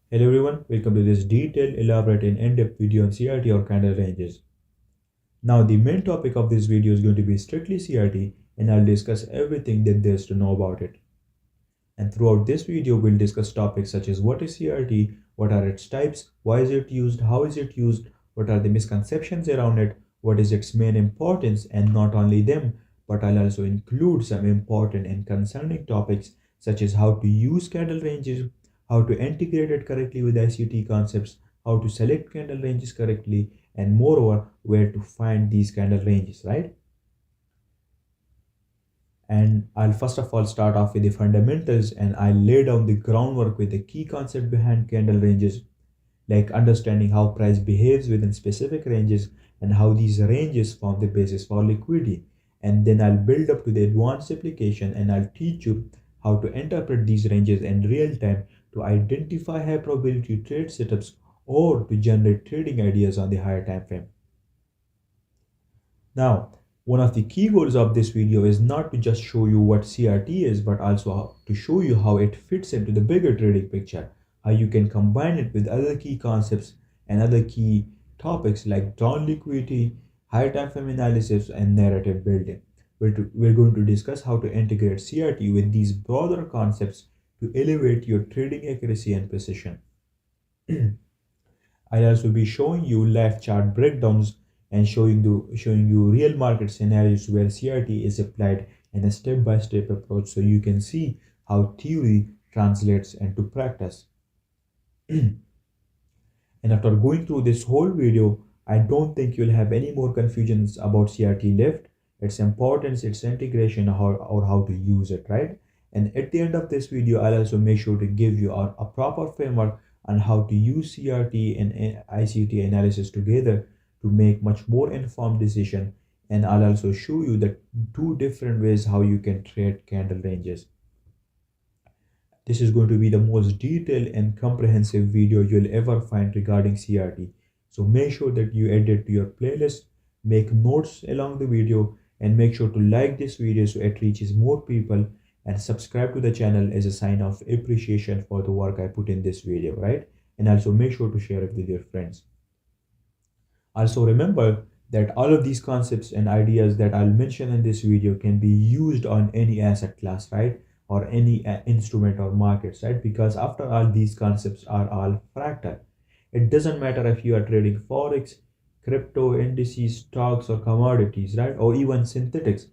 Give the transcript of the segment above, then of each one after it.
Hello everyone, welcome to this detailed, elaborate and in-depth video on CRT or candle ranges. Now the main topic of this video is going to be strictly CRT and I'll discuss everything that there is to know about it. And throughout this video we'll discuss topics such as what is CRT, what are its types, why is it used, how is it used, what are the misconceptions around it, what is its main importance, and not only them, but I'll also include some important and concerning topics such as how to use candle ranges, how to integrate it correctly with ICT concepts, how to select candle ranges correctly, and moreover, where to find these candle ranges, right? And I'll first of all start off with the fundamentals and I'll lay down the groundwork with the key concept behind candle ranges, like understanding how price behaves within specific ranges and how these ranges form the basis for liquidity. And then I'll build up to the advanced application and I'll teach you how to interpret these ranges in real time to identify high probability trade setups or to generate trading ideas on the higher time frame. Now, one of the key goals of this video is not to just show you what CRT is, but also to show you how it fits into the bigger trading picture, how you can combine it with other key concepts and other key topics like drawn liquidity, high time frame analysis, and narrative building. We're going to discuss how to integrate CRT with these broader concepts to elevate your trading accuracy and precision. I'll also be showing you live chart breakdowns and showing you real market scenarios where CRT is applied in a step-by-step approach so you can see how theory translates into practice. And after going through this whole video, I don't think you'll have any more confusions about CRT left, its importance, its integration, or how to use it, right? And at the end of this video, I'll also make sure to give you a proper framework on how to use CRT and ICT analysis together to make much more informed decision. And I'll also show you the two different ways how you can trade candle ranges. This is going to be the most detailed and comprehensive video you'll ever find regarding CRT. So make sure that you add it to your playlist, make notes along the video, and make sure to like this video so it reaches more people, and subscribe to the channel as a sign of appreciation for the work I put in this video, right? And also make sure to share it with your friends. Also remember that all of these concepts and ideas that I'll mention in this video can be used on any asset class, right? Or any instrument or markets, right? Because after all, these concepts are all fractal. It doesn't matter if you are trading forex, crypto, indices, stocks, or commodities, right? Or even synthetics.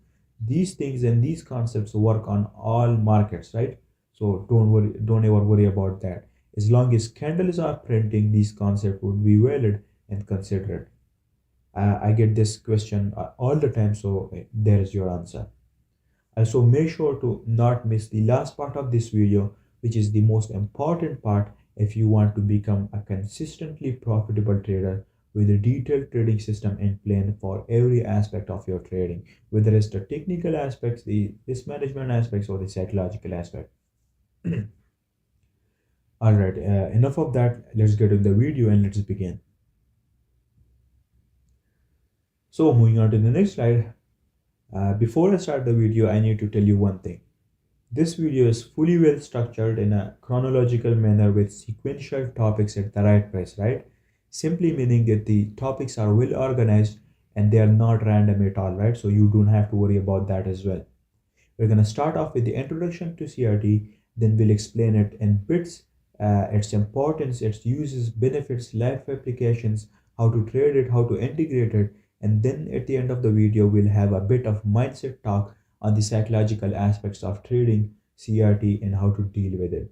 These things and these concepts work on all markets, right? So don't ever worry about that. As long as candles are printing, these concepts would be valid and considered. I get this question all the time, so there is your answer. Also, make sure to not miss the last part of this video, which is the most important part if you want to become a consistently profitable trader with a detailed trading system and plan for every aspect of your trading, whether it's the technical aspects, the risk management aspects, or the psychological aspect. All right, enough of that. Let's get to the video and let's begin. So moving on to the next slide. Before I start the video, I need to tell you one thing. This video is fully well structured in a chronological manner with sequential topics at the right place, right? Simply meaning that the topics are well organized and they are not random at all, right? So you don't have to worry about that as well. We're going to start off with the introduction to CRT, then we'll explain it in bits, its importance, its uses, benefits, life applications, how to trade it, how to integrate it, and then at the end of the video we'll have a bit of mindset talk on the psychological aspects of trading CRT and how to deal with it.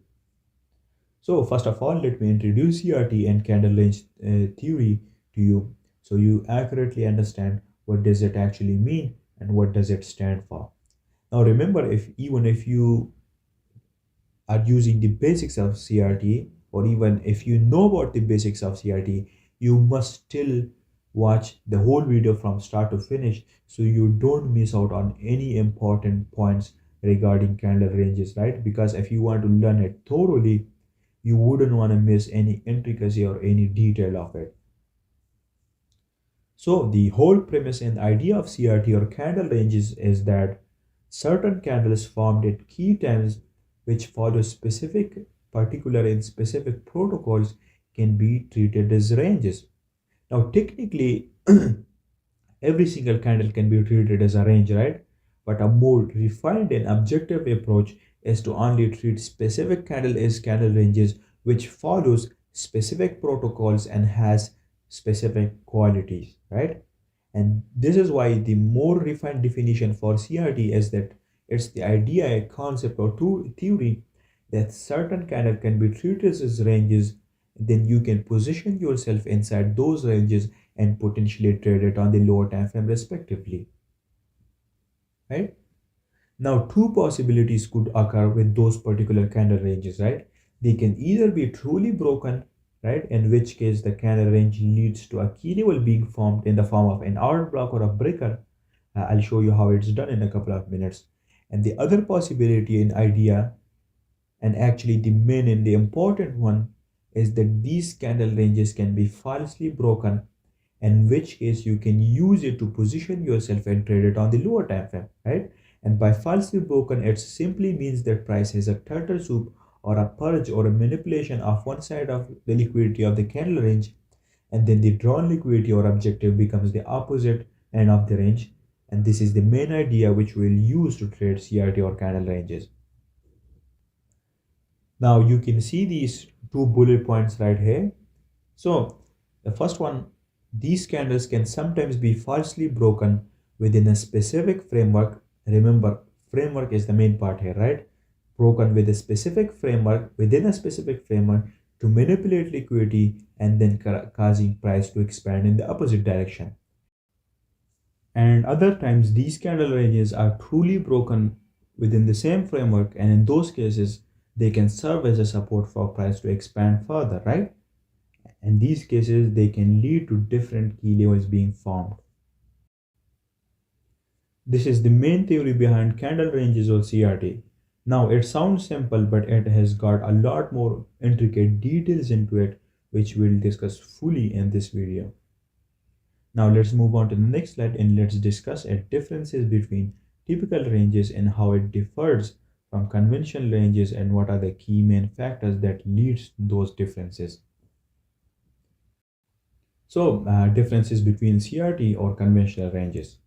So first of all, let me introduce CRT and candle range theory to you so you accurately understand what does it actually mean and what does it stand for. Now remember, even if you are using the basics of CRT, or even if you know about the basics of CRT, you must still watch the whole video from start to finish so you don't miss out on any important points regarding candle ranges, right? Because if you want to learn it thoroughly, you wouldn't want to miss any intricacy or any detail of it. So the whole premise and idea of CRT or candle ranges is that certain candles formed at key times which follow specific particular in specific protocols can be treated as ranges. Now, technically, every single candle can be treated as a range, right? But a more refined and objective approach is to only treat specific candle as candle ranges, which follows specific protocols and has specific qualities, right? And this is why the more refined definition for CRT is that it's the idea, a concept, or theory that certain candle can be treated as ranges, then you can position yourself inside those ranges and potentially trade it on the lower time frame respectively, right? Now, two possibilities could occur with those particular candle ranges, right? They can either be truly broken, right? In which case the candle range leads to a key level being formed in the form of an order block or a breaker. I'll show you how it's done in a couple of minutes. And the other possibility and idea, and actually the main and the important one, is that these candle ranges can be falsely broken, in which case you can use it to position yourself and trade it on the lower time frame, right? And by falsely broken, it simply means that price has a turtle soup or a purge or a manipulation of one side of the liquidity of the candle range, and then the drawn liquidity or objective becomes the opposite end of the range. And this is the main idea which we'll use to trade CRT or candle ranges. Now you can see these two bullet points right here. So the first one, these candles can sometimes be falsely broken within a specific framework. Remember, framework is the main part here, right? Broken with a specific framework, within a specific framework, to manipulate liquidity and then causing price to expand in the opposite direction. And other times, these candle ranges are truly broken within the same framework, and in those cases, they can serve as a support for price to expand further, right? In these cases, they can lead to different key levels being formed. This is the main theory behind candle ranges or CRT. Now, it sounds simple, but it has got a lot more intricate details into it, which we'll discuss fully in this video. Now, let's move on to the next slide and let's discuss the differences between typical ranges and how it differs from conventional ranges and what are the key main factors that leads to those differences. So, differences between CRT or conventional ranges.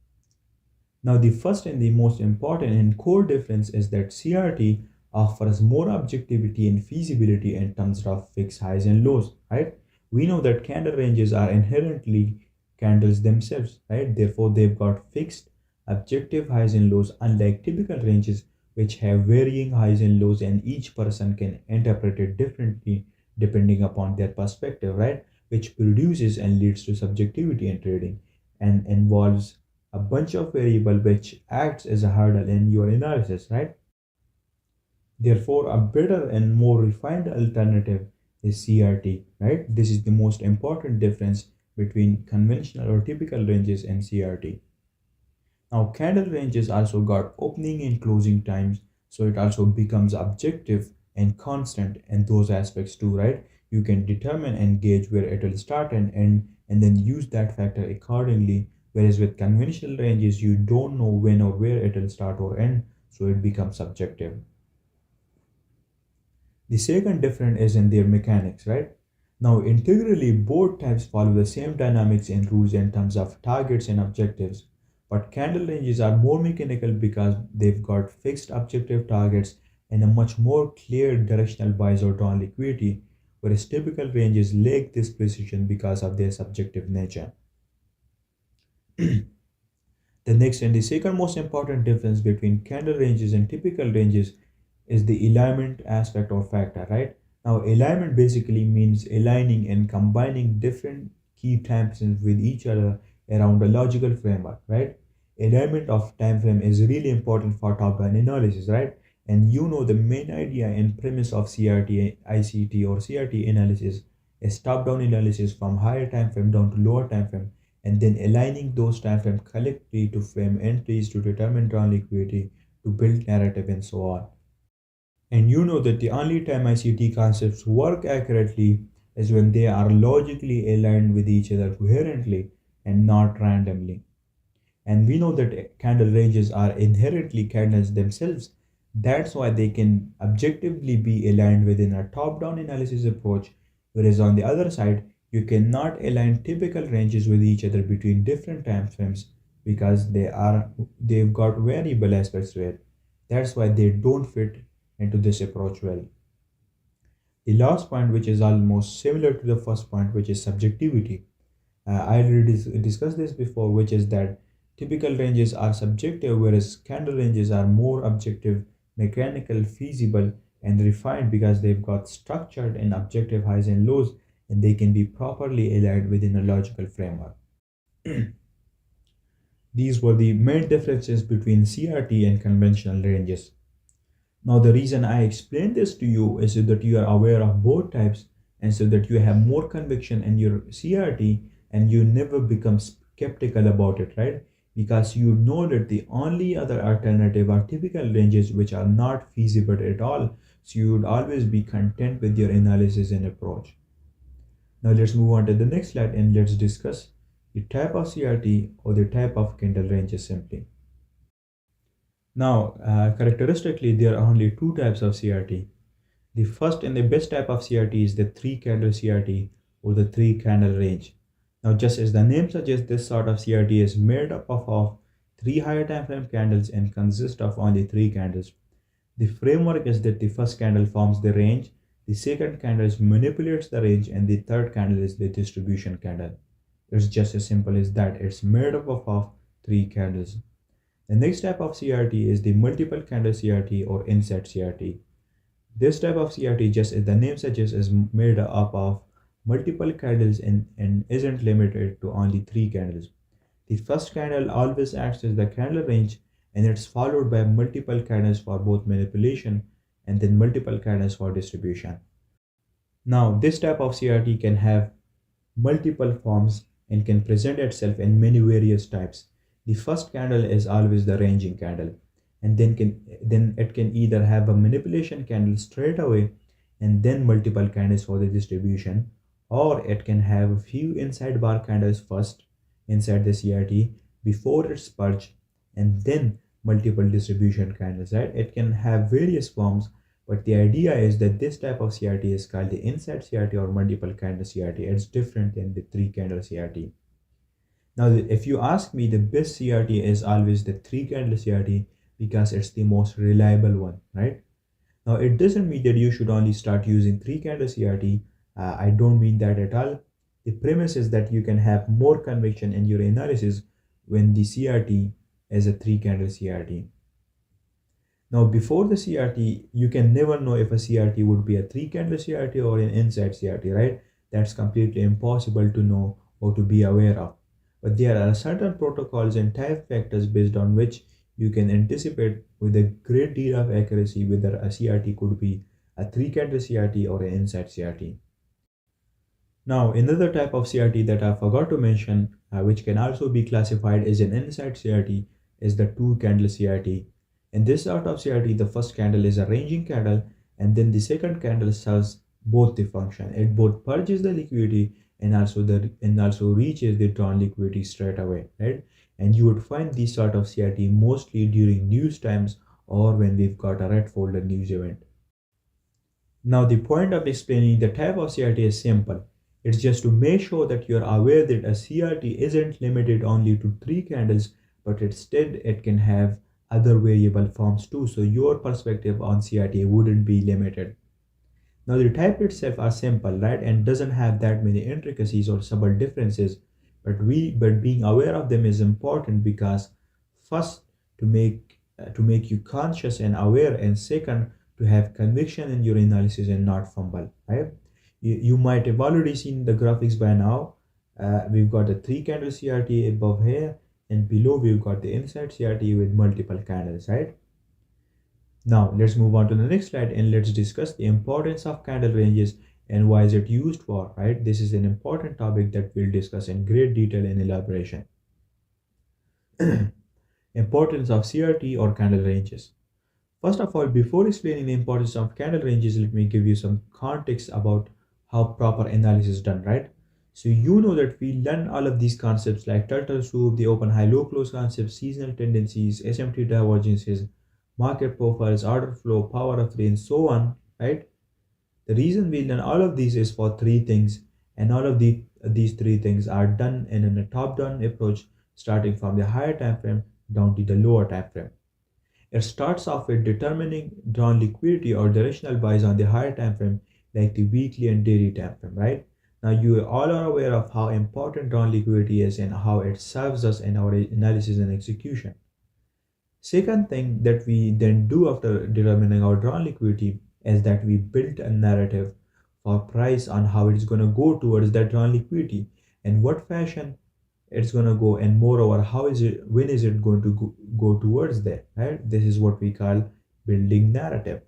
Now, the first and the most important and core difference is that CRT offers more objectivity and feasibility in terms of fixed highs and lows, right? We know that candle ranges are inherently candles themselves, right? Therefore, they've got fixed objective highs and lows, unlike typical ranges which have varying highs and lows, and each person can interpret it differently depending upon their perspective, right? Which produces and leads to subjectivity in trading and involves a bunch of variable which acts as a hurdle in your analysis, right? Therefore, a better and more refined alternative is CRT, right? This is the most important difference between conventional or typical ranges and CRT. Now, candle ranges also got opening and closing times, so it also becomes objective and constant in those aspects too, right? You can determine and gauge where it will start and end, and then use that factor accordingly. Whereas with conventional ranges, you don't know when or where it will start or end, so it becomes subjective. The second difference is in their mechanics, right? Now, integrally, both types follow the same dynamics and rules in terms of targets and objectives. But candle ranges are more mechanical because they've got fixed objective targets and a much more clear directional buys or drawn liquidity, whereas typical ranges lack this precision because of their subjective nature. The next and the second most important difference between candle ranges and typical ranges is the alignment aspect or factor, right? Now, alignment basically means aligning and combining different key time frames with each other around a logical framework, right? Alignment of time frame is really important for top-down analysis, right? And you know the main idea and premise of CRT, ICT or CRT analysis is top-down analysis from higher time frame down to lower time frame, and then aligning those time frame collectively to frame entries to determine drawn liquidity, to build narrative and so on. And you know that the only time ICT concepts work accurately is when they are logically aligned with each other coherently and not randomly. And we know that candle ranges are inherently candles themselves. That's why they can objectively be aligned within a top-down analysis approach, whereas on the other side, you cannot align typical ranges with each other between different time frames because they've got variable aspects to it. That's why they don't fit into this approach well. The last point, which is almost similar to the first point, which is subjectivity. I already discussed this before, which is that typical ranges are subjective, whereas candle ranges are more objective, mechanical, feasible, and refined because they've got structured and objective highs and lows, and they can be properly aligned within a logical framework. These were the main differences between CRT and conventional ranges. Now, the reason I explain this to you is so that you are aware of both types and so that you have more conviction in your CRT and you never become skeptical about it, right? Because you know that the only other alternative are typical ranges which are not feasible at all. So you would always be content with your analysis and approach. Now, let's move on to the next slide and let's discuss the type of CRT or the type of candle ranges simply. Now, characteristically, there are only two types of CRT. The first and the best type of CRT is the three candle CRT or the three candle range. Now, just as the name suggests, this sort of CRT is made up of three higher time frame candles and consists of only three candles. The framework is that the first candle forms the range, the second candle manipulates the range, and the third candle is the distribution candle. It's just as simple as that. It's made up of three candles. The next type of CRT is the multiple candle CRT or inset CRT. This type of CRT, just as the name suggests, is made up of multiple candles and isn't limited to only three candles. The first candle always acts as the candle range and it's followed by multiple candles for both manipulation and then multiple candles for distribution. Now, this type of CRT can have multiple forms and can present itself in many various types. The first candle is always the ranging candle, and then it can either have a manipulation candle straight away and then multiple candles for the distribution, or it can have a few inside bar candles first inside the CRT before it's purged and then multiple distribution candles, right? It can have various forms, but the idea is that this type of CRT is called the inside CRT or multiple candle CRT. It's different than the three candle CRT. Now, if you ask me, the best CRT is always the three candle CRT because it's the most reliable one, right? Now, it doesn't mean that you should only start using three candle CRT. I don't mean that at all. The premise is that you can have more conviction in your analysis when the CRT is a three candle CRT. Now, before the CRT, you can never know if a CRT would be a three candle CRT or an inside CRT, right? That's completely impossible to know or to be aware of. But there are certain protocols and type factors based on which you can anticipate with a great deal of accuracy whether a CRT could be a three candle CRT or an inside CRT. Now, another type of CRT that I forgot to mention, which can also be classified as an inside CRT, is the two candle CRT. In this sort of CRT, the first candle is a ranging candle, and then the second candle serves both the function. It both purges the liquidity and also reaches the drawn liquidity straight away, right? And you would find this sort of CRT mostly during news times or when we've got a red folder news event. Now, the point of explaining the type of CRT is simple. It's just to make sure that you're aware that a CRT isn't limited only to three candles, but instead it can have other variable forms too. So your perspective on CRT wouldn't be limited. Now the type itself are simple, right, and doesn't have that many intricacies or subtle differences, but being aware of them is important because first to make you conscious and aware, and second to have conviction in your analysis and not fumble, right? You might have already seen the graphics by now. We've got a three candle CRT above here, and below we've got the inside CRT with multiple candles, right? Now let's move on to the next slide and let's discuss the importance of candle ranges and why is it used for, right? This is an important topic that we'll discuss in great detail and elaboration. Importance of CRT or candle ranges. First of all, before explaining the importance of candle ranges, let me give you some context about how proper analysis is done, right? So you know that we learn all of these concepts like turtle soup, the open high low close concept, seasonal tendencies, SMT divergences, market profiles, order flow, power of range, so on, right? The reason we learn all of these is for three things, and all of these three things are done in a top-down approach, starting from the higher time frame down to the lower time frame. It starts off with determining drawn liquidity or directional buys on the higher time frame, like the weekly and daily time frame, right? Now you all are aware of how important drawn liquidity is and how it serves us in our analysis and execution. Second thing that we then do after determining our drawn liquidity is that we build a narrative for price on how it's going to go towards that drawn liquidity and what fashion it's going to go, and moreover how is it, when is it going to go towards that, right? This is what we call building narrative.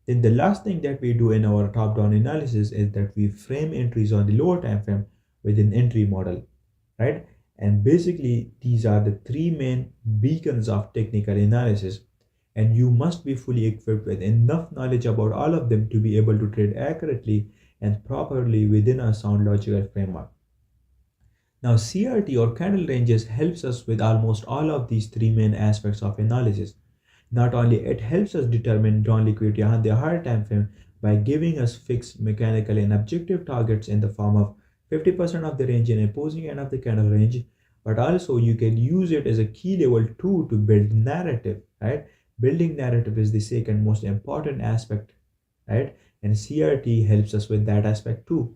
Then the last thing that we do in our top down analysis is that we frame entries on the lower time frame with an entry model, right? And basically, these are the three main beacons of technical analysis, and you must be fully equipped with enough knowledge about all of them to be able to trade accurately and properly within a sound logical framework. Now, CRT or candle ranges helps us with almost all of these three main aspects of analysis. Not only it helps us determine drawn liquidity on the higher time frame by giving us fixed mechanical and objective targets in the form of 50% of the range in opposing end of the candle range, but also you can use it as a key level tool to build narrative, right? Building narrative is the second most important aspect, right? And CRT helps us with that aspect too.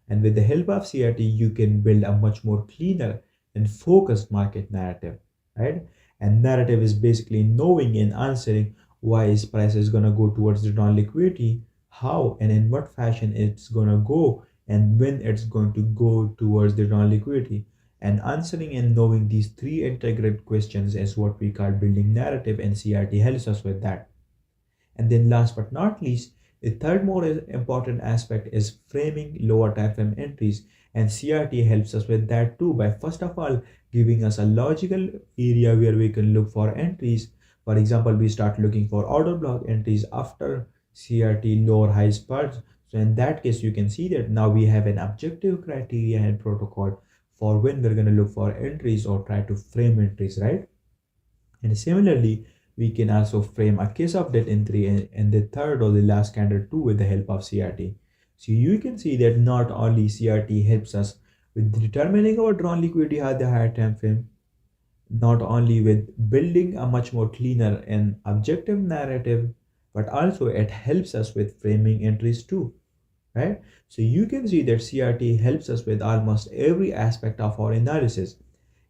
And with the help of CRT, you can build a much more cleaner and focused market narrative, right? And narrative is basically knowing and answering why is price is gonna go towards the drawn liquidity, how and in what fashion it's gonna go, and when it's going to go towards the drawn liquidity. And answering and knowing these three integrated questions is what we call building narrative, and CRT helps us with that. And then last but not least, the third more important aspect is framing lower time frame entries. And CRT helps us with that too by first of all giving us a logical area where we can look for entries. For example, we start looking for order block entries after CRT lower high spuds. So in that case, you can see that now we have an objective criteria and protocol for when we're going to look for entries or try to frame entries, right? And similarly, we can also frame a case of that entry and the third or the last candle too with the help of CRT. So you can see that not only CRT helps us with determining our drawn liquidity at the higher time frame, not only with building a much more cleaner and objective narrative, but also it helps us with framing entries too, right? So you can see that CRT helps us with almost every aspect of our analysis.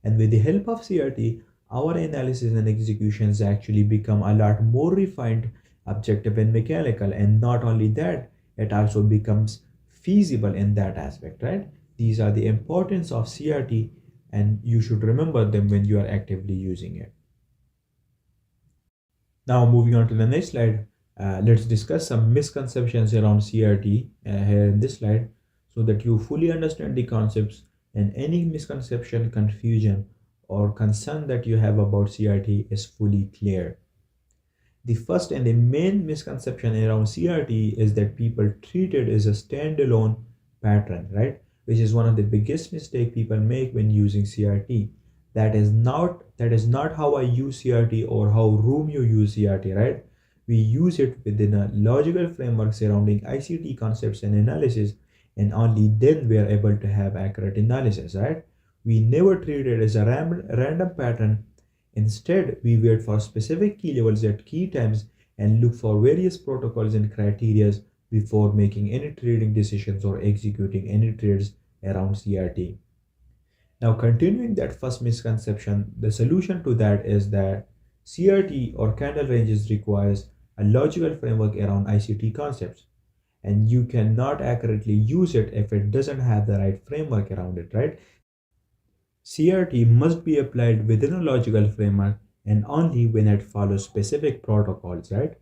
And with the help of CRT, our analysis and executions actually become a lot more refined, objective, and mechanical. And not only that, it also becomes feasible in that aspect, right? These are the importance of CRT, and you should remember them when you are actively using it. Now, moving on to the next slide, let's discuss some misconceptions around CRT here in this slide so that you fully understand the concepts, and any misconception, confusion, or concern that you have about CRT is fully clear. The first and the main misconception around CRT is that people treat it as a standalone pattern, right? Which is one of the biggest mistake people make when using CRT. That is not how I use CRT or how room you use CRT, right? We use it within a logical framework surrounding ICT concepts and analysis, and only then we are able to have accurate analysis, right? We never treat it as a random pattern. Instead, we wait for specific key levels at key times and look for various protocols and criteria before making any trading decisions or executing any trades around CRT. Now, continuing that first misconception, the solution to that is that CRT or candle ranges requires a logical framework around ICT concepts, and you cannot accurately use it if it doesn't have the right framework around it, right? CRT must be applied within a logical framework and only when it follows specific protocols, right?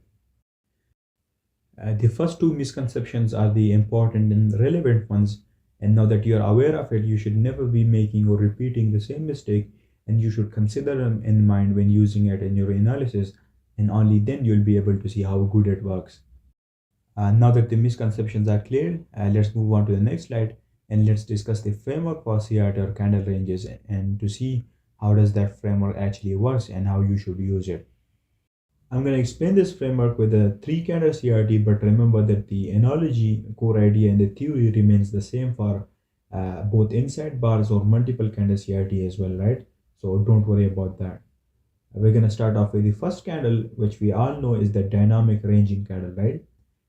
The first two misconceptions are the important and relevant ones, and now that you are aware of it, you should never be making or repeating the same mistake, and you should consider them in mind when using it in your analysis, and only then you'll be able to see how good it works. Now that the misconceptions are clear, let's move on to the next slide and let's discuss the framework for CRT or candle ranges and to see how does that framework actually works and how you should use it. I'm going to explain this framework with a three candle CRT, but remember that the analogy, core idea, and the theory remains the same for both inside bars or multiple candle CRT as well, right? So don't worry about that. We're going to start off with the first candle, which we all know is the dynamic ranging candle, right?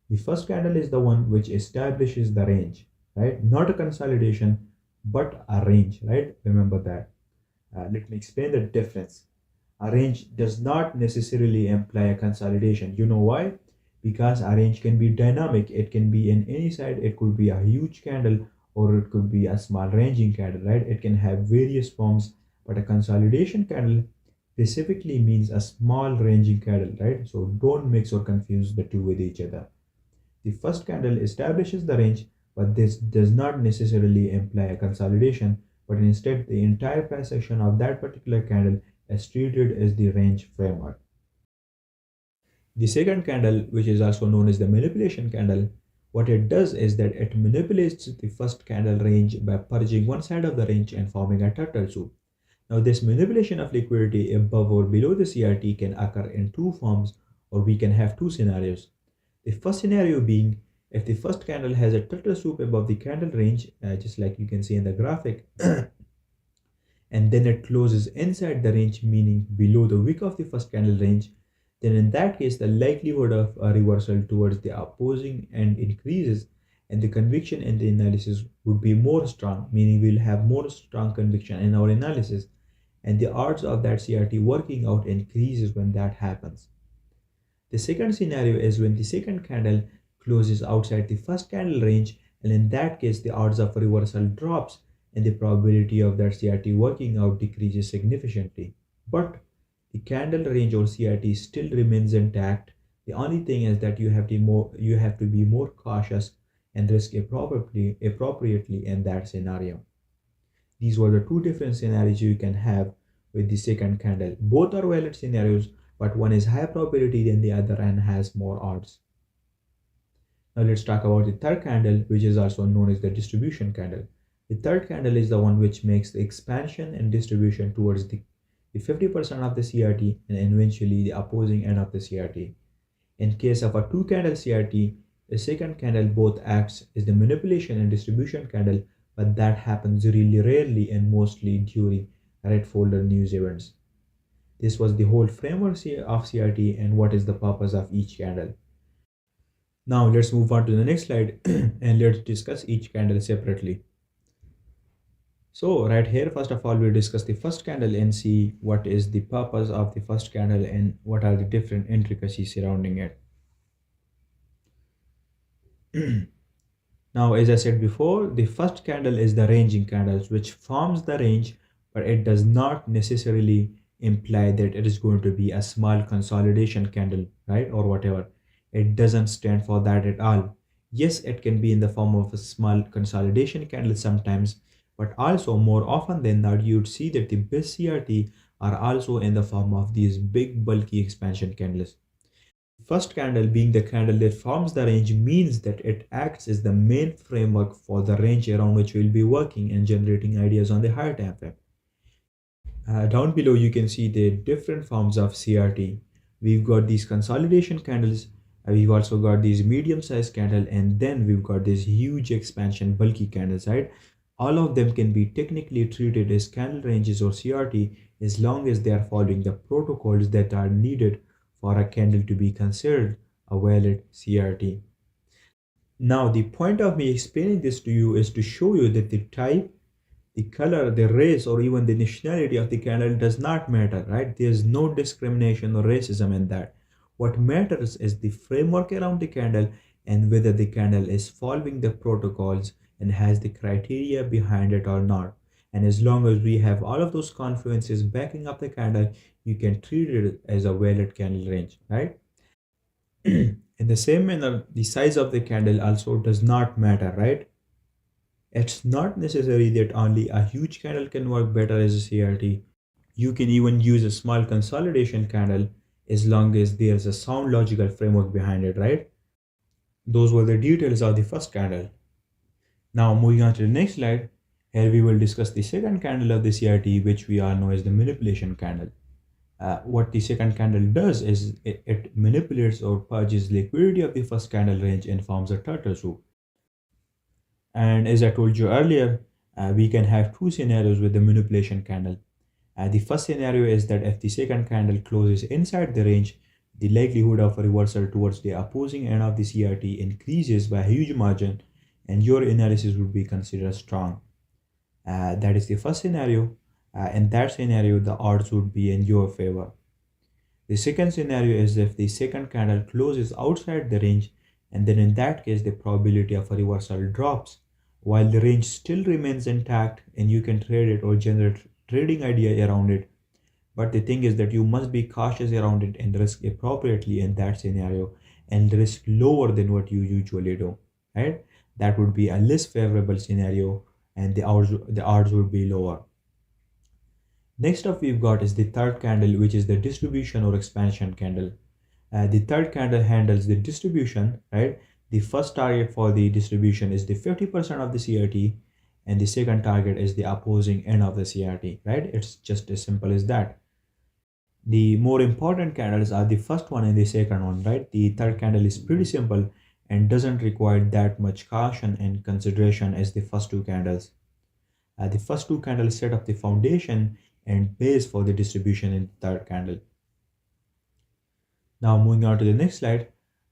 The first candle is the one which establishes the range, right? Not a consolidation, but a range, right? Remember that. Let me explain the difference. A range does not necessarily imply a consolidation. You know why? Because a range can be dynamic. It can be in any side. It could be a huge candle or it could be a small ranging candle, right? It can have various forms, but a consolidation candle specifically means a small ranging candle, right? So don't mix or confuse the two with each other. The first candle establishes the range, but this does not necessarily imply a consolidation, but instead the entire price action of that particular candle is treated as the range framework. The second candle, which is also known as the manipulation candle, what it does is that it manipulates the first candle range by purging one side of the range and forming a turtle soup. Now, this manipulation of liquidity above or below the CRT can occur in two forms, or we can have two scenarios. The first scenario being if the first candle has a turtle soup above the candle range, just like you can see in the graphic, and then it closes inside the range, meaning below the wick of the first candle range, then in that case, the likelihood of a reversal towards the opposing end increases, and the conviction in the analysis would be more strong, meaning we'll have more strong conviction in our analysis, and the odds of that CRT working out increases when that happens. The second scenario is when the second candle closes outside the first candle range, and in that case, the odds of reversal drops and the probability of that CRT working out decreases significantly. But the candle range or CRT still remains intact. The only thing is that you have to be more cautious and risk appropriately in that scenario. These were the two different scenarios you can have with the second candle. Both are valid scenarios, but one is high probability than the other and has more odds. Now let's talk about the third candle, which is also known as the distribution candle. The third candle is the one which makes the expansion and distribution towards the 50% of the CRT and eventually the opposing end of the CRT. In case of a two candle CRT, the second candle both acts as the manipulation and distribution candle, but that happens really rarely and mostly during red folder news events. This was the whole framework of CRT and what is the purpose of each candle. Now let's move on to the next slide and let's discuss each candle separately. So right here, first of all, we discuss the first candle and see what is the purpose of the first candle and what are the different intricacies surrounding it. Now, as I said before, the first candle is the ranging candles, which forms the range, but it does not necessarily imply that it is going to be a small consolidation candle, right? Or whatever. It doesn't stand for that at all. Yes, it can be in the form of a small consolidation candle sometimes, but also more often than not, you'd see that the best CRT are also in the form of these big bulky expansion candles. First candle being the candle that forms the range means that it acts as the main framework for the range around which we'll be working and generating ideas on the higher time frame. Down below you can see the different forms of CRT. We've got these consolidation candles, we've also got these medium sized candle, and then we've got these huge expansion bulky candles, right? All of them can be technically treated as candle ranges or CRT as long as they are following the protocols that are needed for a candle to be considered a valid CRT. Now, the point of me explaining this to you is to show you that the type, the color, the race, or even the nationality of the candle does not matter, right? There's no discrimination or racism in that. What matters is the framework around the candle and whether the candle is following the protocols and has the criteria behind it or not. And as long as we have all of those confluences backing up the candle, you can treat it as a valid candle range, right? In the same manner, the size of the candle also does not matter, right? It's not necessary that only a huge candle can work better as a CRT. You can even use a small consolidation candle as long as there's a sound logical framework behind it, right? Those were the details of the first candle. Now moving on to the next slide, here we will discuss the second candle of the CRT, which we all know as the manipulation candle. What the second candle does is it manipulates or purges liquidity of the first candle range and forms a turtle soup. And as I told you earlier, we can have two scenarios with the manipulation candle. The first scenario is that if the second candle closes inside the range, the likelihood of a reversal towards the opposing end of the CRT increases by a huge margin, and your analysis would be considered strong. That is the first scenario. In that scenario, the odds would be in your favor. The second scenario is if the second candle closes outside the range, and then in that case, the probability of a reversal drops, while the range still remains intact and you can trade it or generate trading idea around it. But the thing is that you must be cautious around it and risk appropriately in that scenario and risk lower than what you usually do, right? That would be a less favorable scenario and the odds would be lower. Next up we've got is the third candle, which is the distribution or expansion candle. The third candle handles the distribution, right? The first target for the distribution is the 50% of the CRT, and the second target is the opposing end of the CRT, right? It's just as simple as that. The more important candles are the first one and the second one, right? The third candle is pretty simple and doesn't require that much caution and consideration as the first two candles. The first two candles set up the foundation and base for the distribution in the third candle. Now moving on to the next slide,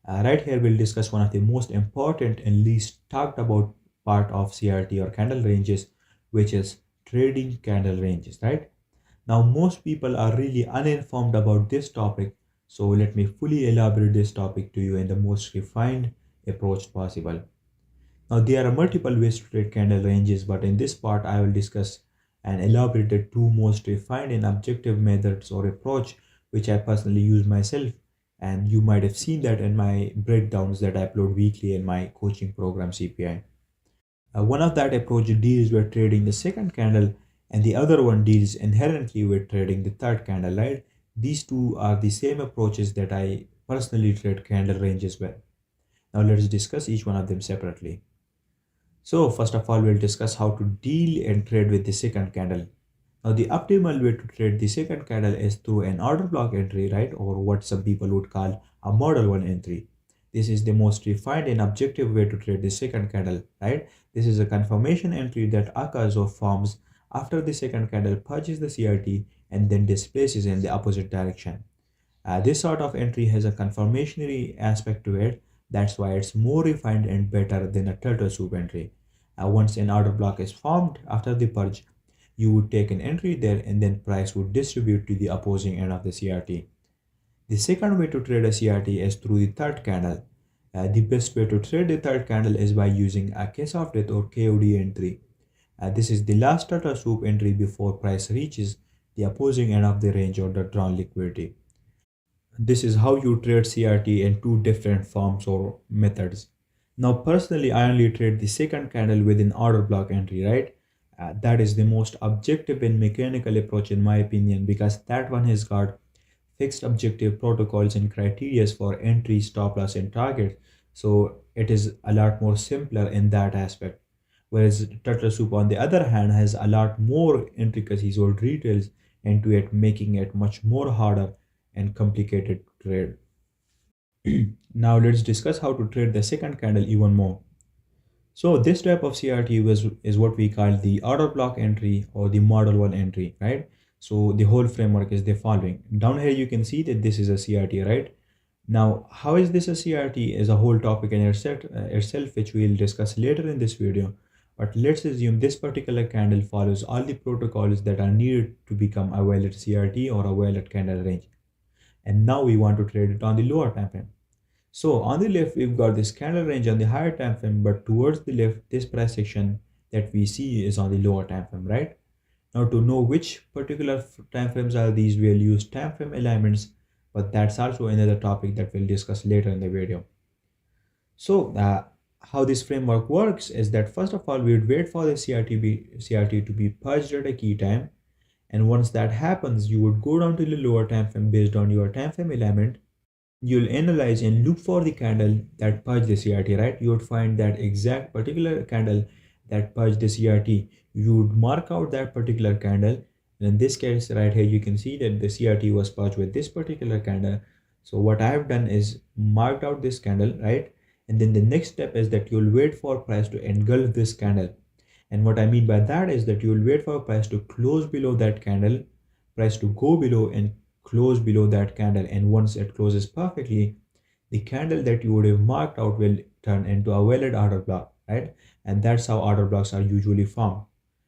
right here we'll discuss one of the most important and least talked about part of CRT or candle ranges, which is trading candle ranges, right? Now most people are really uninformed about this topic, so let me fully elaborate this topic to you in the most refined approach possible. Now there are multiple ways to trade candle ranges, but in this part I will discuss and elaborate the two most refined and objective methods or approach which I personally use myself, and you might have seen that in my breakdowns that I upload weekly in my coaching program CPI. One of that approach deals with trading the second candle and the other one deals inherently with trading the third candle, right? These two are the same approaches that I personally trade candle ranges with. Now let's discuss each one of them separately. So first of all, we'll discuss how to deal and trade with the second candle. Now the optimal way to trade the second candle is through an order block entry, right? Or what some people would call a model one entry. This is the most refined and objective way to trade the second candle, right? This is a confirmation entry that occurs or forms after the second candle purchases the CRT and then displaces in the opposite direction. This sort of entry has a confirmatory aspect to it. That's why it's more refined and better than a turtle soup entry. Once an order block is formed after the purge, you would take an entry there and then price would distribute to the opposing end of the CRT. The second way to trade a CRT is through the third candle. The best way to trade the third candle is by using a case of death or KOD entry. This is the last turtle soup entry before price reaches the opposing end of the range or the drawn liquidity. This is how you trade CRT in two different forms or methods. Now personally I only trade the second candle with an order block entry, right? That is the most objective and mechanical approach in my opinion, because that one has got fixed objective protocols and criteria for entry, stop loss and target. So it is a lot more simpler in that aspect. Whereas turtle soup on the other hand has a lot more intricacies or details into it, making it much more harder and complicated to trade. Now let's discuss how to trade the second candle even more. So this type of CRT is what we call the order block entry or the model one entry, right? So the whole framework is the following. Down here you can see that this is a CRT, right? Now, how is this a CRT is a whole topic in itself, which we'll discuss later in this video. But let's assume this particular candle follows all the protocols that are needed to become a valid CRT or a valid candle range. And now we want to trade it on the lower time frame. So on the left, we've got this candle range on the higher time frame, but towards the left, this price section that we see is on the lower time frame, right? Now to know which particular time frames are these, we'll use time frame alignments, but that's also another topic that we'll discuss later in the video. So how this framework works is that first of all, we'd wait for the CRT to be purged at a key time. And once that happens, you would go down to the lower time frame based on your time frame alignment. You'll analyze and look for the candle that purged the CRT, right? You would find that exact particular candle that purged the CRT. You would mark out that particular candle And in this case right here, you can see that the CRT was purged with this particular candle. So what I have done is marked out this candle, right? And then the next step is that you'll wait for price to engulf this candle. And what I mean by that is that you will wait for price to close below that candle, price to go below and close below that candle. And once it closes perfectly, the candle that you would have marked out will turn into a valid order block, right? And that's how order blocks are usually formed.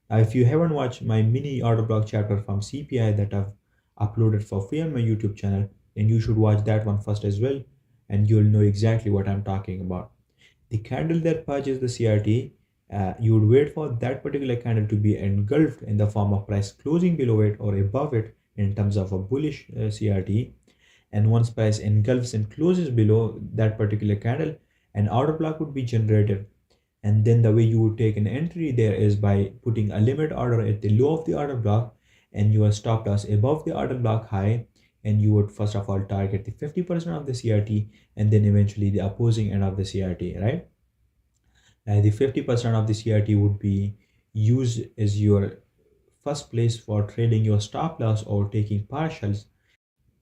Now, if you haven't watched my mini order block chapter from CPI that I've uploaded for free on my YouTube channel, then you should watch that one first as well, and you'll know exactly what I'm talking about. The candle that purges the CRT, you would wait for that particular candle to be engulfed in the form of price closing below it or above it in terms of a bullish CRT. And once price engulfs and closes below that particular candle, an order block would be generated. And then the way you would take an entry there is by putting a limit order at the low of the order block and your stop loss above the order block high. And you would first of all target the 50% of the CRT and then eventually the opposing end of the CRT, right? And the 50% of the CRT would be used as your first place for trading your stop loss or taking partials,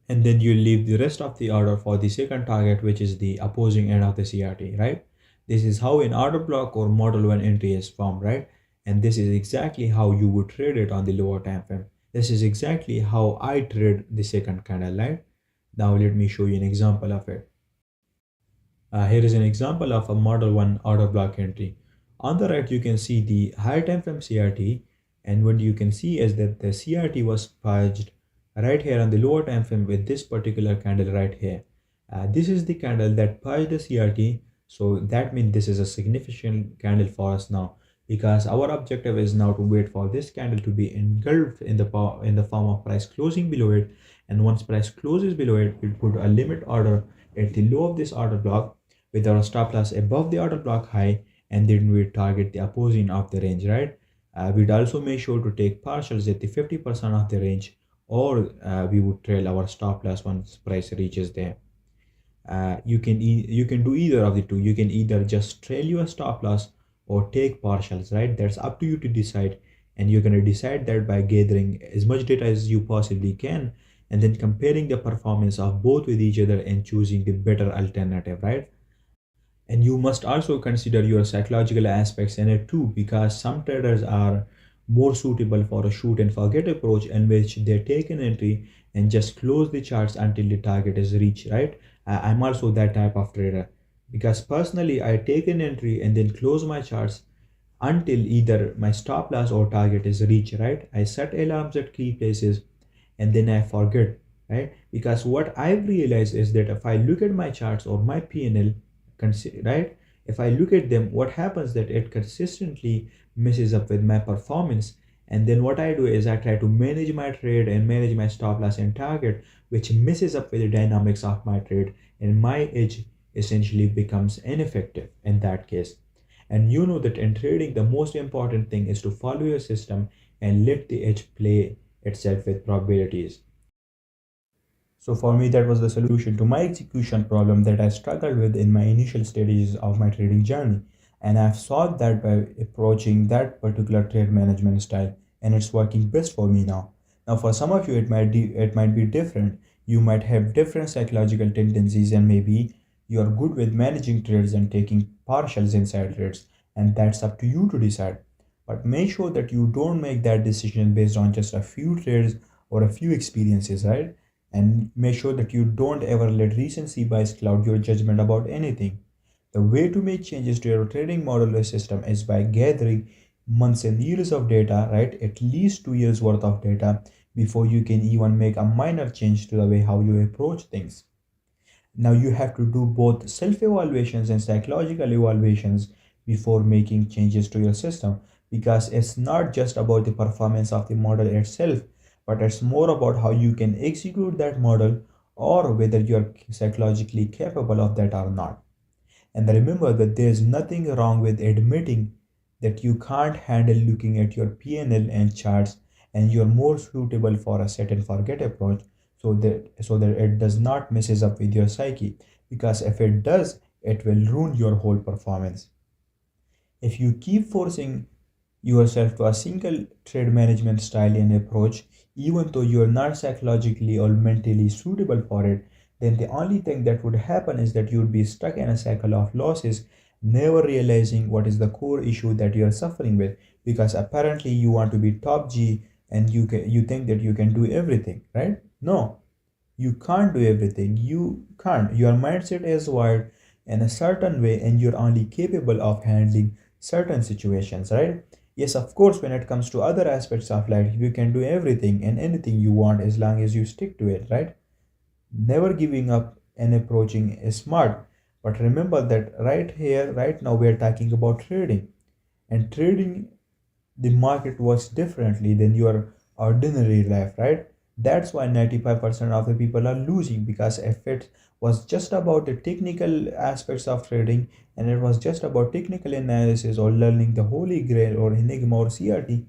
and then you leave the rest of the order for the second target, which is the opposing end of the CRT, right? This is how an order block or model 1 entry is formed, right? And this is exactly how you would trade it on the lower time frame. This is exactly how I trade the second candle, right? Now let me show you an example of it. Here is an example of a model 1 order block entry. On the right, you can see the higher time frame CRT, and what you can see is that the CRT was purged right here on the lower time frame with this particular candle right here. This is the candle that purged the CRT, so that means this is a significant candle for us now, because our objective is now to wait for this candle to be engulfed in the form of price closing below it, and once price closes below it, we put a limit order at the low of this order block with our stop loss above the order block high, and then we target the opposing of the range, right? We'd also make sure to take partials at the 50% of the range, or we would trail our stop loss once price reaches there. You can do either of the two. You can either just trail your stop loss or take partials, right? That's up to you to decide, and you're going to decide that by gathering as much data as you possibly can and then comparing the performance of both with each other and choosing the better alternative, right? And you must also consider your psychological aspects in it too, because some traders are more suitable for a shoot and forget approach in which they take an entry and just close the charts until the target is reached, right? I'm also that type of trader, because personally I take an entry and then close my charts until either my stop loss or target is reached, right? I set alarms at key places and then I forget, right? Because what I've realized is that if I look at my charts or my PNL, right? If I look at them, what happens that it consistently messes up with my performance. And then what I do is I try to manage my trade and manage my stop loss and target, which messes up with the dynamics of my trade, and my edge essentially becomes ineffective in that case. And you know that in trading, the most important thing is to follow your system and let the edge play itself with probabilities. So for me, that was the solution to my execution problem that I struggled with in my initial stages of my trading journey. And I've solved that by approaching that particular trade management style, and it's working best for me now. Now, for some of you, it might be different. You might have different psychological tendencies, and maybe you're good with managing trades and taking partials inside trades, and that's up to you to decide. But make sure that you don't make that decision based on just a few trades or a few experiences, right? And make sure that you don't ever let recency bias cloud your judgment about anything. The way to make changes to your trading model or system is by gathering months and years of data, right? At least 2 years worth of data before you can even make a minor change to the way how you approach things. Now you have to do both self-evaluations and psychological evaluations before making changes to your system, because it's not just about the performance of the model itself, but it's more about how you can execute that model or whether you're psychologically capable of that or not. And remember that there's nothing wrong with admitting that you can't handle looking at your PNL and charts, and you're more suitable for a set and forget approach, so that it does not messes up with your psyche, because if it does, it will ruin your whole performance. If you keep forcing yourself to a single trade management style and approach, even though you're not psychologically or mentally suitable for it, then the only thing that would happen is that you'd be stuck in a cycle of losses, never realizing what is the core issue that you're suffering with. Because apparently you want to be top G and you think that you can do everything, right? No, you can't do everything. You can't. Your mindset is wired in a certain way and you're only capable of handling certain situations, right? Yes, of course, when it comes to other aspects of life, you can do everything and anything you want as long as you stick to it, right? Never giving up and approaching is smart. But remember that right here, right now, we're talking about trading. And trading, the market works differently than your ordinary life, right? That's why 95% of the people are losing, because if it was just about the technical aspects of trading and it was just about technical analysis or learning the holy grail or enigma or CRT,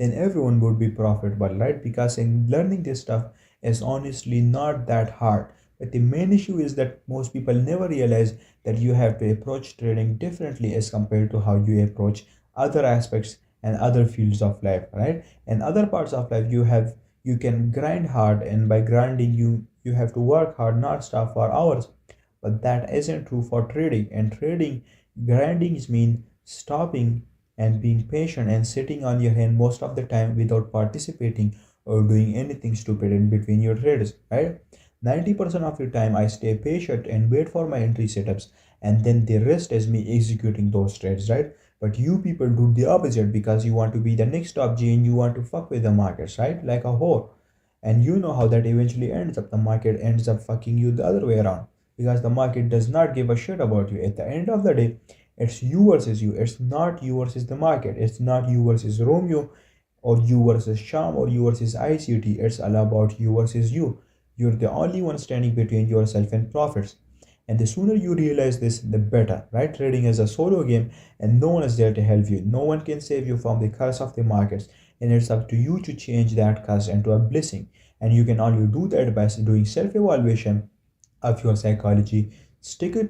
then everyone would be profitable, right? Because in learning this stuff is honestly not that hard. But the main issue is that most people never realize that you have to approach trading differently as compared to how you approach other aspects and other fields of life, right? And other parts of life you can grind hard, and by grinding you have to work hard, not stop for hours. But that isn't true for trading. And trading, grinding means stopping and being patient and sitting on your hand most of the time without participating or doing anything stupid in between your trades, right? 90% of the time I stay patient and wait for my entry setups, and then the rest is me executing those trades, right? But you people do the opposite because you want to be the next top G and you want to fuck with the markets, right? Like a whore. And you know how that eventually ends up. The market ends up fucking you the other way around, because the market does not give a shit about you. At the end of the day, it's you versus you. It's not you versus the market. It's not you versus Romeo or you versus Sham or you versus ICT. It's all about you versus you. You're the only one standing between yourself and profits. And the sooner you realize this, the better, right? Trading is a solo game and no one is there to help you. No one can save you from the curse of the markets. And it's up to you to change that curse into a blessing. And you can only do that by doing self evaluation of your psychology, sticking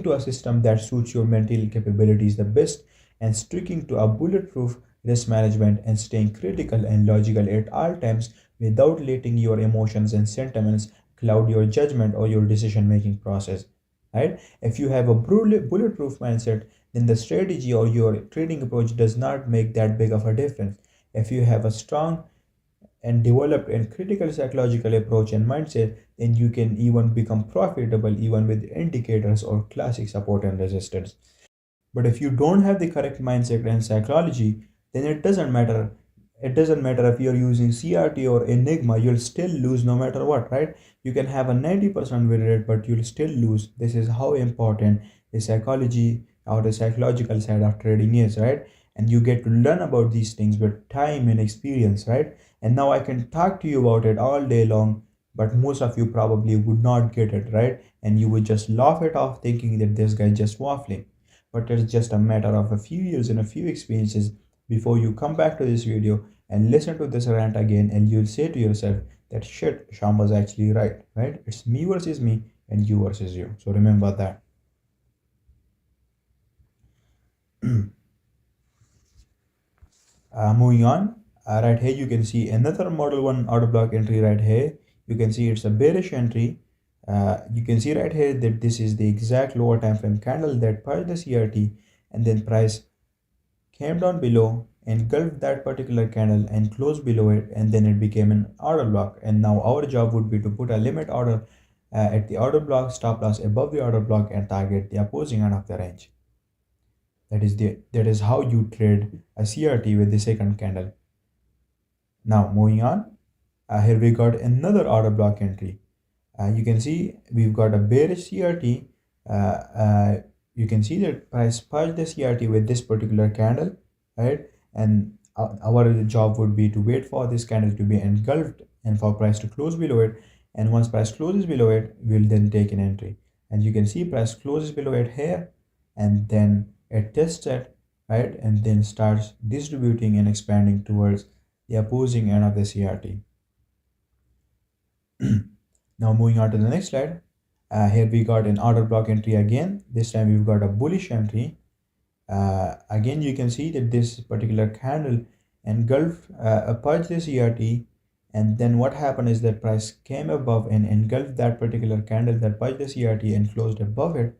to a system that suits your mental capabilities the best, and sticking to a bulletproof risk management and staying critical and logical at all times without letting your emotions and sentiments cloud your judgment or your decision making process. Right? If you have a bulletproof mindset, then the strategy or your trading approach does not make that big of a difference. If you have a strong and developed a critical psychological approach and mindset, then you can even become profitable even with indicators or classic support and resistance. But if you don't have the correct mindset and psychology, then it doesn't matter. It doesn't matter if you're using CRT or Enigma, you'll still lose no matter what, right? You can have a 90% win rate, but you'll still lose. This is how important the psychology or the psychological side of trading is, right? And you get to learn about these things with time and experience, right? And now I can talk to you about it all day long, but most of you probably would not get it, right? And you would just laugh it off thinking that this guy just waffling. But it's just a matter of a few years and a few experiences before you come back to this video and listen to this rant again, and you'll say to yourself that shit, Sham was actually right, right? It's me versus me and you versus you. So remember that. Moving on, right here you can see another model 1 order block entry right here. You can see it's a bearish entry. You can see right here that this is the exact lower time frame candle that purged the CRT, and then price came down below, engulfed that particular candle and closed below it, and then it became an order block. And now our job would be to put a limit order at the order block, stop loss above the order block, and target the opposing end of the range. That is how you trade a CRT with the second candle. Now moving on, here we got another order block entry. You can see we've got a bearish CRT. Uh, you can see that price purged the CRT with this particular candle, right? And our job would be to wait for this candle to be engulfed and for price to close below it. And once price closes below it, we'll then take an entry. And you can see price closes below it here, and then it tests it, right? And then starts distributing and expanding towards the opposing end of the CRT. Now moving on to the next slide. Here we got an order block entry again. This time we've got a bullish entry. Again, you can see that this particular candle engulfed purged the CRT, and then what happened is that price came above and engulfed that particular candle that purged the CRT and closed above it.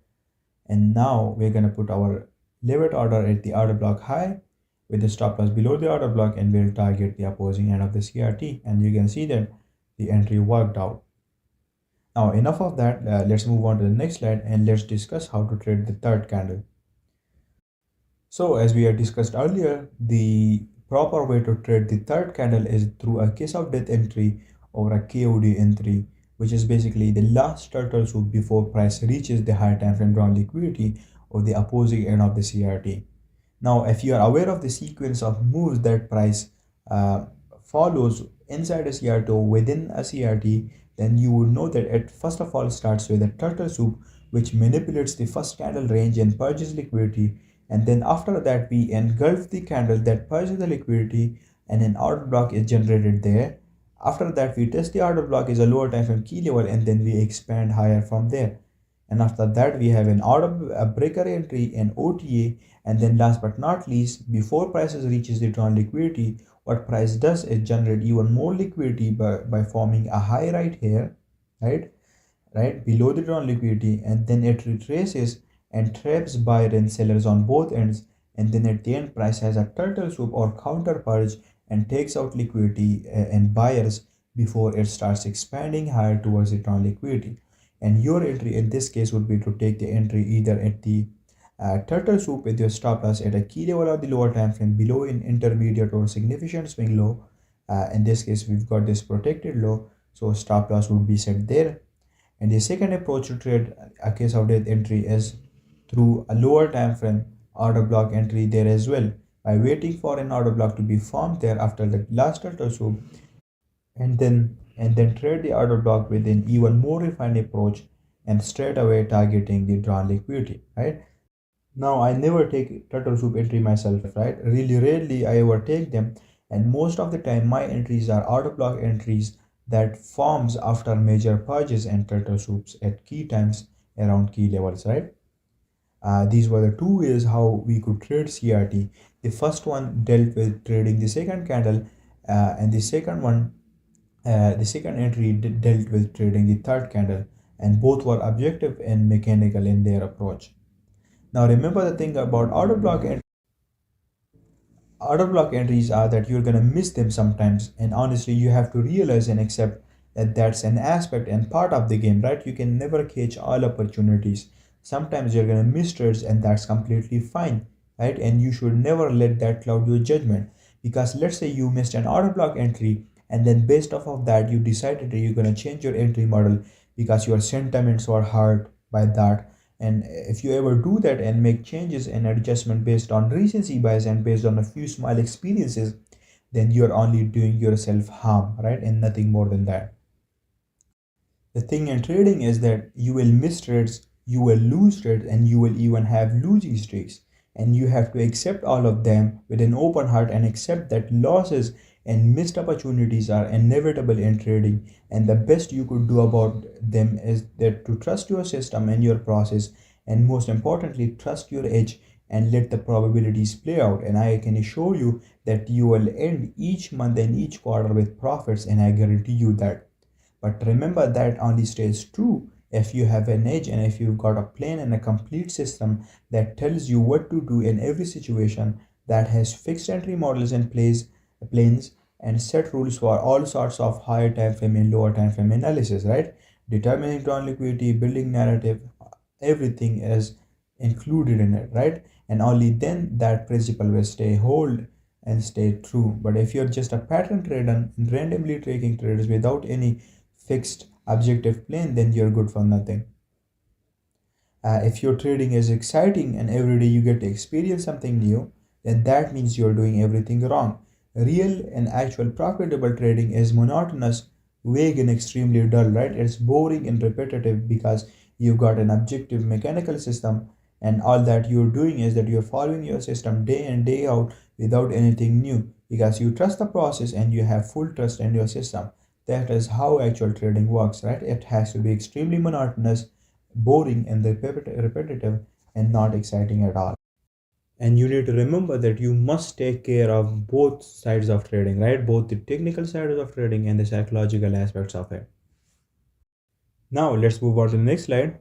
And now we're going to put our limit order at the order block high with the stop loss below the order block, and we'll target the opposing end of the CRT. And you can see that the entry worked out. Now enough of that, let's move on to the next slide and let's discuss how to trade the third candle. So as we had discussed earlier, the proper way to trade the third candle is through a case of death entry or a KOD entry, which is basically the last turtle soup before price reaches the higher time frame drawn liquidity or the opposing end of the CRT. Now, if you are aware of the sequence of moves that price uh, follows inside a CRT or within a CRT, then you would know that it first of all starts with a turtle soup, which manipulates the first candle range and purges liquidity, and then after that we engulf the candle that purges the liquidity, and an order block is generated there. After that we test the order block is a lower time frame key level, and then we expand higher from there. And after that we have an order a breaker entry and OTA. And then last but not least, before prices reaches the drawn liquidity, what price does is generate even more liquidity by forming a high right here, right? Right below the drawn liquidity, and then it retraces and traps buyers and sellers on both ends, and then at the end price has a turtle soup or counter purge and takes out liquidity and buyers before it starts expanding higher towards the drawn liquidity. And your entry in this case would be to take the entry either at the turtle soup with your stop loss at a key level of the lower time frame below an intermediate or significant swing low. In this case we've got this protected low, so stop loss would be set there. And the second approach to trade a case of death entry is through a lower time frame order block entry there as well, by waiting for an order block to be formed there after the last turtle soup, and then trade the order block with an even more refined approach and straight away targeting the drawn liquidity, right? Now I never take turtle soup entry myself, right? Really rarely I ever take them, and most of the time my entries are order block entries that forms after major purges and turtle soups at key times around key levels, right? These were the two ways how we could trade CRT. The first one dealt with trading the second candle, and the second entry dealt with trading the third candle, and both were objective and mechanical in their approach. Now remember the thing about order block entries are that you're gonna miss them sometimes, and honestly you have to realize and accept that that's an aspect and part of the game, right? You can never catch all opportunities. Sometimes you're gonna miss trades, and that's completely fine, right? And you should never let that cloud your judgment, because let's say you missed an order block entry, and then based off of that you decided that you're gonna change your entry model because your sentiments were hurt by that. And if you ever do that and make changes and adjustment based on recency bias and based on a few small experiences, then you're only doing yourself harm, right? And nothing more than that. The thing in trading is that you will miss trades, you will lose trades, and you will even have losing streaks. And you have to accept all of them with an open heart and accept that losses and missed opportunities are inevitable in trading. And the best you could do about them is that to trust your system and your process, and most importantly, trust your edge and let the probabilities play out. And I can assure you that you will end each month and each quarter with profits, and I guarantee you that. But remember that only stays true if you have an edge and if you've got a plan and a complete system that tells you what to do in every situation, that has fixed entry models in place, planes, and set rules for all sorts of higher time frame and lower time frame analysis, right? Determining drawn liquidity, building narrative, everything is included in it, right? And only then that principle will stay hold and stay true. But if you're just a pattern trader randomly taking trades without any fixed objective plan, then you're good for nothing. If your trading is exciting and every day you get to experience something new, then that means you're doing everything wrong. Real and actual profitable trading is monotonous, vague, and extremely dull, right? It's boring and repetitive because you've got an objective mechanical system, and all that you're doing is that you're following your system day in, day out without anything new because you trust the process and you have full trust in your system. That is how actual trading works, right? It has to be extremely monotonous, boring, and repetitive, and not exciting at all. And you need to remember that you must take care of both sides of trading, right? Both the technical sides of trading and the psychological aspects of it. Now let's move on to the next slide.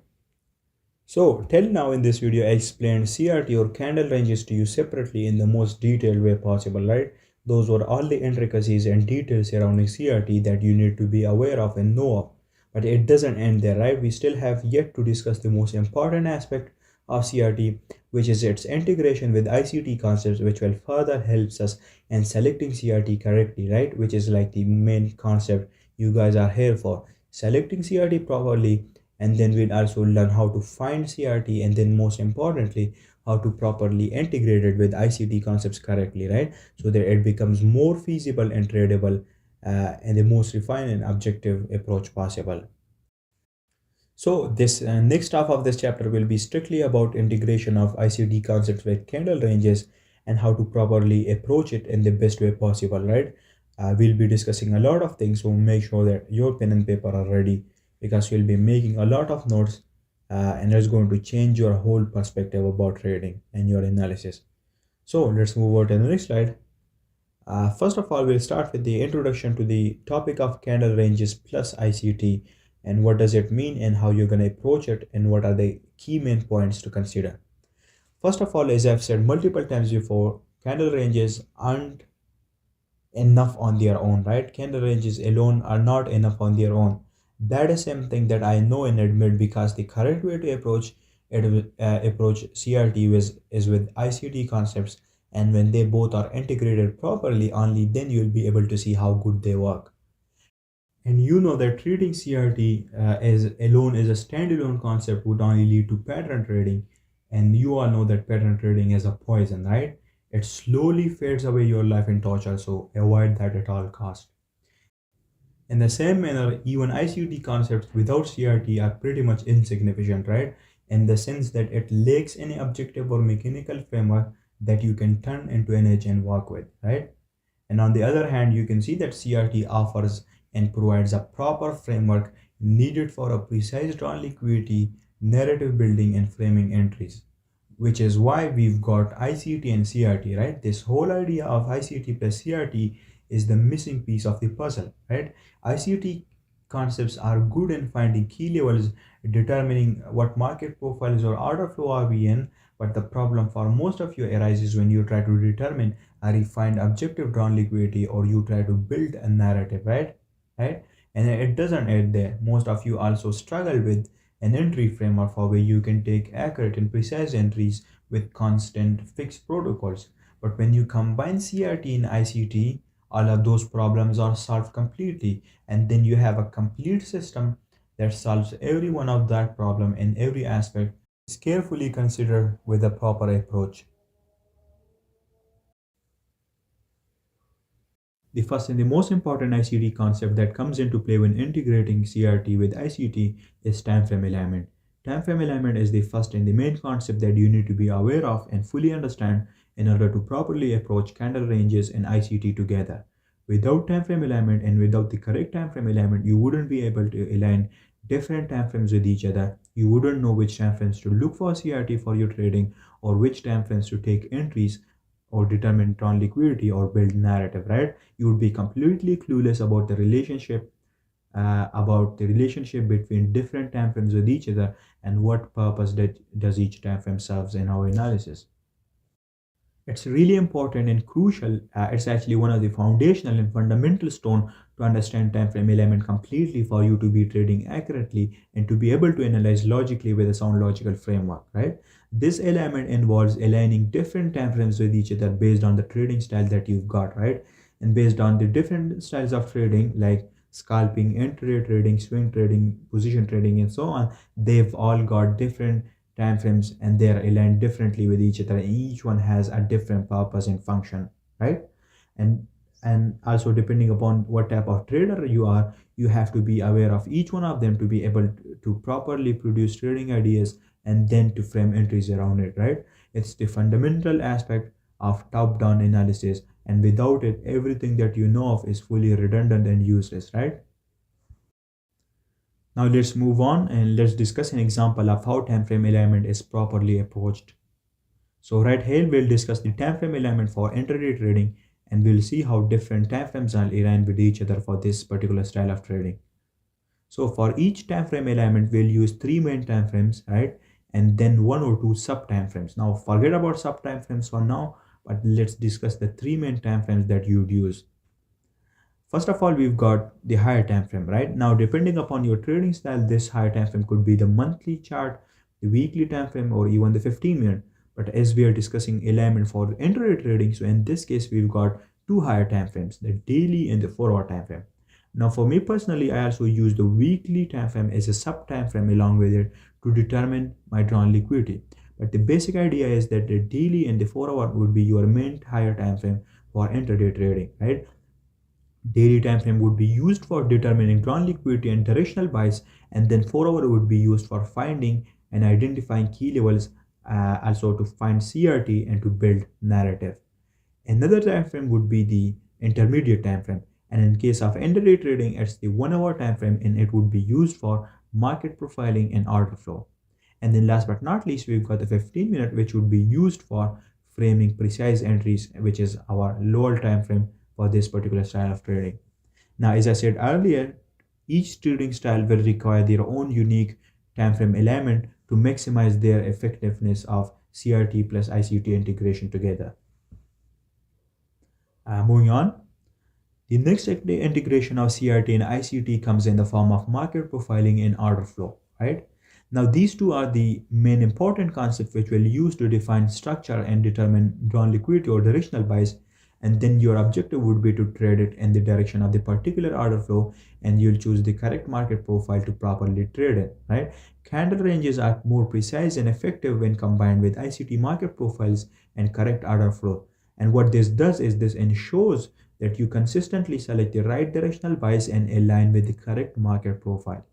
So till now in this video I explained CRT or candle ranges to you separately in the most detailed way possible, right? Those were all the intricacies and details surrounding CRT that you need to be aware of and know of. But it doesn't end there, right? We still have yet to discuss the most important aspect of CRT, which is its integration with ICT concepts, which will further helps us in selecting CRT correctly, right? Which is like the main concept you guys are here for. Selecting CRT properly, and then we'll also learn how to find CRT, and then most importantly how to properly integrate it with ICT concepts correctly, right? So that it becomes more feasible and tradable, and the most refined and objective approach possible. So this next half of this chapter will be strictly about integration of ICT concepts with candle ranges and how to properly approach it in the best way possible, right? We'll be discussing a lot of things, so make sure that your pen and paper are ready because we'll be making a lot of notes, and it's going to change your whole perspective about trading and your analysis. So let's move on to the next slide. First of all, we'll start with the introduction to the topic of candle ranges plus ICT and what does it mean and how you're going to approach it and what are the key main points to consider. First of all, as I've said multiple times before, candle ranges aren't enough on their own, right? Candle ranges alone are not enough on their own. That is something that I know and admit because the correct way to approach CRT is with ICT concepts, and when they both are integrated properly, only then you'll be able to see how good they work. And you know that treating CRT as alone as a standalone concept would only lead to pattern trading. And you all know that pattern trading is a poison, right? It slowly fades away your life in torture, so avoid that at all cost. In the same manner, even ICT concepts without CRT are pretty much insignificant, right? In the sense that it lacks any objective or mechanical framework that you can turn into an edge and work with, right? And on the other hand, you can see that CRT offers and provides a proper framework needed for a precise drawn liquidity, narrative building, and framing entries, which is why we've got ICT and CRT, right? This whole idea of ICT plus CRT is the missing piece of the puzzle, right? ICT concepts are good in finding key levels, determining what market profiles or order flow are we in, but the problem for most of you arises when you try to determine a refined objective drawn liquidity or you try to build a narrative, right? And it doesn't end there. Most of you also struggle with an entry framework for where you can take accurate and precise entries with constant fixed protocols. But when you combine CRT and ICT, all of those problems are solved completely, and then you have a complete system that solves every one of that problem in every aspect is carefully considered with a proper approach. The first and the most important ICT concept that comes into play when integrating CRT with ICT is time frame alignment. Time frame alignment is the first and the main concept that you need to be aware of and fully understand in order to properly approach candle ranges and ICT together. Without time frame alignment and without the correct time frame alignment, you wouldn't be able to align different time frames with each other. You wouldn't know which time frames to look for CRT for your trading or which time frames to take entries or determine drawn liquidity or build narrative, right? You would be completely clueless about the relationship between different time frames with each other and what purpose that does each time frame serves in our analysis. It's really important and crucial. It's actually one of the foundational and fundamental stone to understand time frame element completely for you to be trading accurately and to be able to analyze logically with a sound logical framework, right? This element involves aligning different time frames with each other based on the trading style that you've got, right? And based on the different styles of trading like scalping, intraday trading, swing trading, position trading, and so on, they've all got different time frames and they are aligned differently with each other, and each one has a different purpose and function, right? And and also depending upon what type of trader you are, you have to be aware of each one of them to be able to properly produce trading ideas and then to frame entries around it, right? It's the fundamental aspect of top down analysis, and without it everything that you know of is fully redundant and useless, right? Now let's move on and let's discuss an example of how time frame alignment is properly approached. So right here we'll discuss the time frame element for intraday trading, and we'll see how different time frames are aligned with each other for this particular style of trading. So for each time frame element, we'll use three main time frames, right? And then one or two sub time frames. Now forget about sub time frames for now, but let's discuss the three main time frames that you'd use. First of all, we've got the higher time frame, right? Now, depending upon your trading style, this higher time frame could be the monthly chart, the weekly time frame, or even the 15-minute. But as we are discussing alignment for intraday trading, so in this case, we've got two higher time frames, the daily and the 4-hour time frame. Now, for me personally, I also use the weekly time frame as a sub time frame along with it to determine my drawn liquidity. But the basic idea is that the daily and the 4-hour would be your main higher time frame for intraday trading, right? Daily time frame would be used for determining drawn liquidity and directional buys, and then 4-hour would be used for finding and identifying key levels, also to find CRT and to build narrative. Another time frame would be the intermediate time frame, and in case of intraday trading, it's the 1-hour time frame, and it would be used for market profiling and order flow. And then last but not least, we've got the 15-minute, which would be used for framing precise entries, which is our lower time frame for this particular style of trading. Now, as I said earlier, each trading style will require their own unique time frame element to maximize their effectiveness of CRT plus ICT integration together. Moving on, the next integration of CRT and ICT comes in the form of market profiling and order flow, right? Now, these two are the main important concepts which we'll use to define structure and determine drawn liquidity or directional buys, and then your objective would be to trade it in the direction of the particular order flow, and you'll choose the correct market profile to properly trade it, right? Candle ranges are more precise and effective when combined with ICT market profiles and correct order flow. And what this does is this ensures that you consistently select the right directional buys and align with the correct market profile.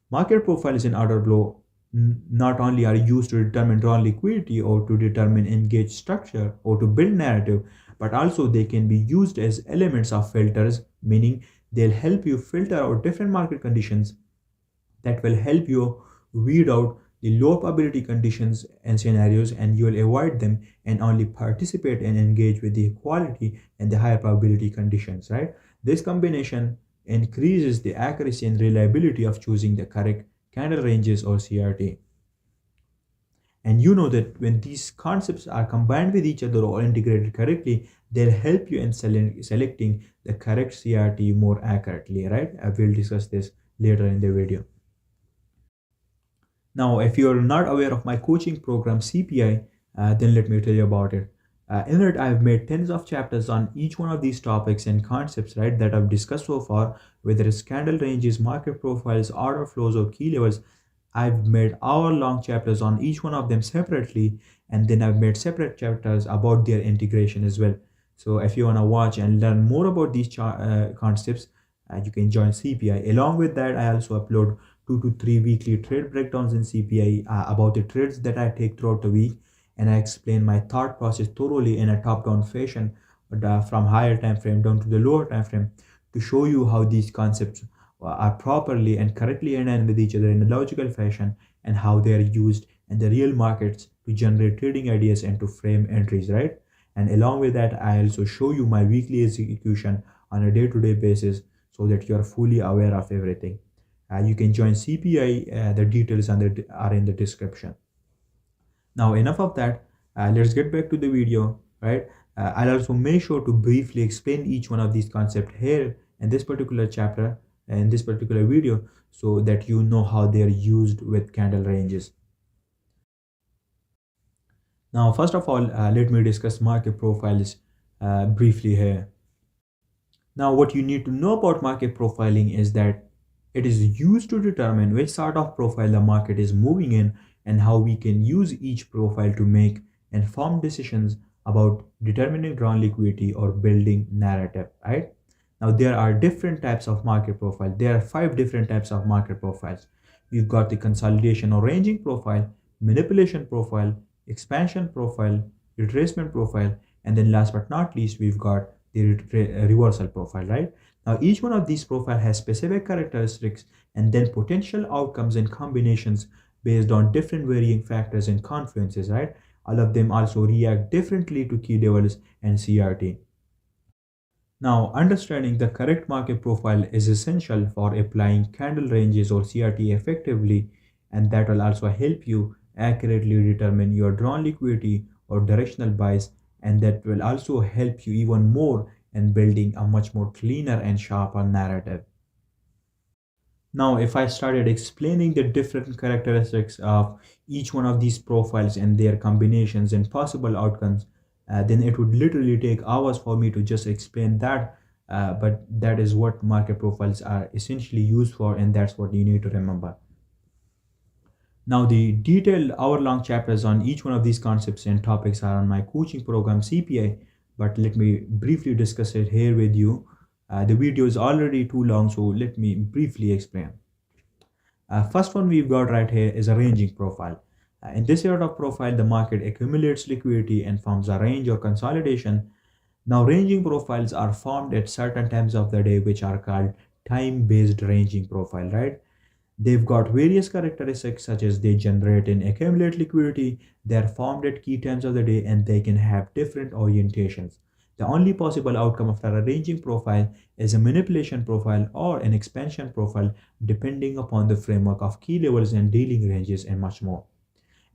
Market profiles in order flow not only are used to determine drawn liquidity or to determine engaged structure or to build narrative, but also they can be used as elements of filters, meaning they'll help you filter out different market conditions that will help you weed out the low probability conditions and scenarios, and you will avoid them and only participate and engage with the quality and the higher probability conditions, right? This combination increases the accuracy and reliability of choosing the correct candle ranges or CRT. And you know that when these concepts are combined with each other or integrated correctly, they'll help you in selecting the correct CRT more accurately, right? I will discuss this later in the video. Now, if you're not aware of my coaching program CPI, then let me tell you about it. In it, I've made tens of chapters on each one of these topics and concepts, right, that I've discussed so far, whether it's candle ranges, market profiles, order flows, or key levels. I've made hour-long chapters on each one of them separately, and then I've made separate chapters about their integration as well. So if you want to watch and learn more about these concepts, you can join CPI. Along with that, I also upload 2 to 3 weekly trade breakdowns in CPI about the trades that I take throughout the week, and I explain my thought process thoroughly in a top-down fashion, from higher time frame down to the lower time frame, to show you how these concepts are properly and correctly aligned with each other in a logical fashion, and how they are used in the real markets to generate trading ideas and to frame entries, right? And along with that, I also show you my weekly execution on a day-to-day basis so that you are fully aware of everything. You can join CPI, the details are in the description. Now, enough of that, let's get back to the video, right? I'll also make sure to briefly explain each one of these concepts here in this particular chapter, in this particular video, so that you know how they are used with candle ranges. Now, first of all, let me discuss market profiles briefly here. Now, what you need to know about market profiling is that it is used to determine which sort of profile the market is moving in, and how we can use each profile to make informed decisions about determining drawn liquidity or building narrative, right? Now, there are different types of market profile. There are 5 different types of market profiles. We've got the consolidation or ranging profile, manipulation profile, expansion profile, retracement profile, and then last but not least, we've got the reversal profile, right? Now, each one of these profile has specific characteristics and then potential outcomes and combinations based on different varying factors and confluences, right? All of them also react differently to key levels and CRT. Now, understanding the correct market profile is essential for applying candle ranges or CRT effectively, and that will also help you accurately determine your drawn liquidity or directional bias, and that will also help you even more in building a much more cleaner and sharper narrative. Now, if I started explaining the different characteristics of each one of these profiles and their combinations and possible outcomes, then it would literally take hours for me to just explain that. But that is what market profiles are essentially used for, and that's what you need to remember. Now, the detailed hour-long chapters on each one of these concepts and topics are on my coaching program CPI, but let me briefly discuss it here with you. The video is already too long, so let me briefly explain. First one we've got right here is a ranging profile. In this sort of profile, the market accumulates liquidity and forms a range or consolidation. Now, ranging profiles are formed at certain times of the day, which are called time-based ranging profile, right? They've got various characteristics such as they generate and accumulate liquidity, they are formed at key times of the day, and they can have different orientations. The only possible outcome after a ranging profile is a manipulation profile or an expansion profile depending upon the framework of key levels and dealing ranges and much more.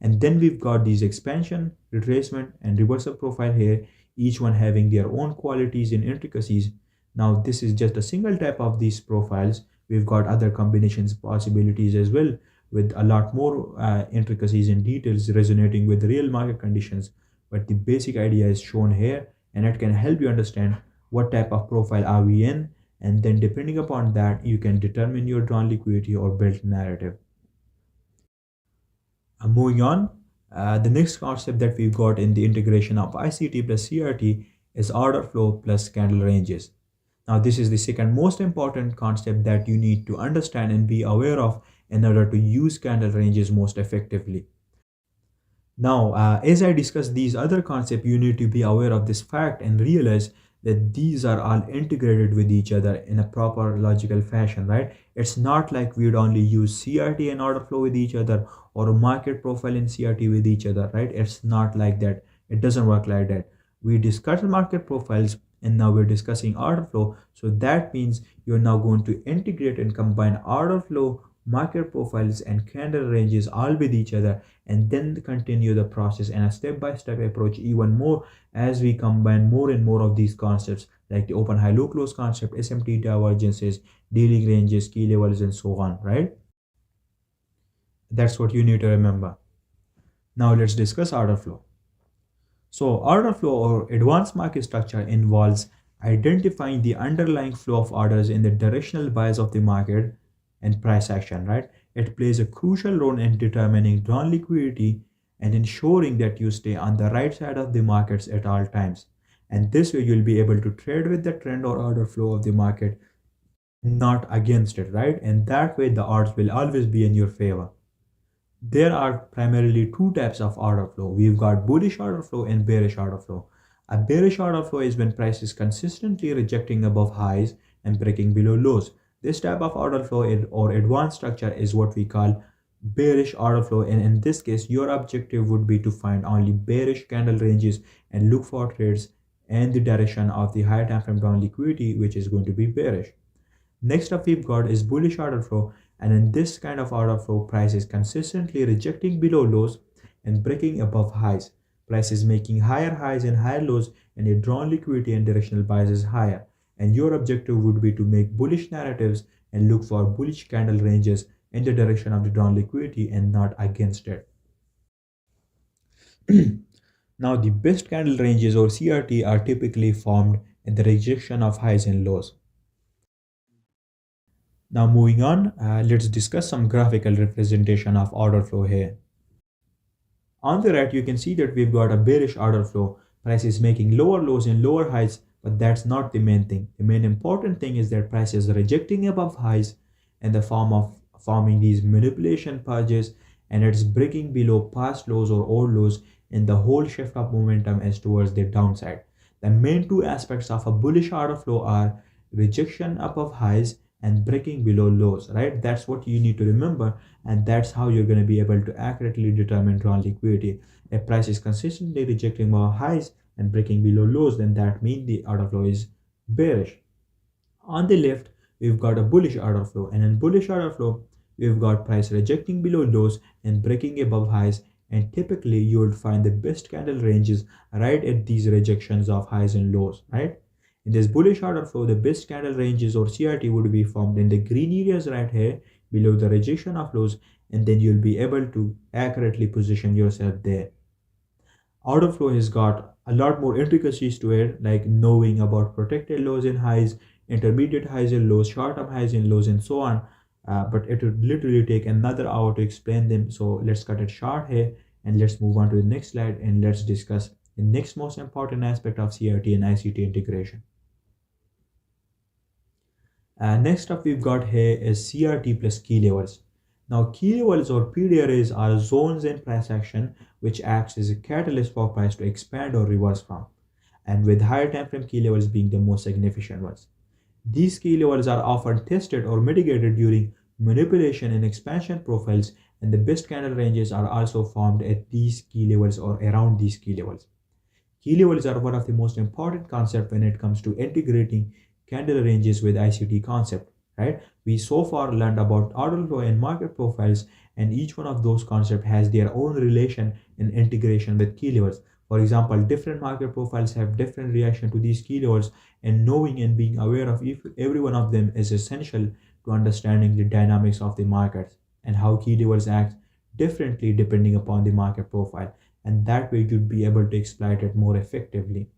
And then we've got these expansion, retracement, and reversal profile here, each one having their own qualities and intricacies. Now, this is just a single type of these profiles. We've got other combinations possibilities as well, with a lot more intricacies and details resonating with real market conditions. But the basic idea is shown here, and it can help you understand what type of profile are we in, and then depending upon that, you can determine your drawn liquidity or built narrative. Moving on, the next concept that we've got in the integration of ICT plus CRT is order flow plus candle ranges. Now, this is the second most important concept that you need to understand and be aware of in order to use candle ranges most effectively. Now, as I discuss these other concepts, you need to be aware of this fact and realize that these are all integrated with each other in a proper logical fashion, right? It's not like we'd only use CRT and order flow with each other or a market profile and CRT with each other, right? It's not like that. It doesn't work like that. We discussed market profiles and now we're discussing order flow. So that means you're now going to integrate and combine order flow, market profiles, and candle ranges all with each other, and then continue the process in a step-by-step approach even more as we combine more and more of these concepts like the open high low close concept, SMT divergences, dealing ranges, key levels, and so on, right? That's what you need to remember. Now let's discuss order flow. So order flow or advanced market structure involves identifying the underlying flow of orders in the directional bias of the market and price action, right? It plays a crucial role in determining drawn liquidity and ensuring that you stay on the right side of the markets at all times. And this way you'll be able to trade with the trend or order flow of the market, not against it, right? And that way the odds will always be in your favor. There are primarily two types of order flow. We've got bullish order flow and bearish order flow. A bearish order flow is when price is consistently rejecting above highs and breaking below lows. This type of order flow or advanced structure is what we call bearish order flow, and in this case your objective would be to find only bearish candle ranges and look for trades and the direction of the higher time frame down liquidity, which is going to be bearish. Next up we've got is bullish order flow, and in this kind of order flow price is consistently rejecting below lows and breaking above highs. Price is making higher highs and higher lows, and your drawn liquidity and directional bias is higher, and your objective would be to make bullish narratives and look for bullish candle ranges in the direction of the drawn liquidity and not against it. Now, the best candle ranges or CRT are typically formed in the rejection of highs and lows. Now moving on, let's discuss some graphical representation of order flow here. On the right, you can see that we've got a bearish order flow. Price is making lower lows and lower highs, but that's not the main thing. The main important thing is that price is rejecting above highs in the form of forming these manipulation purges, and it's breaking below past lows or old lows, and the whole shift of momentum is towards the downside. The main two aspects of a bullish order flow are rejection above highs and breaking below lows, right? That's what you need to remember, and that's how you're going to be able to accurately determine drawn liquidity. If price is consistently rejecting more highs and breaking below lows, then that means the order flow is bearish. On the left, we've got a bullish order flow, and in bullish order flow, we've got price rejecting below lows and breaking above highs. And typically, you will find the best candle ranges right at these rejections of highs and lows, right? In this bullish order flow, the best candle ranges or CRT would be formed in the green areas right here below the rejection of lows, and then you'll be able to accurately position yourself there. Order flow has got a lot more intricacies to it, like knowing about protected lows and highs, intermediate highs and lows, short-term highs and lows, and so on. But it would literally take another hour to explain them. So let's cut it short here and let's move on to the next slide and let's discuss the next most important aspect of CRT and ICT integration. Next up we've got here is CRT plus key levels. Now key levels or PD arrays are zones in price action which acts as a catalyst for price to expand or reverse from, and with higher time frame key levels being the most significant ones. These key levels are often tested or mitigated during manipulation and expansion profiles, and the best candle ranges are also formed at these key levels or around these key levels. Key levels are one of the most important concepts when it comes to integrating candle ranges with ICT concept, right? We so far learned about order flow and market profiles, and each one of those concepts has their own relation and integration with key levels. For example, different market profiles have different reaction to these key levels, and knowing and being aware of every one of them is essential to understanding the dynamics of the markets and how key levels act differently depending upon the market profile, and that way you'd be able to exploit it more effectively.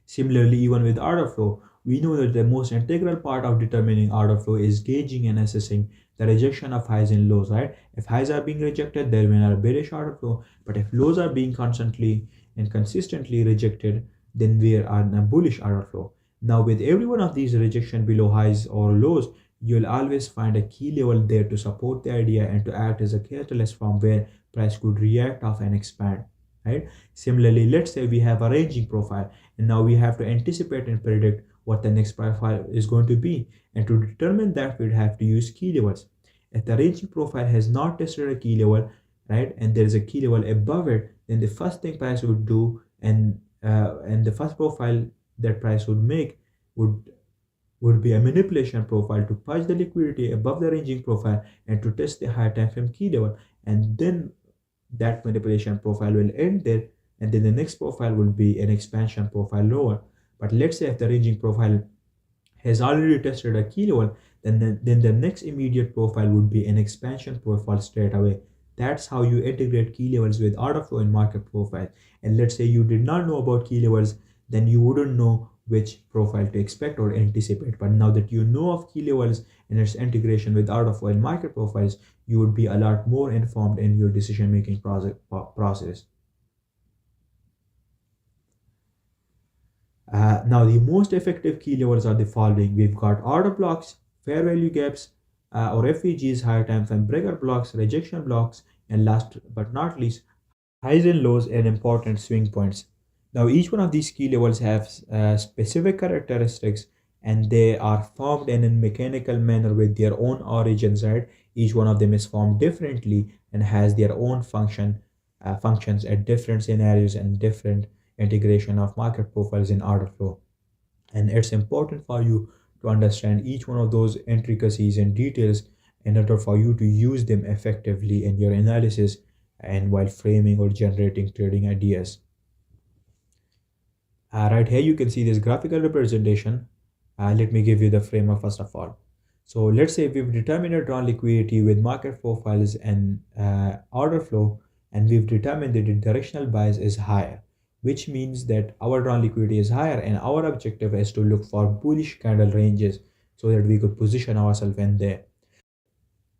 Similarly, even with order flow, we know that the most integral part of determining order flow is gauging and assessing the rejection of highs and lows, right? If highs are being rejected, then we are a bearish order flow, but if lows are being constantly and consistently rejected, then we are in a bullish order flow. Now, with every one of these rejection below highs or lows, you'll always find a key level there to support the idea and to act as a catalyst from where price could react off and expand, right? Similarly, let's say we have a ranging profile, and now we have to anticipate and predict what the next profile is going to be, and to determine that we'd have to use key levels. If the ranging profile has not tested a key level, right, and there is a key level above it, then the first thing price would do, and the first profile that price would make would would be a manipulation profile to purge the liquidity above the ranging profile and to test the higher time frame key level, and then that manipulation profile will end there, and then the next profile will be an expansion profile lower. But let's say if the ranging profile has already tested a key level, then the next immediate profile would be an expansion profile straight away. That's how you integrate key levels with order flow and market profile. And let's say you did not know about key levels, then you wouldn't know which profile to expect or anticipate. But now that you know of key levels and its integration with order flow and market profiles, you would be a lot more informed in your decision making process. Now, the most effective key levels are the following. We've got order blocks, fair value gaps, or FVGs, higher time frame breaker blocks, rejection blocks, and last but not least, highs and lows and important swing points. Now, each one of these key levels have specific characteristics, and they are formed in a mechanical manner with their own origins, right? Each one of them is formed differently and has their own functions at different scenarios and different integration of market profiles in order flow. And it's important for you to understand each one of those intricacies and details in order for you to use them effectively in your analysis and while framing or generating trading ideas. Right here you can see this graphical representation. Let me give you the framework first of all. So let's say we've determined a drawn liquidity with market profiles and order flow, and we've determined that the directional bias is higher, which means that our drawn liquidity is higher, and our objective is to look for bullish candle ranges so that we could position ourselves in there.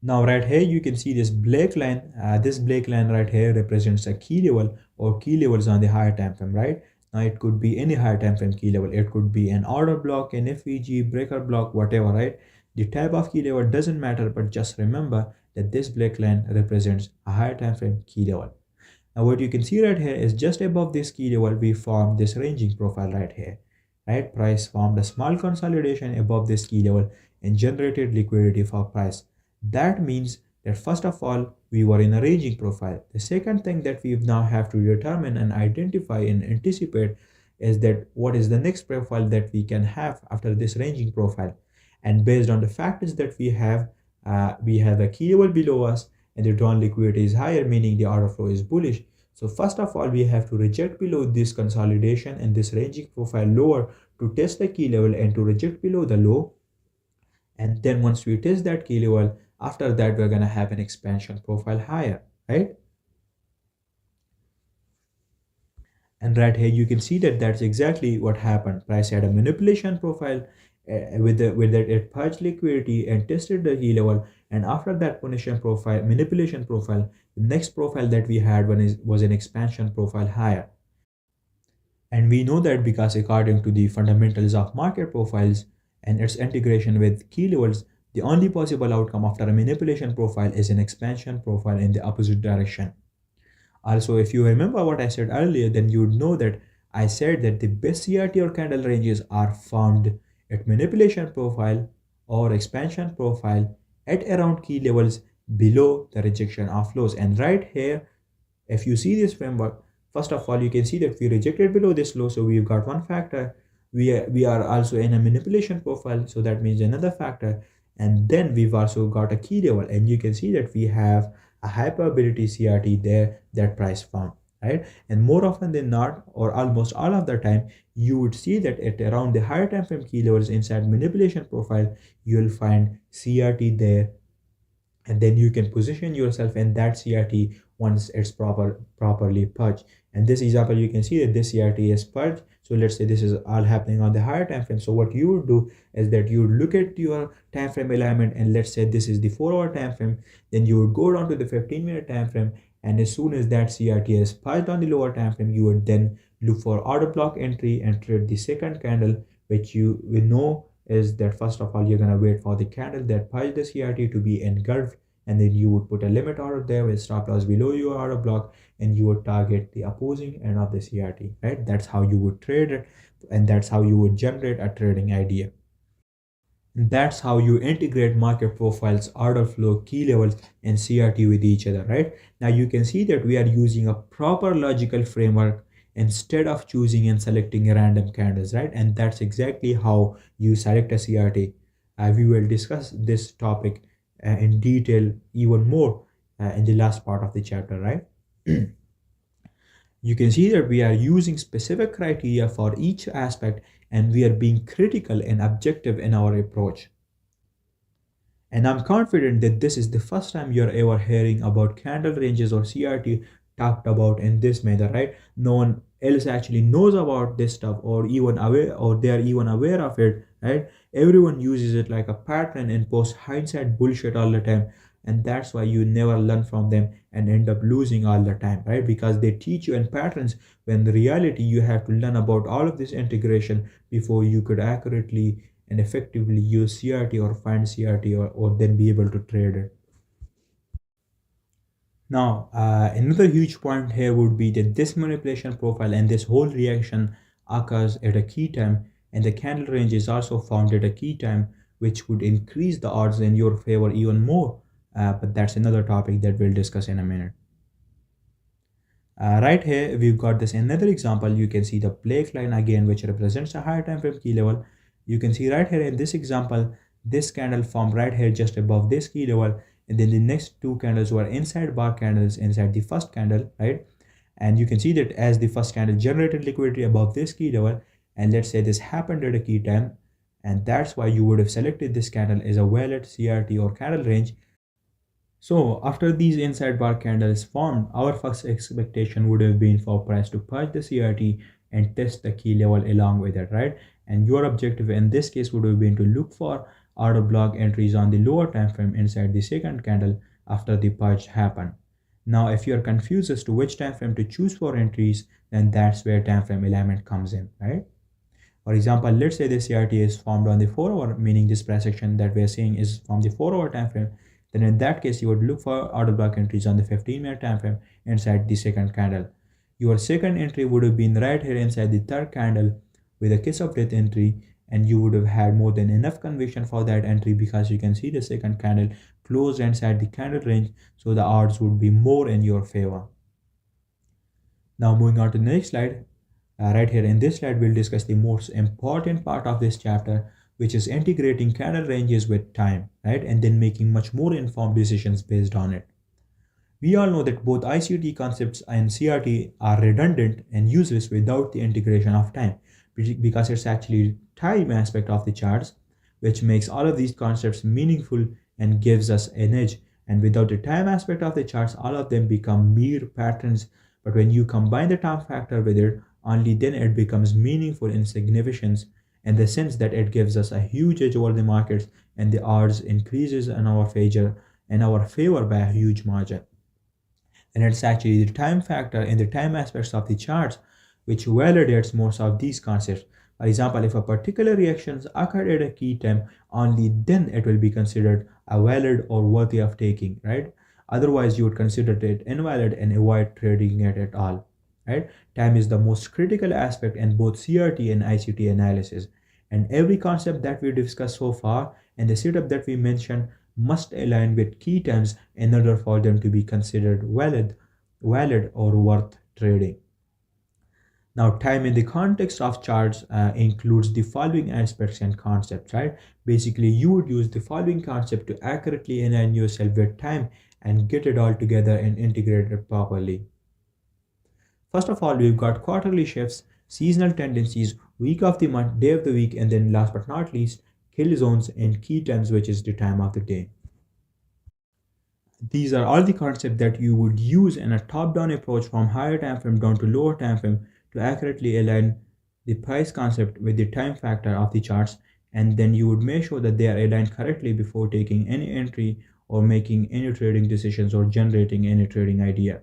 Now right here you can see this black line. This black line right here represents a key level or key levels on the higher time frame, right? Now it could be any higher time frame key level. It could be an order block, an FVG, breaker block, whatever, right? The type of key level doesn't matter, but just remember that this black line represents a higher time frame key level. Now what you can see right here is just above this key level, we formed this ranging profile right here, right? Price formed a small consolidation above this key level, and generated liquidity for price. That means that first of all, we were in a ranging profile. The second thing that we now have to determine and identify and anticipate is that what is the next profile that we can have after this ranging profile. And based on the factors that we have a key level below us and the drawn liquidity is higher, meaning the order flow is bullish. So first of all, we have to reject below this consolidation and this ranging profile lower to test the key level and to reject below the low. And then once we test that key level, after that, we're going to have an expansion profile higher, right? And right here, you can see that that's exactly what happened. Price had a manipulation profile with that it purged liquidity and tested the key level. And after that manipulation profile, the next profile that we had was an expansion profile higher. And we know that because according to the fundamentals of market profiles and its integration with key levels, the only possible outcome after a manipulation profile is an expansion profile in the opposite direction. Also, if you remember what I said earlier, then you would know that I said that the best CRT or candle ranges are found at manipulation profile or expansion profile at around key levels below the rejection of lows. And right here, if you see this framework, first of all, you can see that we rejected below this low. So we've got one factor. We are also in a manipulation profile. So that means another factor. And then we've also got a key level. And you can see that we have a high probability CRT there that price found, right? And more often than not, or almost all of the time, you would see that at around the higher time frame key levels inside manipulation profile, you will find CRT there, and then you can position yourself in that CRT once it's properly purged. And this example, you can see that this CRT is purged. So let's say this is all happening on the higher time frame. So what you would do is that you would look at your time frame alignment, and let's say this is the 4-hour time frame. Then you would go down to the 15-minute time frame, and as soon as that CRT is purged on the lower time frame, you would then look for order block entry and trade the second candle, which you will know is that first of all, you're going to wait for the candle that purged the CRT to be engulfed, and then you would put a limit order there with stop loss below your order block, and you would target the opposing end of the CRT, right? That's how you would trade it, and that's how you would generate a trading idea. And that's how you integrate market profiles, order flow, key levels, and CRT with each other, right? Now you can see that we are using a proper logical framework instead of choosing and selecting random candles, right? And that's exactly how you select a CRT. We will discuss this topic in detail even more in the last part of the chapter, right? You can see that we are using specific criteria for each aspect, and we are being critical and objective in our approach. And I'm confident that this is the first time you're ever hearing about candle ranges or CRT talked about in this manner, right? No one else actually knows about this stuff or even aware, or they're even aware of it, right? Everyone uses it like a pattern and posts hindsight bullshit all the time. And that's why you never learn from them and end up losing all the time, right? Because they teach you in patterns when the reality you have to learn about all of this integration before you could accurately and effectively use CRT or find CRT, or then be able to trade it. Now, another huge point here would be that this manipulation profile and this whole reaction occurs at a key time, and the candle range is also found at a key time, which would increase the odds in your favor even more. But that's another topic that we'll discuss in a minute. Right here, we've got this another example. You can see the black line again, which represents a higher time frame key level. You can see right here in this example, this candle formed right here just above this key level, and then the next two candles were inside bar candles inside the first candle, right? And you can see that as the first candle generated liquidity above this key level, and let's say this happened at a key time, and that's why you would have selected this candle as a valid CRT or candle range. So after these inside bar candles formed, our first expectation would have been for price to purge the CRT and test the key level along with it, right? And your objective in this case would have been to look for order block entries on the lower time frame inside the second candle after the purge happened. Now, if you are confused as to which time frame to choose for entries, then that's where time frame alignment comes in, right? For example, let's say the CRT is formed on the 4-hour, meaning this price action that we are seeing is from the 4-hour time frame. Then in that case, you would look for order block entries on the 15-minute time frame inside the second candle. Your second entry would have been right here inside the third candle with a kiss of death entry, and you would have had more than enough conviction for that entry because you can see the second candle closed inside the candle range, so the odds would be more in your favor. Now moving on to the next slide. Right here in this slide, we'll discuss the most important part of this chapter, which is integrating candle ranges with time, right? And then making much more informed decisions based on it. We all know that both ICT concepts and CRT are redundant and useless without the integration of time, because it's actually time aspect of the charts which makes all of these concepts meaningful and gives us an edge. And without the time aspect of the charts, all of them become mere patterns. But when you combine the time factor with it, only then it becomes meaningful in significance, in the sense that it gives us a huge edge over the markets and the odds increases in our favor by a huge margin. And it's actually the time factor and the time aspects of the charts which validates most of these concepts. For example, if a particular reaction occurred at a key time, only then it will be considered a valid or worthy of taking, right? Otherwise, you would consider it invalid and avoid trading it at all, right? Time is the most critical aspect in both CRT and ICT analysis. And every concept that we discussed so far and the setup that we mentioned must align with key times in order for them to be considered valid or worth trading. Now, time in the context of charts includes the following aspects and concepts, right? Basically, you would use the following concept to accurately align yourself with time and get it all together and integrate it properly. First of all, we've got quarterly shifts, seasonal tendencies, week of the month, day of the week, and then last but not least, kill zones and key times, which is the time of the day. These are all the concepts that you would use in a top-down approach from higher time frame down to lower time frame to accurately align the price concept with the time factor of the charts, and then you would make sure that they are aligned correctly before taking any entry or making any trading decisions or generating any trading idea.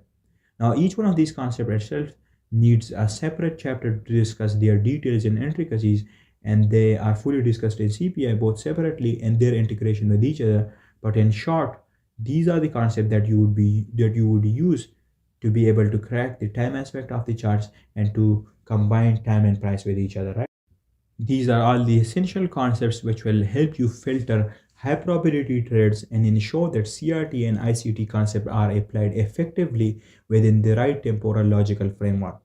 Now, each one of these concepts itself needs a separate chapter to discuss their details and intricacies, and they are fully discussed in CPI both separately and their integration with each other. But in short, these are the concepts that you would use to be able to crack the time aspect of the charts and to combine time and price with each other, right? These are all the essential concepts which will help you filter high probability trades and ensure that CRT and ICT concepts are applied effectively within the right temporal logical framework.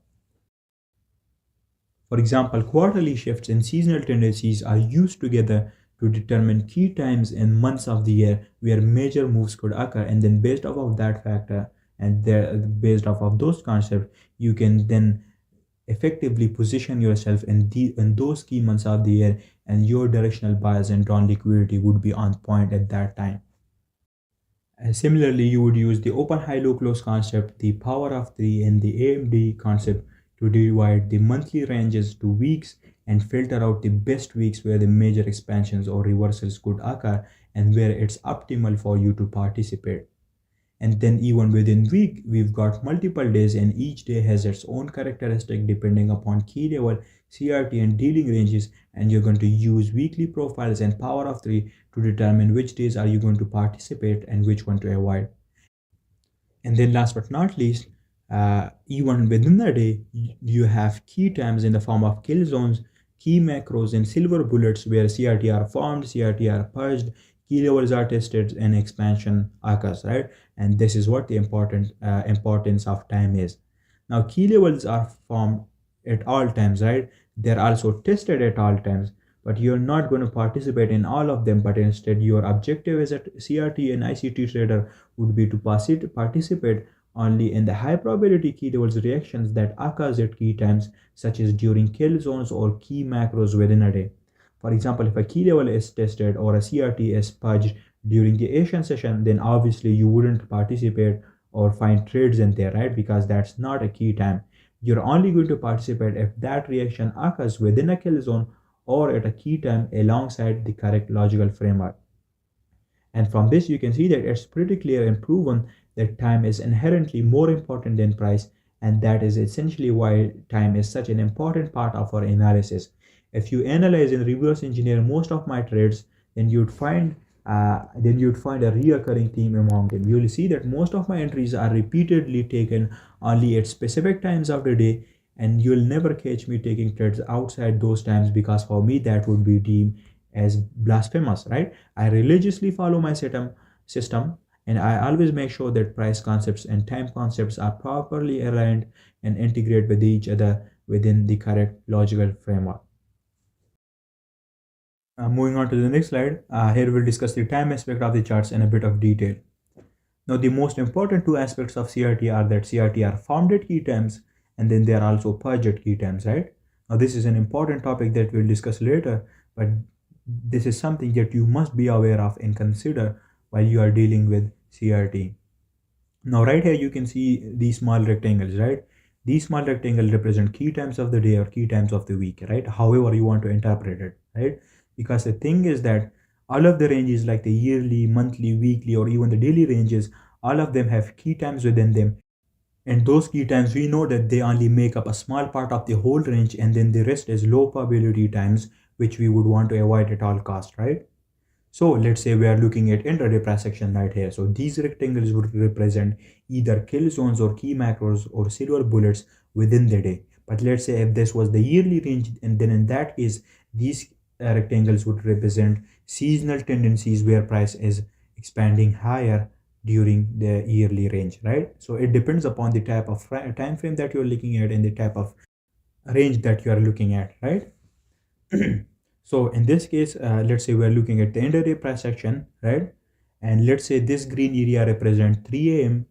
For example, quarterly shifts and seasonal tendencies are used together to determine key times and months of the year where major moves could occur, and then based off of that factor and based off of those concepts, you can then effectively position yourself in those key months of the year, and your directional bias and drawn liquidity would be on point at that time. And similarly, you would use the open high low close concept, the power of three, and the AMD concept to divide the monthly ranges to weeks and filter out the best weeks where the major expansions or reversals could occur and where it's optimal for you to participate. And then even within week, we've got multiple days, and each day has its own characteristic depending upon key level, CRT and dealing ranges, and you're going to use weekly profiles and power of three to determine which days are you going to participate and which one to avoid. And then last but not least, even within the day, you have key times in the form of kill zones, key macros, and silver bullets where CRT are formed, CRT are purged, key levels are tested, and expansion occurs, right? And this is what the importance of time is. Now, key levels are formed at all times, right? They're also tested at all times, but you're not going to participate in all of them, but instead your objective as a CRT and ICT trader would be to participate only in the high probability key levels reactions that occurs at key times, such as during kill zones or key macros within a day. For example, if a key level is tested or a CRT is purged during the Asian session, then obviously you wouldn't participate or find trades in there, right? Because that's not a key time. You're only going to participate if that reaction occurs within a kill zone or at a key time alongside the correct logical framework. And from this, you can see that it's pretty clear and proven that time is inherently more important than price, and that is essentially why time is such an important part of our analysis. If you analyze and reverse engineer most of my trades, then you'd find a reoccurring theme among them. You'll see that most of my entries are repeatedly taken only at specific times of the day, And you'll never catch me taking trades outside those times, because for me that would be deemed as blasphemous, right? I religiously follow my system, and I always make sure that price concepts and time concepts are properly aligned and integrate with each other within the correct logical framework. Moving on to the next slide, here we'll discuss the time aspect of the charts in a bit of detail. Now, the most important two aspects of CRT are that CRT are founded key times, and then they are also purged key times, right? Now, this is an important topic that we'll discuss later, but this is something that you must be aware of and consider while you are dealing with CRT. Now, right here, you can see these small rectangles, right? These small rectangles represent key times of the day or key times of the week, right? However, you want to interpret it, right? Because the thing is that all of the ranges, like the yearly, monthly, weekly, or even the daily ranges, all of them have key times within them. And those key times, we know that they only make up a small part of the whole range, and then the rest is low probability times, which we would want to avoid at all cost, right? So let's say we are looking at intraday price action right here. So these rectangles would represent either kill zones or key macros or silver bullets within the day. But let's say if this was the yearly range, and then in that case, these rectangles would represent seasonal tendencies where price is expanding higher during the yearly range, right? So it depends upon the type of time frame that you're looking at and the type of range that you are looking at, right? So in this case, let's say we're looking at the intraday price action, right? And let's say this green area represents 3 a.m.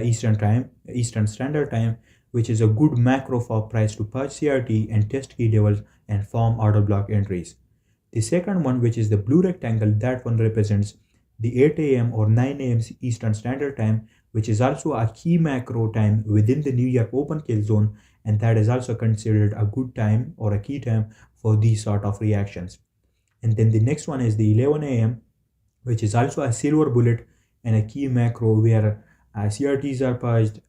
Eastern time, Eastern Standard Time, which is a good macro for price to purge CRT and test key levels and form order block entries. The second one, which is the blue rectangle, that one represents the 8 a.m. or 9 a.m. Eastern Standard Time, which is also a key macro time within the New York open kill zone, and that is also considered a good time or a key time for these sort of reactions. And then the next one is the 11 a.m., which is also a silver bullet and a key macro where CRTs are purged,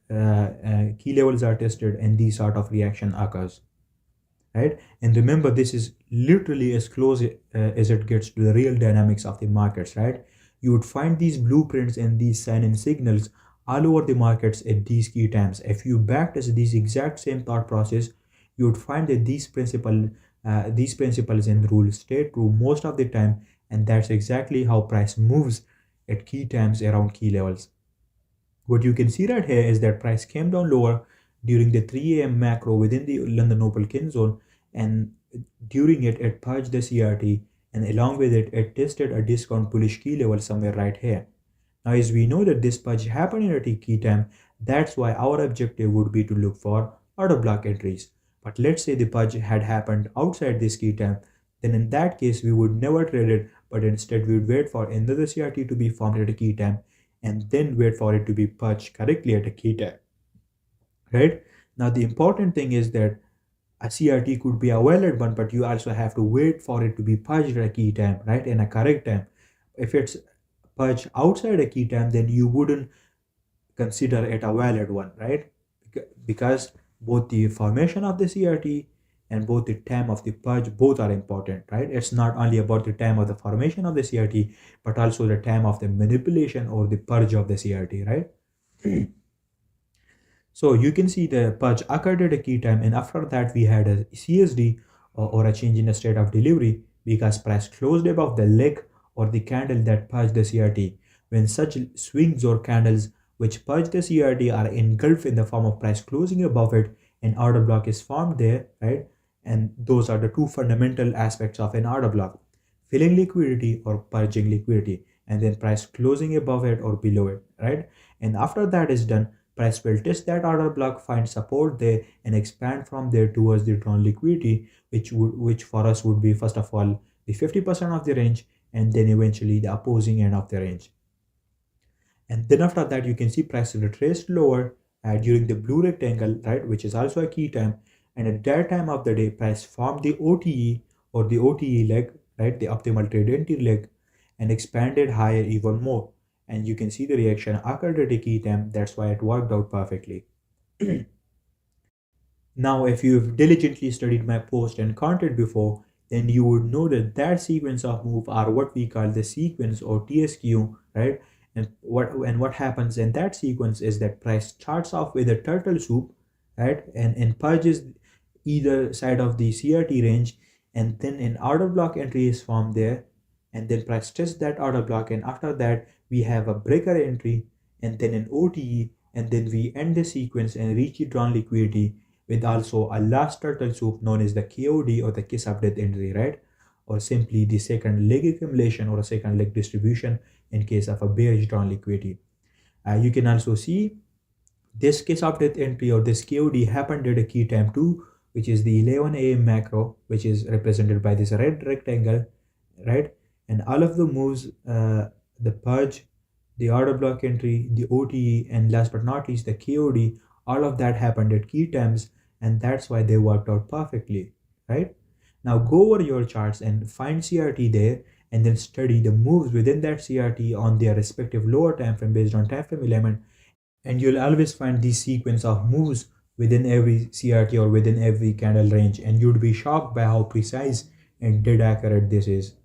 key levels are tested, and these sort of reaction occurs, right? And remember, this is literally as close as it gets to the real dynamics of the markets, right? You would find these blueprints and these sign-in signals all over the markets at these key times. If you backtest these exact same thought process, you would find that these principles and rules stay true most of the time, and that's exactly how price moves at key times around key levels. What you can see right here is that price came down lower during the 3 a.m. macro within the London Opal Kin zone, and during it, it purged the CRT, and along with it, it tested a discount bullish key level somewhere right here. Now, as we know that this purge happened at a key time, that's why our objective would be to look for order block entries. But let's say the purge had happened outside this key time, then in that case, we would never trade it, but instead we would wait for another CRT to be formed at a key time and then wait for it to be purged correctly at a key time, right? Now, the important thing is that a CRT could be a valid one, but you also have to wait for it to be purged at a key time, right? In a correct time. If it's purged outside a key time, then you wouldn't consider it a valid one, right? Because both the formation of the CRT and both the time of the purge both are important, right? It's not only about the time of the formation of the CRT, but also the time of the manipulation or the purge of the CRT, right? So you can see the purge occurred at a key time, and after that we had a CSD or a change in the state of delivery because price closed above the leg or the candle that purged the CRT. When such swings or candles which purge the CRT are engulfed in the form of price closing above it, an order block is formed there, right? And those are the two fundamental aspects of an order block: filling liquidity or purging liquidity, and then price closing above it or below it, right? And after that is done, price will test that order block, find support there, and expand from there towards the drawn liquidity, which for us would be first of all the 50% of the range, and then eventually the opposing end of the range. And then after that, you can see price retraced lower during the blue rectangle, right, which is also a key time. And at that time of the day, price formed the OTE or the OTE leg, right, the optimal trade entry leg, and expanded higher even more. And you can see the reaction occurred at a key time. That's why it worked out perfectly. Now, if you've diligently studied my post and content before, then you would know that that sequence of move are what we call the sequence or TSQ, right? And what happens in that sequence is that price starts off with a turtle soup, right? And purges either side of the CRT range, and then an order block entry is formed there, and then price test that order block, and after that we have a breaker entry, and then an OTE, and then we end the sequence and reach the drawn liquidity with also a last turtle soup known as the KOD or the kiss of death entry, right? Or simply the second leg accumulation or a second leg distribution in case of a bearish drawn liquidity. You can also see this case of death entry or this KOD happened at a key time 2, which is the 11 a.m. macro, which is represented by this red rectangle, right? And all of the moves, the purge, the order block entry, the OTE, and last but not least the KOD, all of that happened at key times, and that's why they worked out perfectly, right? Now go over your charts and find CRT there, and then study the moves within that CRT on their respective lower time frame based on time frame element, and you'll always find this sequence of moves within every CRT or within every candle range, and you'd be shocked by how precise and dead accurate this is.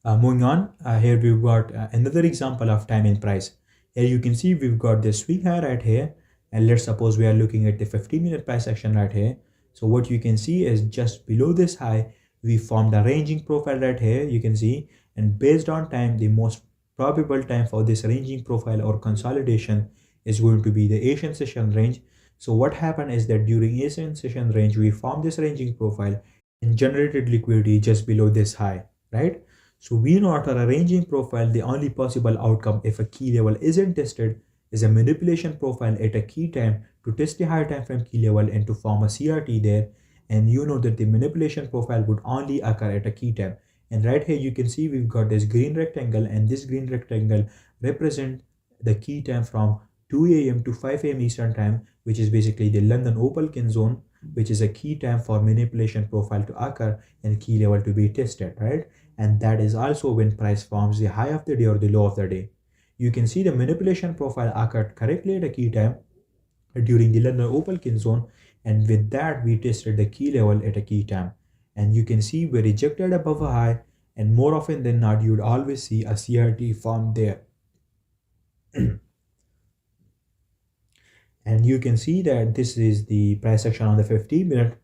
Moving on, here we've got another example of time in price. Here you can see we've got the swing high right here, and let's suppose we are looking at the 15-minute price action right here. So what you can see is just below this high, we formed a ranging profile right here, you can see, and based on time, the most probable time for this ranging profile or consolidation is going to be the Asian session range. So what happened is that during Asian session range, we formed this ranging profile and generated liquidity just below this high, right? So we know after a ranging profile, the only possible outcome if a key level isn't tested is a manipulation profile at a key time to test the higher time frame key level and to form a CRT there. And you know that the manipulation profile would only occur at a key time. And right here you can see we've got this green rectangle, and this green rectangle represent the key time from 2 a.m. to 5 a.m. Eastern time, which is basically the London Opalkin zone, which is a key time for manipulation profile to occur and key level to be tested, right? And that is also when price forms the high of the day or the low of the day. You can see the manipulation profile occurred correctly at a key time during the London Opalkin zone, and with that we tested the key level at a key time, and you can see we rejected above a high, and more often than not you'd always see a CRT formed there. And you can see that this is the price action on the 15-minute.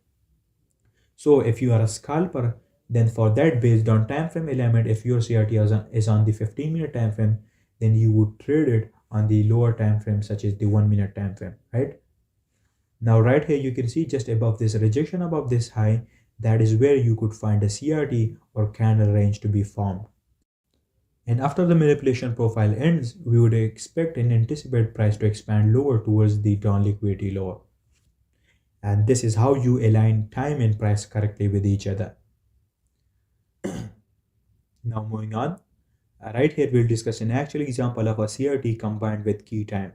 So if you are a scalper, then for that, based on time frame element, if your CRT is on the 15-minute time frame, then you would trade it on the lower time frame such as the 1-minute time frame, right? Now right here you can see just above this rejection above this high, that is where you could find a CRT or candle range to be formed. And after the manipulation profile ends, we would expect and anticipate price to expand lower towards the drawn liquidity lower. And this is how you align time and price correctly with each other. Now moving on, right here we'll discuss an actual example of a CRT combined with key time.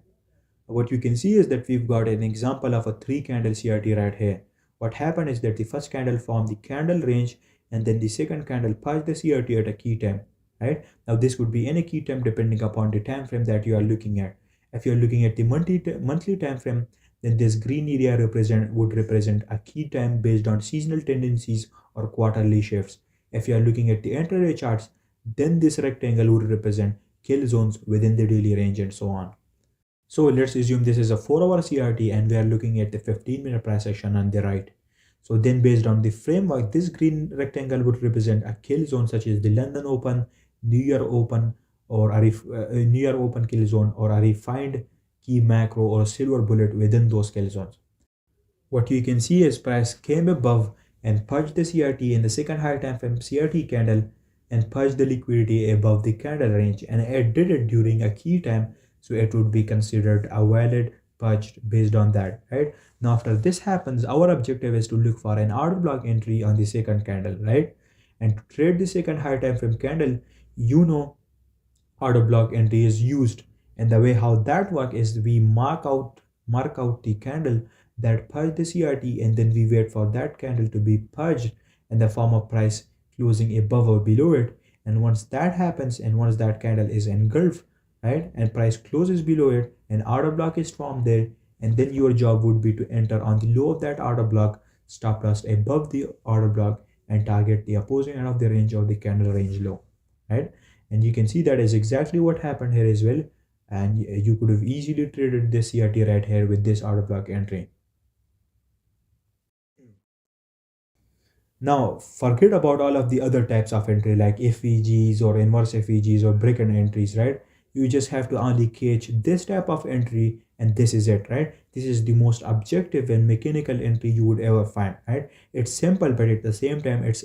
What you can see is that we've got an example of a 3-candle CRT right here. What happened is that the first candle formed the candle range, and then the second candle purged the CRT at a key time, right? Now this could be any key time depending upon the time frame that you are looking at. If you're looking at the monthly time frame, then this green area would represent a key time based on seasonal tendencies or quarterly shifts. If you are looking at the intraday charts, then this rectangle would represent kill zones within the daily range and so on. So let's assume this is a 4-hour CRT and we are looking at the 15-minute price action on the right. So then based on the framework, this green rectangle would represent a kill zone such as the London Open, New Year Open, or a New Year Open kill zone, or a refined key macro or silver bullet within those kill zones. What you can see is price came above and purged the CRT in the second higher time frame CRT candle and purged the liquidity above the candle range, and it did it during a key time, so it would be considered a valid purged based on that, right? Now after this happens, our objective is to look for an order block entry on the second candle, right? And to trade the second higher time frame candle, you know order block entry is used, and the way how that work is we mark out the candle that purged the CRT, and then we wait for that candle to be purged in the form of price closing above or below it. And once that happens, and once that candle is engulfed, right, and price closes below it, an order block is formed there, and then your job would be to enter on the low of that order block, stop loss above the order block, and target the opposing end of the range or the candle range low, right? And you can see that is exactly what happened here as well, and you could have easily traded this CRT right here with this order block entry. Now, forget about all of the other types of entry like FEGs or inverse FEGs or break and entries, right? You just have to only catch this type of entry and this is it, right? This is the most objective and mechanical entry you would ever find, right? It's simple, but at the same time, it's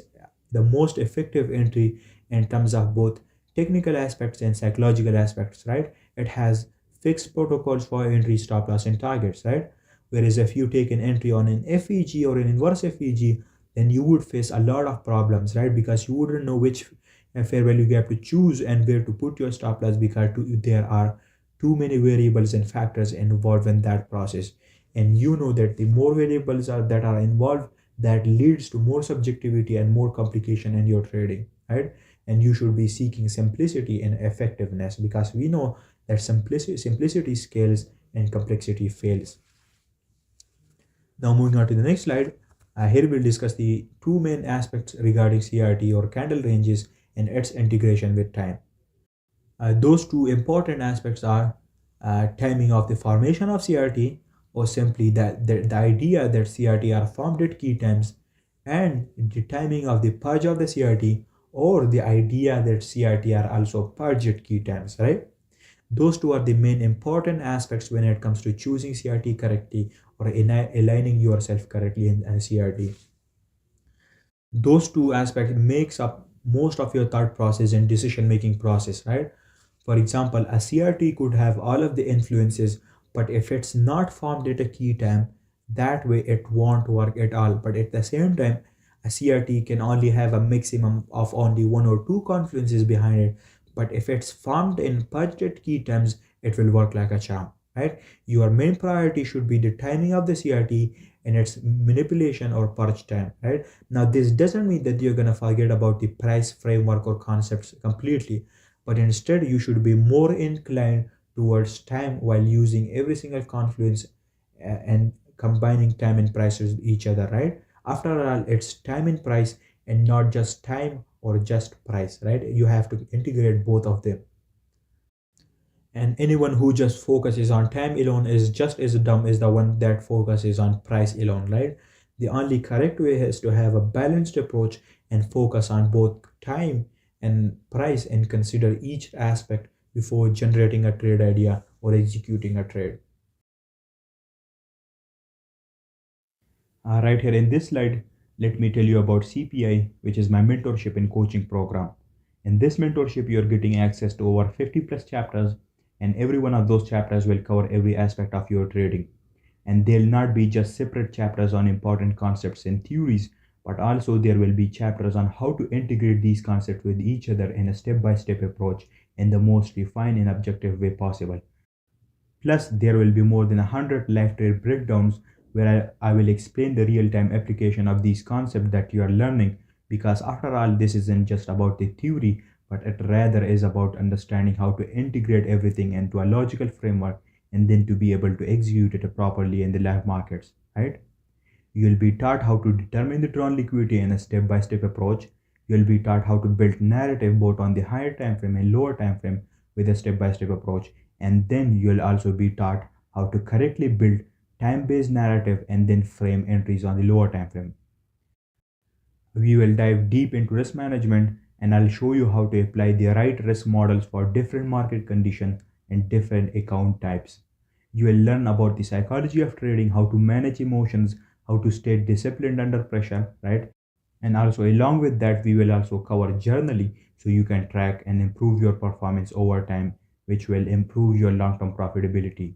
the most effective entry in terms of both technical aspects and psychological aspects, right? It has fixed protocols for entry, stop loss, and targets, right? Whereas if you take an entry on an FEG or an inverse FEG, then you would face a lot of problems, right? Because you wouldn't know which fair value gap to choose and where to put your stop loss because there are too many variables and factors involved in that process. And you know that the more variables that are involved, that leads to more subjectivity and more complication in your trading, right? And you should be seeking simplicity and effectiveness because we know that simplicity scales and complexity fails. Now moving on to the next slide, here we'll discuss the two main aspects regarding CRT or candle ranges and its integration with time. Those two important aspects are timing of the formation of CRT or simply the idea that CRT are formed at key times and the timing of the purge of the CRT or the idea that CRT are also purged at key times, right? Those two are the main important aspects when it comes to choosing CRT correctly or aligning yourself correctly in CRT. Those two aspects makes up most of your thought process and decision making process, right? For example, a CRT could have all of the influences, but if it's not formed at a key time, that way it won't work at all. But at the same time, a CRT can only have a maximum of only one or two confluences behind it. But if it's formed in budget key times, it will work like a charm, right? Your main priority should be the timing of the CRT and its manipulation or purge time, right? Now, this doesn't mean that you're gonna forget about the price framework or concepts completely, but instead you should be more inclined towards time while using every single confluence and combining time and price with each other, right? After all, it's time and price and not just time or just price, right? You have to integrate both of them. And anyone who just focuses on time alone is just as dumb as the one that focuses on price alone, right? The only correct way is to have a balanced approach and focus on both time and price and consider each aspect before generating a trade idea or executing a trade. Right here in this slide, let me tell you about CPI, which is my mentorship and coaching program. In this mentorship, you're getting access to over 50 plus chapters, and every one of those chapters will cover every aspect of your trading. And they'll not be just separate chapters on important concepts and theories, but also there will be chapters on how to integrate these concepts with each other in a step by step approach in the most refined and objective way possible. Plus, there will be more than 100 live trade breakdowns where I will explain the real time application of these concepts that you are learning. Because, after all, this isn't just about the theory, but it rather is about understanding how to integrate everything into a logical framework and then to be able to execute it properly in the live markets, right? You'll be taught how to determine the drawn liquidity in a step by step approach. You'll be taught how to build narrative both on the higher time frame and lower time frame with a step by step approach. And then you'll also be taught how to correctly build time based narrative and then frame entries on the lower time frame. We will dive deep into risk management and I'll show you how to apply the right risk models for different market conditions and different account types. You will learn about the psychology of trading, how to manage emotions, how to stay disciplined under pressure, right? And also, along with that, we will also cover journaling so you can track and improve your performance over time, which will improve your long term profitability,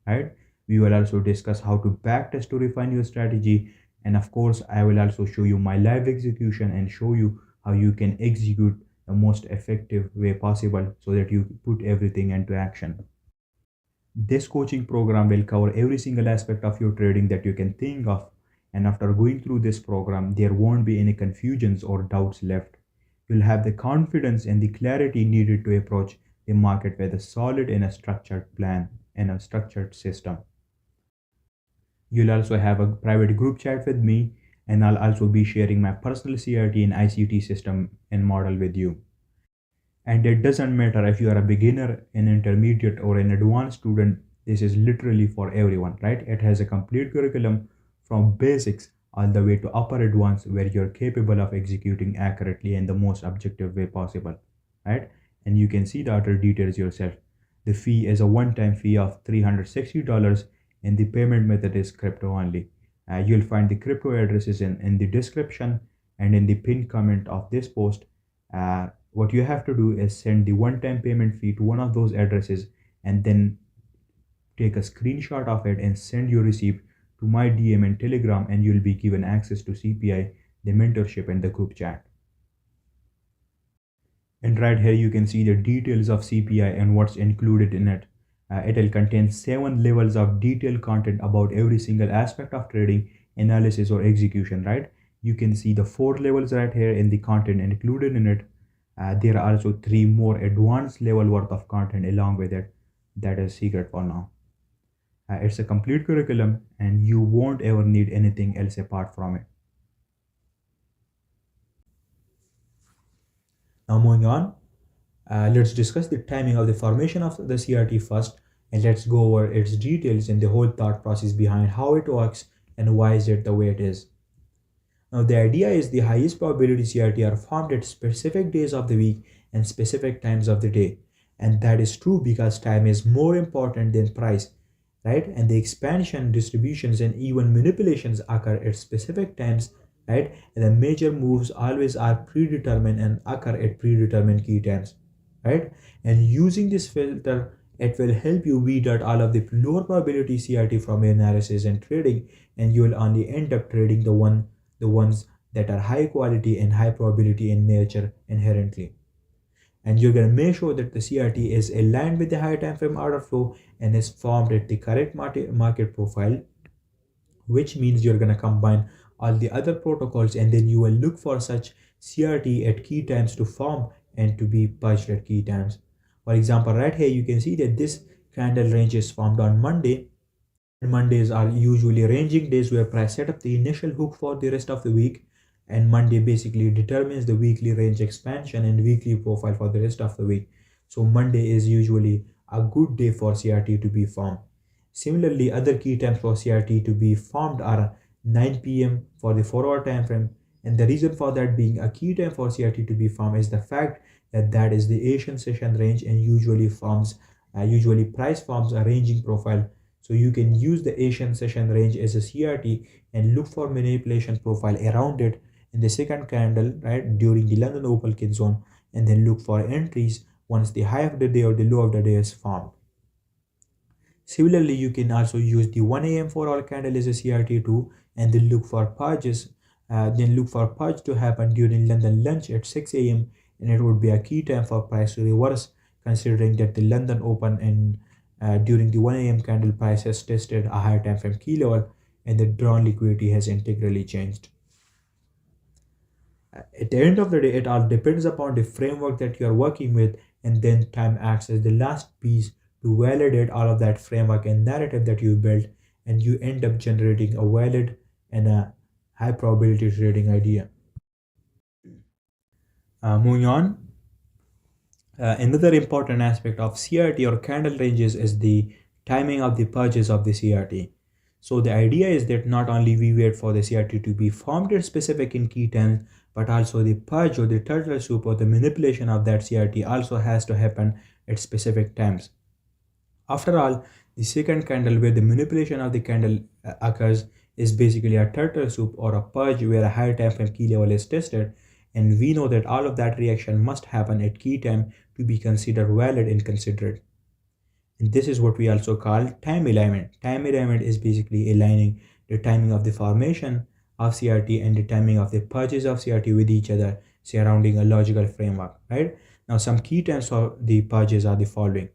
right? We will also discuss how to backtest to refine your strategy. And of course, I will also show you my live execution and show you how you can execute the most effective way possible so that you put everything into action. This coaching program will cover every single aspect of your trading that you can think of. And after going through this program, there won't be any confusions or doubts left. You'll have the confidence and the clarity needed to approach the market with a solid and a structured plan and a structured system. You'll also have a private group chat with me, and I'll also be sharing my personal CRT and ICT system and model with you. And it doesn't matter if you are a beginner, an intermediate, or an advanced student, this is literally for everyone, right? It has a complete curriculum from basics all the way to upper advanced where you're capable of executing accurately in the most objective way possible, right? And you can see the other details yourself. The fee is a one-time fee of $360 and the payment method is crypto only. You'll find the crypto addresses in the description and in the pinned comment of this post. What you have to do is send the one-time payment fee to one of those addresses and then take a screenshot of it and send your receipt to my DM and Telegram, and you'll be given access to CPI, the mentorship, and the group chat. And right here you can see the details of CPI and what's included in it. It'll contain 7 levels of detailed content about every single aspect of trading, analysis, or execution, right? You can see the 4 levels right here in the content included in it. There are also 3 more advanced level worth of content along with it. That is secret for now. It's a complete curriculum and you won't ever need anything else apart from it. Now moving on, let's discuss the timing of the formation of the CRT first, and let's go over its details and the whole thought process behind how it works and why is it the way it is. Now the idea is the highest probability CRT are formed at specific days of the week and specific times of the day. And that is true because time is more important than price, right? And the expansion, distributions, and even manipulations occur at specific times, right? And the major moves always are predetermined and occur at predetermined key times, right? And using this filter, it will help you weed out all of the lower probability CRT from your analysis and trading, and you will only end up trading the ones that are high quality and high probability in nature inherently. And you're going to make sure that the CRT is aligned with the high time frame order flow and is formed at the correct market profile, which means you're going to combine all the other protocols and then you will look for such CRT at key times to form and to be purged at key times. For example, right here you can see that this candle range is formed on Monday. Mondays are usually ranging days where price set up the initial hook for the rest of the week, and Monday basically determines the weekly range expansion and weekly profile for the rest of the week. So Monday is usually a good day for CRT to be formed. Similarly, other key times for CRT to be formed are 9 p.m. for the 4-hour time frame, and the reason for that being a key time for CRT to be formed is the fact that that is the Asian session range and usually price forms a ranging profile. So you can use the Asian session range as a CRT and look for manipulation profile around it in the second candle, right, during the London Open Kid zone, and then look for entries once the high of the day or the low of the day is formed. Similarly, you can also use the 1 a.m. 4-hour candle as a CRT too, and then look for purges. Then look for purge to happen during London lunch at 6 a.m. and it would be a key time for price to reverse, considering that the London Open and during the 1 a.m. candle price has tested a higher time frame key level and the drawn liquidity has integrally changed. At the end of the day, it all depends upon the framework that you are working with, and then time acts as the last piece to validate all of that framework and narrative that you built, and you end up generating a valid and a high probability trading idea. Moving on, another important aspect of CRT or candle ranges is the timing of the purges of the CRT. So the idea is that not only we wait for the CRT to be formed at specific in key times, but also the purge or the turtle soup or the manipulation of that CRT also has to happen at specific times. After all, the second candle where the manipulation of the candle occurs is basically a turtle soup or a purge where a higher time frame key level is tested, and we know that all of that reaction must happen at key time to be considered valid and considered. And this is what we also call time alignment. Time alignment is basically aligning the timing of the formation of CRT and the timing of the purges of CRT with each other surrounding a logical framework, right? Now some key times for the purges are the following.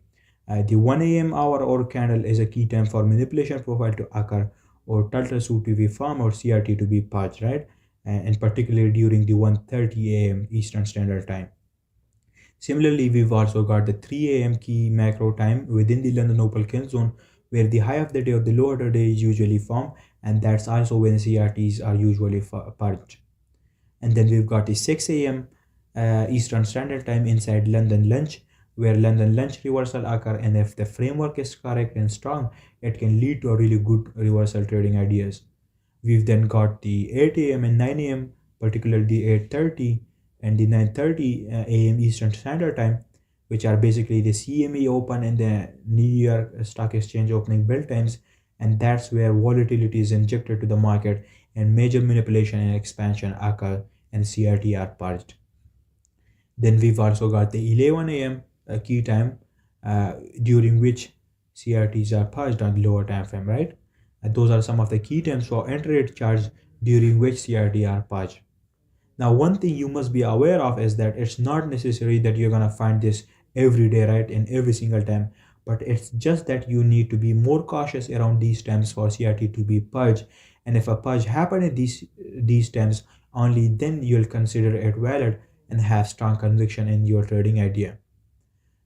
The 1 a.m. hour or candle is a key time for manipulation profile to occur or turtle soup to be formed or CRT to be purged, right? And particularly during the 1:30 a.m. Eastern Standard Time. Similarly, we've also got the 3 a.m. key macro time within the London Opal Kid zone, where the high of the day or the low of the day is usually formed, and that's also when CRTs are usually purged. And then we've got the 6 a.m. Eastern Standard Time inside London lunch, where London lunch reversal occur, and if the framework is correct and strong, it can lead to a really good reversal trading ideas. We've then got the 8 a.m. and 9 a.m., particularly the 8:30 and the 9:30 a.m. Eastern Standard Time, which are basically the CME open and the New York Stock Exchange opening bell times, and that's where volatility is injected to the market and major manipulation and expansion occur and CRT are purged. Then we've also got the 11 a.m. Key time, during which CRTs are purged on the lower time frame, right? And those are some of the key times for intraday charge during which CRT are purged. Now, one thing you must be aware of is that it's not necessary that you're gonna find this every day, right, in every single time. But it's just that you need to be more cautious around these times for CRT to be purged. And if a purge happen in these times, only then you'll consider it valid and have strong conviction in your trading idea.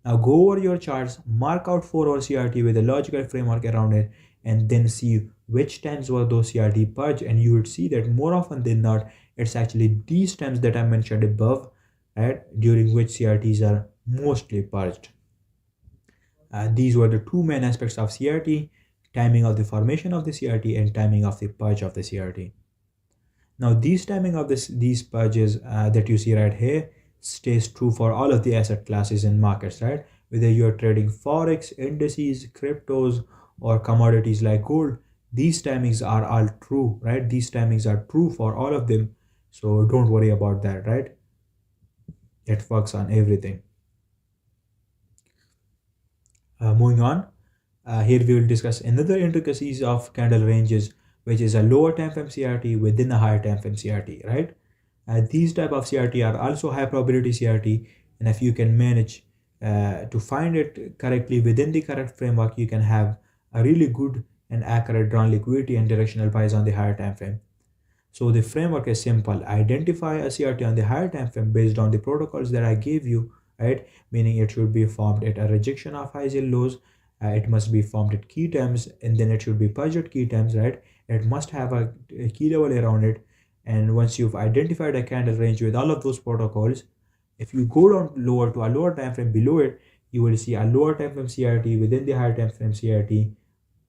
Now go over your charts, mark out 4 hour CRT with a logical framework around it, and then see which times were those CRT purged, and you would see that more often than not, it's actually these times that I mentioned above, right, during which CRTs are mostly purged. These were the two main aspects of CRT: timing of the formation of the CRT and timing of the purge of the CRT. Now, these timing of these purges that you see right here stays true for all of the asset classes and markets, right? Whether you're trading forex, indices, cryptos, or commodities like gold, these timings are all true, right? These timings are true for all of them. So don't worry about that, right? It works on everything. Moving on, here we will discuss another intricacies of candle ranges, which is a lower time frame CRT within a higher time frame CRT, right? These type of CRT are also high probability CRT, and if you can manage to find it correctly within the correct framework, you can have a really good and accurate drawn liquidity and directional buys on the higher time frame. So the framework is simple. Identify a CRT on the higher time frame based on the protocols that I gave you, right? Meaning it should be formed at a rejection of highs and lows. It must be formed at key times, and then it should be purged at key times, right? It must have a key level around it. And once you've identified a candle range with all of those protocols, if you go down lower to a lower time frame below it, you will see a lower time frame CRT within the higher time frame CRT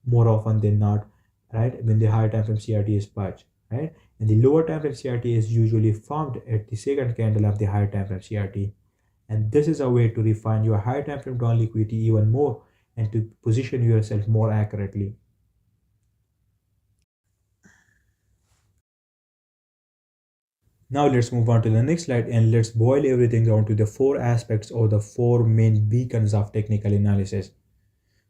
more often than not, right? When the higher time frame CRT is purged, right? And the lower time frame CRT is usually formed at the second candle of the higher time frame CRT. And this is a way to refine your higher time frame drawn liquidity even more and to position yourself more accurately. Now let's move on to the next slide and let's boil everything down to the four aspects or the four main beacons of technical analysis.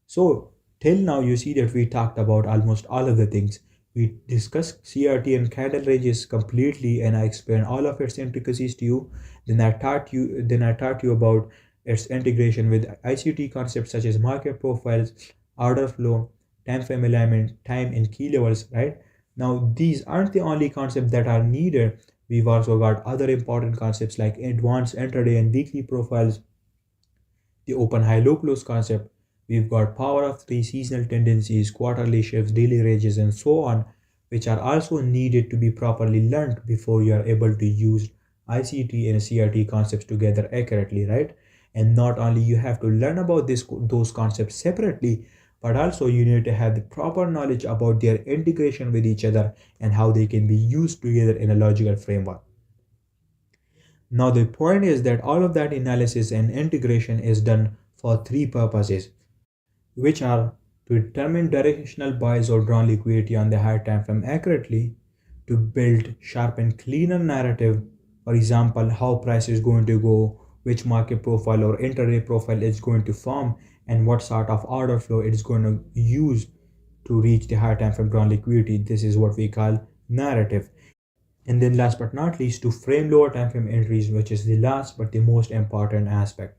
So till now you see that we talked about almost all of the things. We discussed CRT and candle ranges completely and I explained all of its intricacies to you. Then I taught you about its integration with ICT concepts such as market profiles, order flow, time frame alignment, time and key levels, right? Now these aren't the only concepts that are needed. We've also got other important concepts like advanced intraday and weekly profiles, the open high low close concept. We've got power of three, seasonal tendencies, quarterly shifts, daily ranges, and so on, which are also needed to be properly learned before you are able to use ICT and CRT concepts together accurately, right? And not only you have to learn about those concepts separately, but also you need to have the proper knowledge about their integration with each other and how they can be used together in a logical framework. Now, the point is that all of that analysis and integration is done for three purposes, which are to determine directional buys or drawn liquidity on the higher time frame accurately, to build sharp and cleaner narrative, for example, how price is going to go, which market profile or intraday profile is going to form, and what sort of order flow it is going to use to reach the higher time frame drawn liquidity. This is what we call narrative. And then last but not least, to frame lower time frame entries, which is the last but the most important aspect.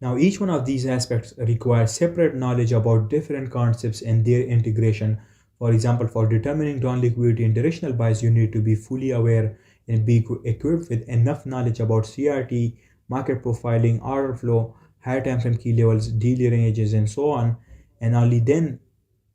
Now, each one of these aspects requires separate knowledge about different concepts and their integration. For example, for determining drawn liquidity and directional buys, you need to be fully aware and be equipped with enough knowledge about CRT, market profiling, order flow, higher time frame key levels, daily ranges, and so on. And only then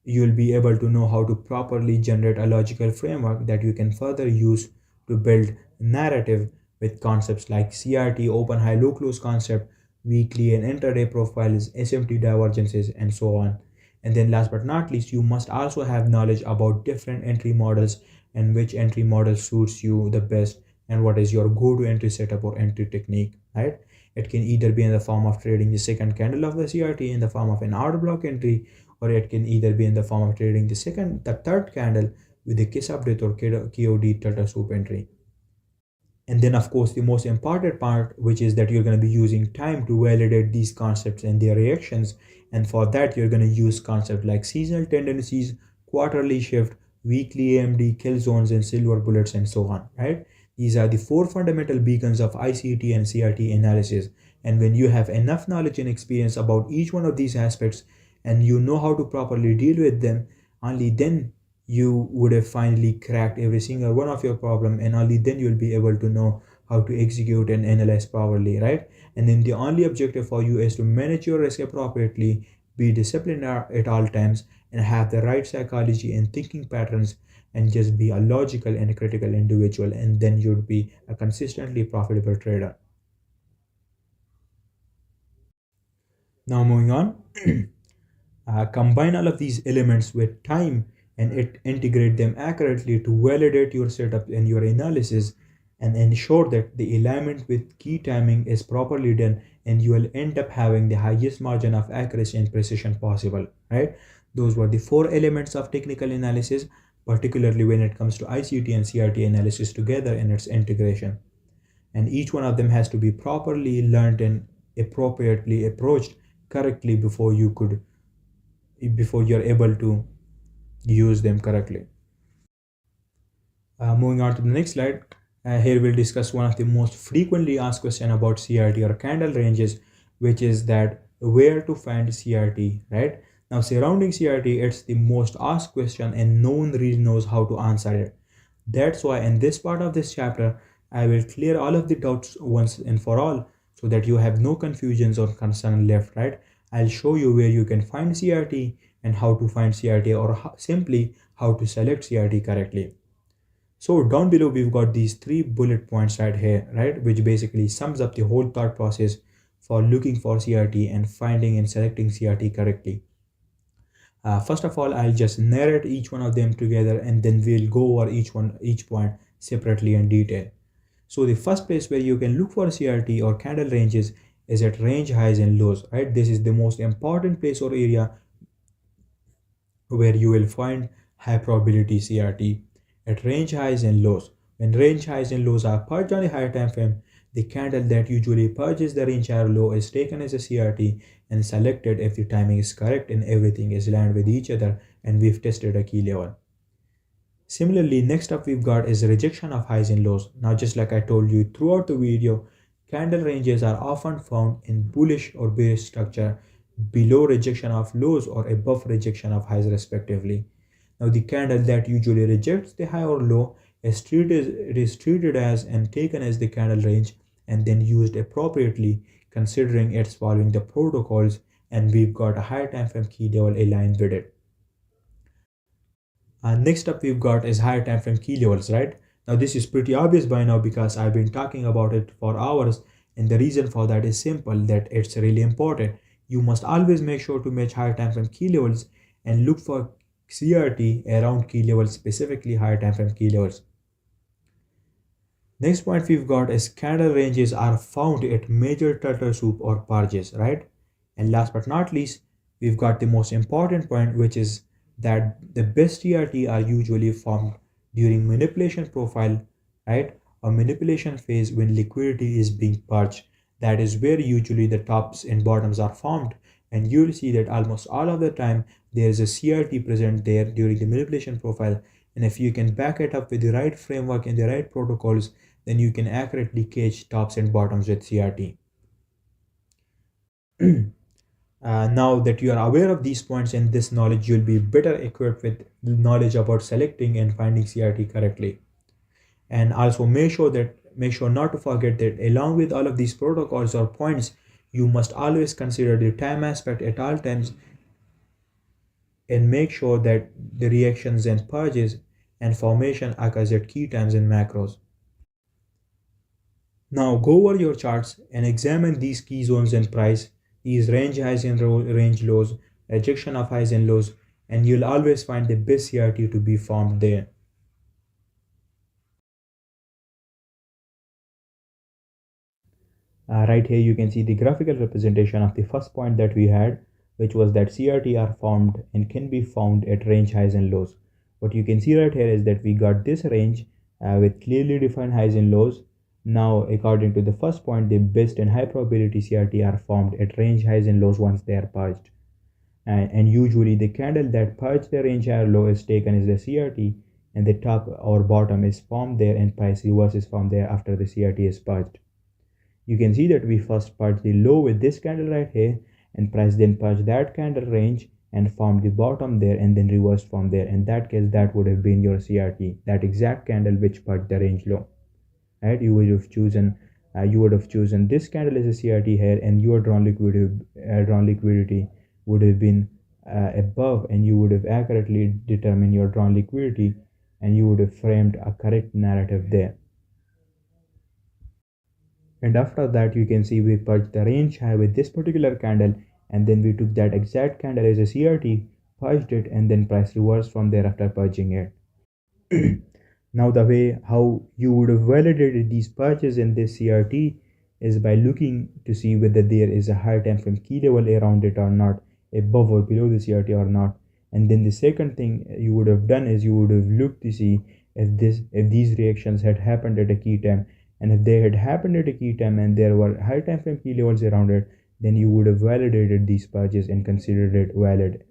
you'll be able to know how to properly generate a logical framework that you can further use to build narrative with concepts like CRT, open high low close concept, weekly and intraday profiles, SMT divergences, and so on. And then last but not least, you must also have knowledge about different entry models and which entry model suits you the best and what is your go-to entry setup or entry technique, right? It can either be in the form of trading the second candle of the CRT in the form of an order block entry, or it can either be in the form of trading the third candle with the kiss update or KOD turtle soup entry. And then, of course, the most important part, which is that you're going to be using time to validate these concepts and their reactions. And for that, you're going to use concepts like seasonal tendencies, quarterly shift, weekly AMD, kill zones, and silver bullets, and so on, right? These are the four fundamental beacons of ICT and CRT analysis. And when you have enough knowledge and experience about each one of these aspects and you know how to properly deal with them, only then you would have finally cracked every single one of your problem, and only then you'll be able to know how to execute and analyze properly, right? And then the only objective for you is to manage your risk appropriately, be disciplined at all times, and have the right psychology and thinking patterns, and just be a logical and critical individual, and then you'd be a consistently profitable trader. Now moving on. Combine all of these elements with time and integrate them accurately to validate your setup and your analysis, and ensure that the alignment with key timing is properly done, and you will end up having the highest margin of accuracy and precision possible, right? Those were the four elements of technical analysis, particularly when it comes to ICT and CRT analysis together and its integration. And each one of them has to be properly learned and appropriately approached correctly before you're able to use them correctly. Moving on to the next slide, here we'll discuss one of the most frequently asked questions about CRT or candle ranges, which is that where to find CRT, right? Now, surrounding CRT, it's the most asked question and no one really knows how to answer it. That's why in this part of this chapter, I will clear all of the doubts once and for all so that you have no confusions or concern left, right? I'll show you where you can find CRT and how to find CRT, or simply how to select CRT correctly. So down below, we've got these three bullet points right here, right? Which basically sums up the whole thought process for looking for CRT and finding and selecting CRT correctly. First of all, I'll just narrate each one of them together, and then we'll go over each point separately in detail. So the first place where you can look for CRT or candle ranges is at range highs and lows, right? This is the most important place or area where you will find high probability CRT at range highs and lows. When range highs and lows are purged on a higher time frame, the candle that usually purges the range high or low is taken as a CRT and selected if the timing is correct and everything is aligned with each other and we've tested a key level. Similarly, next up we've got is rejection of highs and lows. Now, just like I told you throughout the video, candle ranges are often found in bullish or bearish structure below rejection of lows or above rejection of highs respectively. Now, the candle that usually rejects the high or low is treated as and taken as the candle range and then used appropriately, considering it's following the protocols, and we've got a higher time frame key level aligned with it. Next up we've got is higher time frame key levels, right? Now this is pretty obvious by now because I've been talking about it for hours, and the reason for that is simple, that it's really important. You must always make sure to match higher time frame key levels and look for CRT around key levels, specifically higher time frame key levels. Next point we've got is candle ranges are found at major turtle soup or purges, right? And last but not least, we've got the most important point, which is that the best CRT are usually formed during manipulation profile, right? Or manipulation phase when liquidity is being purged. That is where usually the tops and bottoms are formed, and you'll see that almost all of the time there is a CRT present there during the manipulation profile. And if you can back it up with the right framework and the right protocols, then you can accurately gauge tops and bottoms with CRT. Now that you are aware of these points and this knowledge, you'll be better equipped with knowledge about selecting and finding CRT correctly. And also make sure not to forget that along with all of these protocols or points, you must always consider the time aspect at all times and make sure that the reactions and purges and formation occurs at key times in macros. Now go over your charts and examine these key zones and price, these range highs and range lows, rejection of highs and lows, and you'll always find the best CRT to be formed there. Right here you can see the graphical representation of the first point that we had, which was that CRT are formed and can be found at range highs and lows. What you can see right here is that we got this range with clearly defined highs and lows. Now, according to the first point, the best and high probability CRT are formed at range highs and lows once they are purged. And usually the candle that purged the range high or low is taken as the CRT, and the top or bottom is formed there and price reverses from there after the CRT is purged. You can see that we first purged the low with this candle right here, and price then purged that candle range and formed the bottom there and then reversed from there. In that case, that would have been your CRT, that exact candle which purged the range low. Right? You would have chosen this candle as a CRT here, and your drawn liquidity would have been above, and you would have accurately determined your drawn liquidity, and you would have framed a correct narrative there. And after that, you can see we purged the range high with this particular candle, and then we took that exact candle as a CRT, purged it, and then price reversed from there after purging it. Now the way how you would have validated these purchases in this CRT is by looking to see whether there is a higher time frame key level around it or not, above or below the CRT or not. And then the second thing you would have done is you would have looked to see if these reactions had happened at a key time, and if they had happened at a key time and there were high time frame key levels around it, then you would have validated these purchases and considered it valid.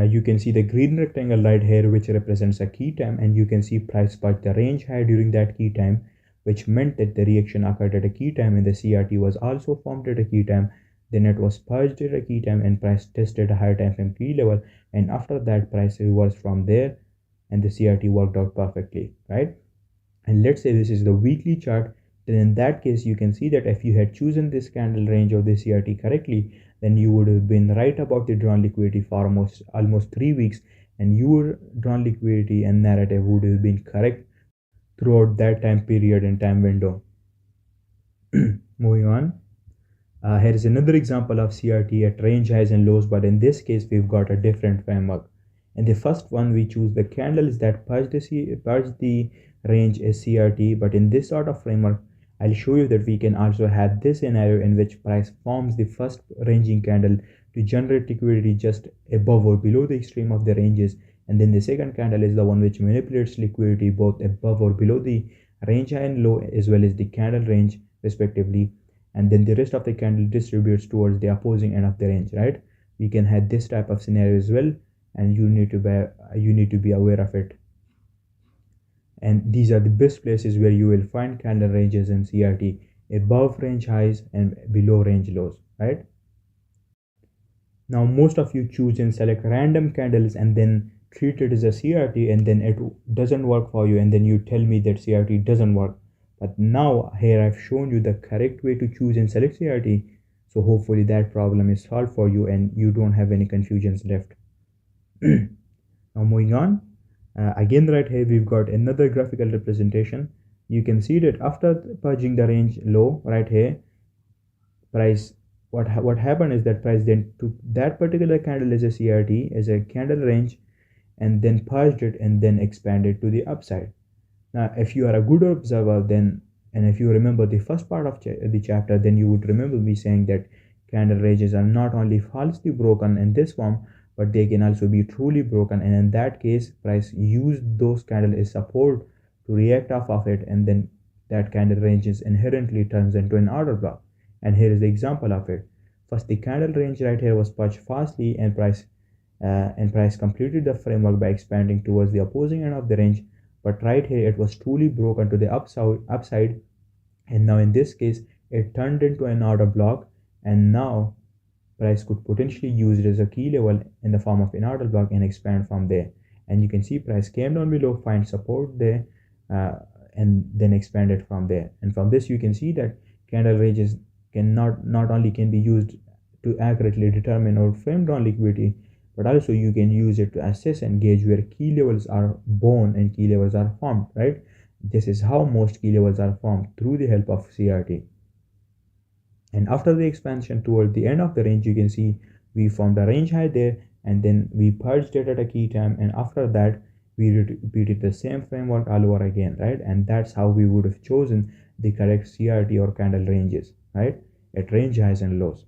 You can see the green rectangle right here, which represents a key time, and you can see price purged the range high during that key time, which meant that the reaction occurred at a key time and the CRT was also formed at a key time. Then it was purged at a key time and price tested a higher time frame key level, and after that price reversed from there and the CRT worked out perfectly, right? And let's say this is the weekly chart, then in that case you can see that if you had chosen this candle range of the CRT correctly, then you would have been right about the drawn liquidity for almost 3 weeks, and your drawn liquidity and narrative would have been correct throughout that time period and time window. Moving on, here is another example of CRT at range highs and lows, but in this case we've got a different framework. In the first one, we choose the candles that purge the range as CRT, but in this sort of framework, I'll show you that we can also have this scenario in which price forms the first ranging candle to generate liquidity just above or below the extreme of the ranges, and then the second candle is the one which manipulates liquidity both above or below the range high and low as well as the candle range respectively, and then the rest of the candle distributes towards the opposing end of the range, right? We can have this type of scenario as well, and you need to be aware of it. And these are the best places where you will find candle ranges in CRT, above range highs and below range lows, right? Now most of you choose and select random candles and then treat it as a CRT, and then it doesn't work for you, and then you tell me that CRT doesn't work. But now here I've shown you the correct way to choose and select CRT, so hopefully that problem is solved for you and you don't have any confusions left. Now moving on, again right here we've got another graphical representation. You can see that after purging the range low right here, price what happened is that price then took that particular candle as a CRT, as a candle range, and then purged it and then expanded to the upside. Now if you are a good observer, then, and if you remember the first part of the chapter, then you would remember me saying that candle ranges are not only falsely broken in this form, but they can also be truly broken, and in that case price used those candle as support to react off of it, and then that candle ranges inherently turns into an order block. And here is the example of it. First, the candle range right here was purged fastly, and price completed the framework by expanding towards the opposing end of the range, but right here it was truly broken to the upside, and now in this case it turned into an order block, and now price could potentially use it as a key level in the form of an order block and expand from there. And you can see price came down below, find support there, and then expanded from there. And from this you can see that candle ranges not only can be used to accurately determine or frame down liquidity, but also you can use it to assess and gauge where key levels are born and key levels are formed, right? This is how most key levels are formed, through the help of CRT. And after the expansion toward the end of the range, you can see we formed a range high there, and then we purged it at a key time, and after that we repeated the same framework all over again, right? And that's how we would have chosen the correct CRT or candle ranges, right, at range highs and lows.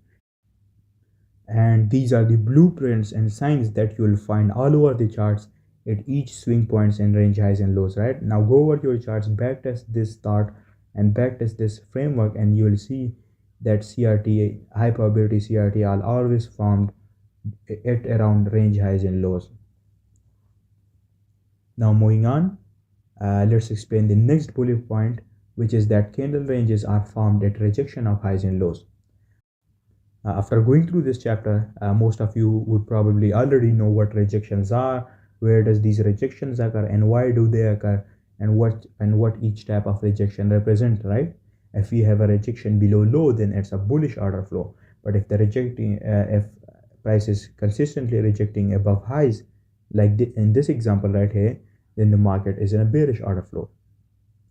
And these are the blueprints and signs that you will find all over the charts at each swing points and range highs and lows. Right now, go over your charts, backtest this start and backtest this framework, and you will see that CRT, high probability CRT, are always formed at around range highs and lows. Now moving on, let's explain the next bullet point, which is that candle ranges are formed at rejection of highs and lows. After going through this chapter, most of you would probably already know what rejections are, where does these rejections occur, and why do they occur, and what each type of rejection represent, right? If we have a rejection below low, then it's a bullish order flow. But if price is consistently rejecting above highs, like in this example right here, then the market is in a bearish order flow.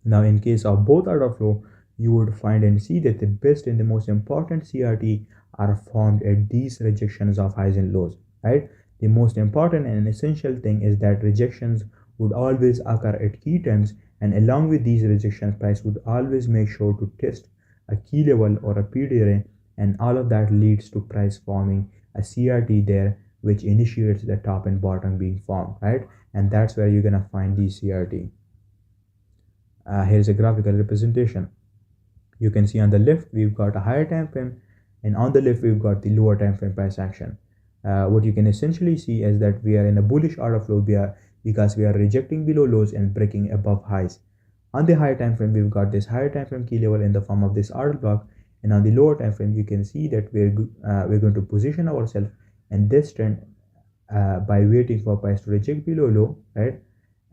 Now, in case of both order flow, you would find and see that the best and the most important CRT are formed at these rejections of highs and lows, right? The most important and essential thing is that rejections would always occur at key times, and along with these rejections, price would always make sure to test a key level or a PDRA, and all of that leads to price forming a CRT there, which initiates the top and bottom being formed, right? And that's where you're gonna find these CRT. Here's a graphical representation. You can see on the left we've got a higher time frame, and on the left we've got the lower time frame price action. What you can essentially see is that we are in a bullish order flow because we are rejecting below lows and breaking above highs. On the higher time frame, we've got this higher time frame key level in the form of this order block, and on the lower time frame, you can see that we're going to position ourselves in this trend by waiting for price to reject below low, right?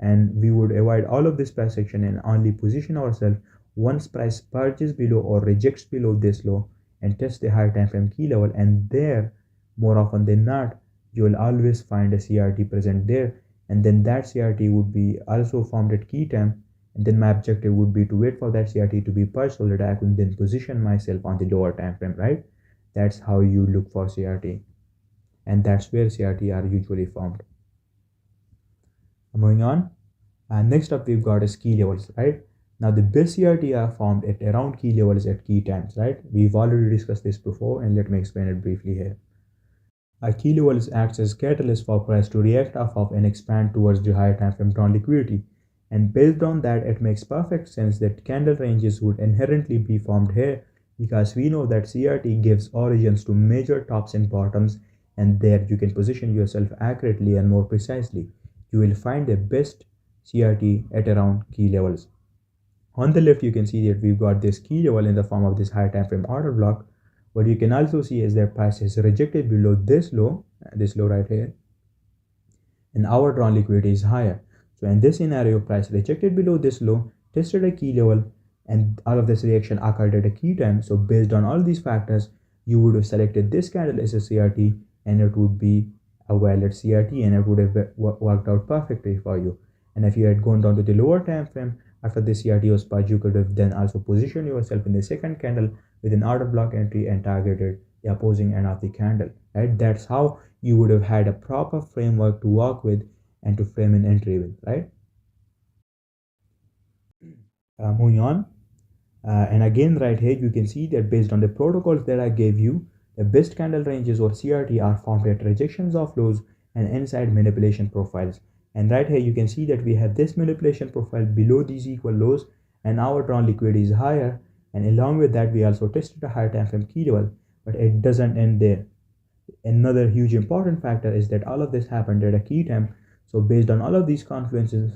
And we would avoid all of this price action and only position ourselves once price purges below or rejects below this low and test the higher time frame key level, and there, more often than not, you will always find a CRT present there, and then that CRT would be also formed at key time, and then my objective would be to wait for that CRT to be purged so that I could then position myself on the lower time frame, right? That's how you look for CRT, and that's where CRT are usually formed. Moving on, next up we've got is key levels, right? Now the best CRT are formed at around key levels at key times, right? We've already discussed this before, and let me explain it briefly here. A key levels acts as catalyst for price to react off of and expand towards the higher time frame drawn liquidity. And based on that, it makes perfect sense that candle ranges would inherently be formed here, because we know that CRT gives origins to major tops and bottoms, and there you can position yourself accurately and more precisely. You will find the best CRT at around key levels. On the left, you can see that we've got this key level in the form of this higher time frame order block. What you can also see is that price is rejected below this low right here, and our drawn liquidity is higher. So in this scenario, price rejected below this low, tested a key level, and all of this reaction occurred at a key time. So based on all these factors, you would have selected this candle as a CRT, and it would be a valid CRT, and it would have worked out perfectly for you. And if you had gone down to the lower time frame after the CRT was purged, you could have then also positioned yourself in the second candle with an order block entry and targeted the opposing end of the candle, right? That's how you would have had a proper framework to work with and to frame an entry with, right? Moving on, and again right here you can see that based on the protocols that I gave you, the best candle ranges or CRT are formed at rejections of lows and inside manipulation profiles. And right here you can see that we have this manipulation profile below these equal lows, and our drawn liquidity is higher, and along with that we also tested a higher time frame key level, but it doesn't end there. Another huge important factor is that all of this happened at a key time. So based on all of these confluences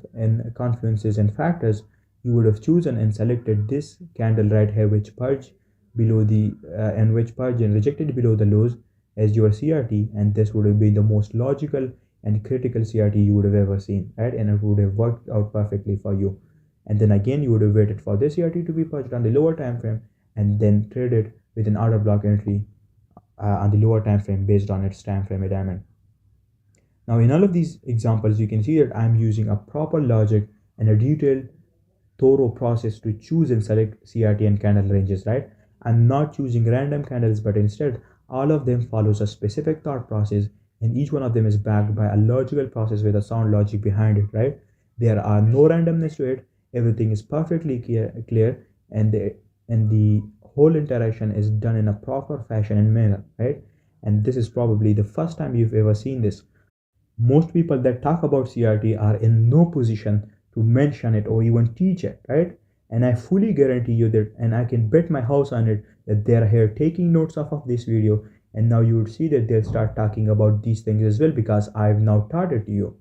and factors, you would have chosen and selected this candle right here, which purged below the and which purged and rejected below the lows as your CRT, and this would have been the most logical and critical CRT you would have ever seen, right? And it would have worked out perfectly for you. And then again, you would have waited for this CRT to be purged on the lower time frame, and then traded with an order block entry on the lower time frame based on its time frame diamond. Now in all of these examples, you can see that I'm using a proper logic and a detailed thorough process to choose and select CRT and candle ranges, right? I'm not choosing random candles, but instead, all of them follows a specific thought process, and each one of them is backed by a logical process with a sound logic behind it, right? There are no randomness to it. Everything is perfectly clear, and the whole interaction is done in a proper fashion and manner, right? And this is probably the first time you've ever seen this. Most people that talk about CRT are in no position to mention it or even teach it, right? And I fully guarantee you that, and I can bet my house on it, that they're here taking notes off of this video, and now you would see that they'll start talking about these things as well because I've now taught it to you.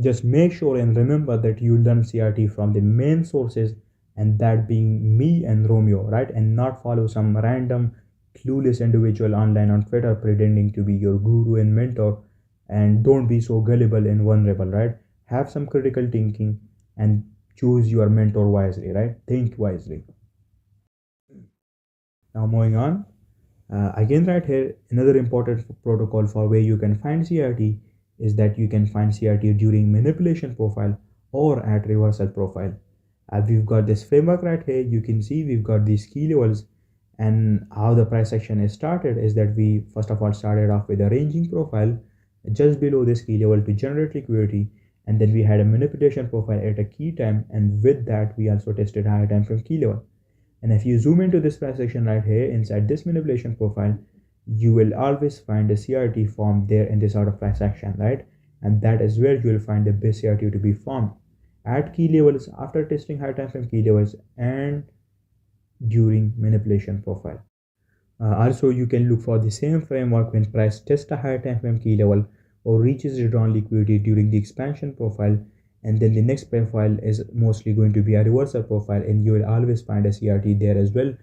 Just make sure and remember that you learn CRT from the main sources, and that being me and Romeo, right? And not follow some random clueless individual online on Twitter pretending to be your guru and mentor. And don't be so gullible and vulnerable, right? Have some critical thinking and choose your mentor wisely, right? Think wisely. Now, moving on. Again, right here, another important protocol for where you can find CRT is that you can find CRT during manipulation profile or at reversal profile. We've got this framework right here. You can see we've got these key levels, and how the price action is started is that we first of all started off with a ranging profile just below this key level to generate liquidity, and then we had a manipulation profile at a key time, and with that we also tested higher time from key level. And if you zoom into this price section right here inside this manipulation profile, you will always find a CRT formed there in this sort of price action, right? And that is where you will find the best CRT to be formed at key levels after testing high time frame key levels and during manipulation profile. Also, you can look for the same framework when price tests a higher time frame key level or reaches return liquidity during the expansion profile, and then the next profile is mostly going to be a reversal profile, and you will always find a CRT there as well,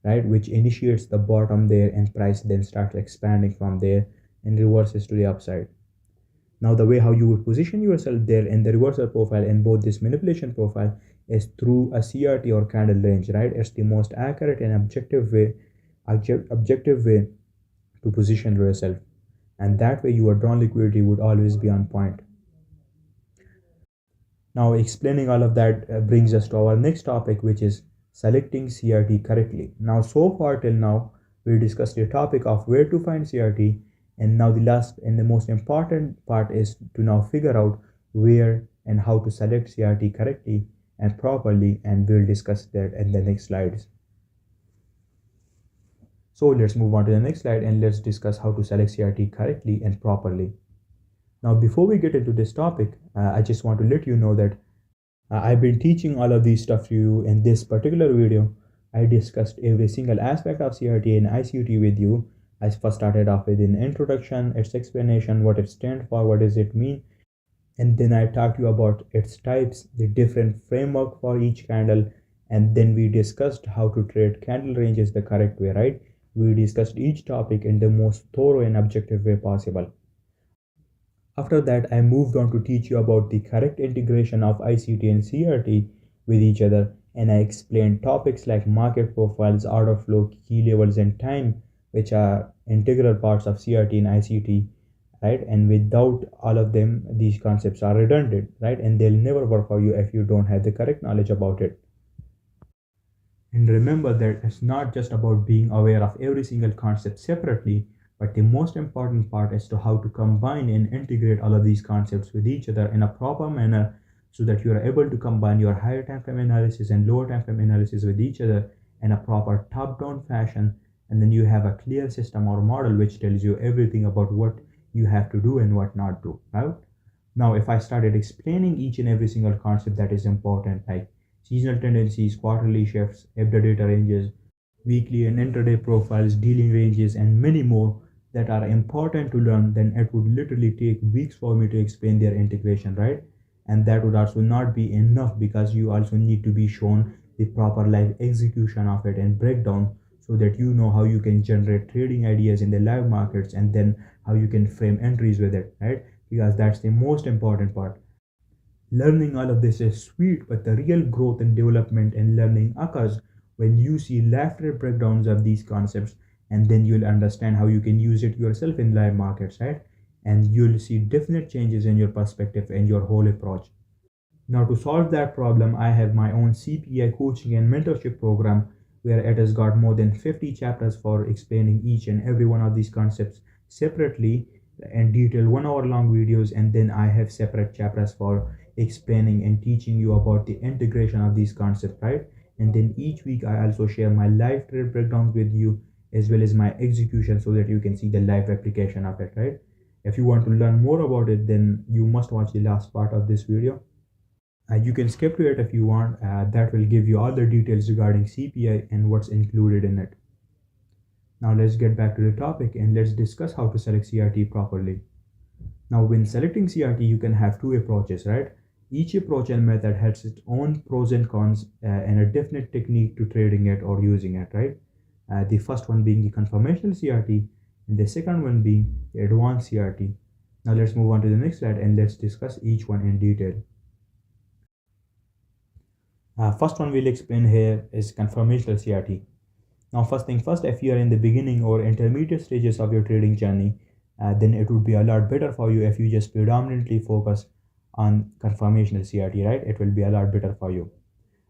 right, which initiates the bottom there and price then starts expanding from there and reverses to the upside. Now, the way how you would position yourself there in the reversal profile in both this manipulation profile is through a CRT or candle range, right? It's the most accurate and objective way to position yourself, and that way your drawn liquidity would always be on point. Now, explaining all of that brings us to our next topic, which is selecting CRT correctly. Now, so far till now, we discussed the topic of where to find CRT, and now the last and the most important part is to now figure out where and how to select CRT correctly and properly, and we'll discuss that in the next slides. So let's move on to the next slide and let's discuss how to select CRT correctly and properly. Now, before we get into this topic, I just want to let you know that I've been teaching all of these stuff to you in this particular video. I discussed every single aspect of CRT and ICT with you. I first started off with an introduction, its explanation, what it stands for, what does it mean, and then I talked to you about its types, the different framework for each candle, and then we discussed how to trade candle ranges the correct way, right? We discussed each topic in the most thorough and objective way possible. After that, I moved on to teach you about the correct integration of ICT and CRT with each other, and I explained topics like market profiles, order flow, key levels, and time, which are integral parts of CRT and ICT, right? And without all of them, these concepts are redundant, right? And they'll never work for you if you don't have the correct knowledge about it. And remember that it's not just about being aware of every single concept separately, but the most important part is to how to combine and integrate all of these concepts with each other in a proper manner so that you are able to combine your higher time frame analysis and lower time frame analysis with each other in a proper top-down fashion, and then you have a clear system or model which tells you everything about what you have to do and what not to, right? Now, if I started explaining each and every single concept that is important, like seasonal tendencies, quarterly shifts, EBITDA data ranges, weekly and intraday profiles, dealing ranges, and many more that are important to learn, then it would literally take weeks for me to explain their integration, right? And that would also not be enough because you also need to be shown the proper live execution of it and breakdown so that you know how you can generate trading ideas in the live markets and then how you can frame entries with it, right? Because that's the most important part. Learning all of this is sweet, but the real growth and development and learning occurs when you see left-right breakdowns of these concepts, and then you'll understand how you can use it yourself in live markets, right? And you'll see definite changes in your perspective and your whole approach. Now, to solve that problem, I have my own CPI coaching and mentorship program, where it has got more than 50 chapters for explaining each and every one of these concepts separately and detailed 1 hour long videos. And then I have separate chapters for explaining and teaching you about the integration of these concepts, right? And then each week I also share my live trade breakdowns with you as well as my execution so that you can see the live application of it, right? If you want to learn more about it, then you must watch the last part of this video. You can skip to it if you want. That will give you all the details regarding CPI and what's included in it. Now let's get back to the topic and let's discuss how to select CRT properly. Now when selecting CRT, you can have two approaches, right? Each approach and method has its own pros and cons and a definite technique to trading it or using it, right? The first one being the confirmational CRT and the second one being the advanced CRT. Now let's move on to the next slide and let's discuss each one in detail. First one we'll explain here is confirmational CRT. Now first thing first, if you are in the beginning or intermediate stages of your trading journey, then it would be a lot better for you if you just predominantly focus on confirmational CRT, right? It will be a lot better for you.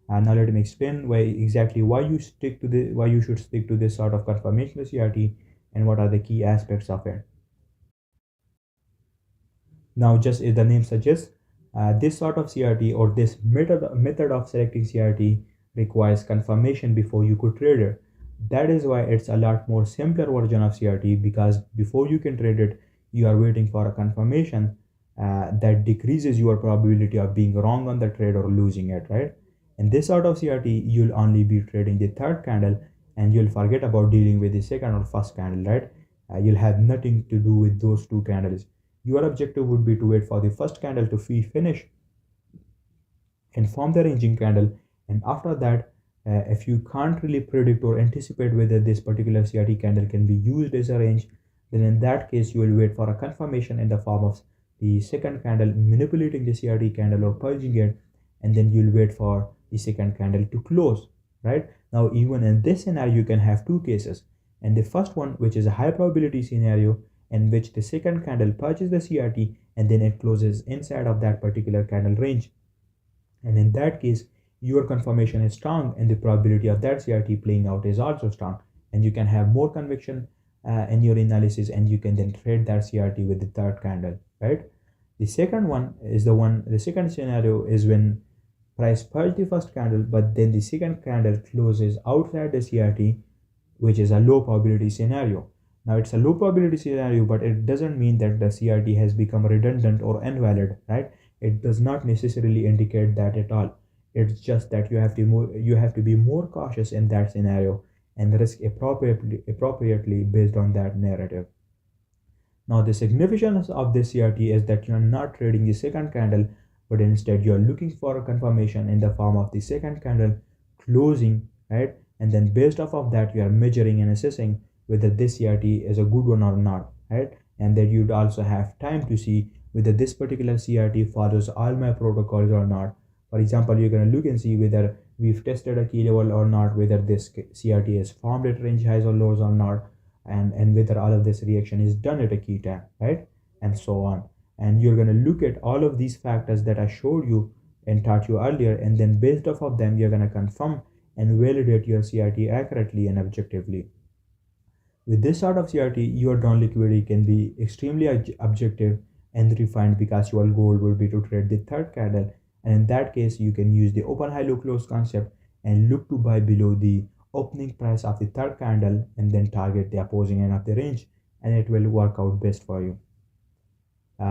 Now let me explain why you should stick to this sort of confirmational CRT and what are the key aspects of it. Now, just as the name suggests, this sort of CRT or this method of selecting CRT requires confirmation before you could trade it. That is why it's a lot more simpler version of CRT, because before you can trade it, you are waiting for a confirmation that decreases your probability of being wrong on the trade or losing it, right? In this sort of CRT, you'll only be trading the third candle and you'll forget about dealing with the second or first candle, right? You'll have nothing to do with those two candles. Your objective would be to wait for the first candle to finish and form the ranging candle. And after that, if you can't really predict or anticipate whether this particular CRT candle can be used as a range, then in that case, you will wait for a confirmation in the form of the second candle manipulating the CRT candle or purging it, and then you'll wait for the second candle to close, right? Now, even in this scenario, you can have two cases. And the first one, which is a high probability scenario, in which the second candle purges the CRT and then it closes inside of that particular candle range. And in that case, your confirmation is strong and the probability of that CRT playing out is also strong. And you can have more conviction in your analysis, and you can then trade that CRT with the third candle, right? The second scenario is when price purge the first candle, but then the second candle closes outside the CRT, which is a low probability scenario. Now it's a low probability scenario, but it doesn't mean that the CRT has become redundant or invalid, right? It does not necessarily indicate that at all. It's just that you have to be more cautious in that scenario and risk appropriately based on that narrative. Now the significance of this CRT is that you're not trading the second candle, but instead you're looking for a confirmation in the form of the second candle closing, right? And then based off of that, you are measuring and assessing whether this CRT is a good one or not, right? And then you'd also have time to see whether this particular CRT follows all my protocols or not. For example, you're going to look and see whether we've tested a key level or not, whether this CRT is formed at range highs or lows or not, and whether all of this reaction is done at a key time, right? And so on. And you're going to look at all of these factors that I showed you and taught you earlier, and then based off of them, you're going to confirm and validate your CRT accurately and objectively. With this sort of CRT, your drawn liquidity can be extremely objective and refined, because your goal will be to trade the third candle. And in that case, you can use the open high low close concept and look to buy below the opening price of the third candle and then target the opposing end of the range, and it will work out best for you.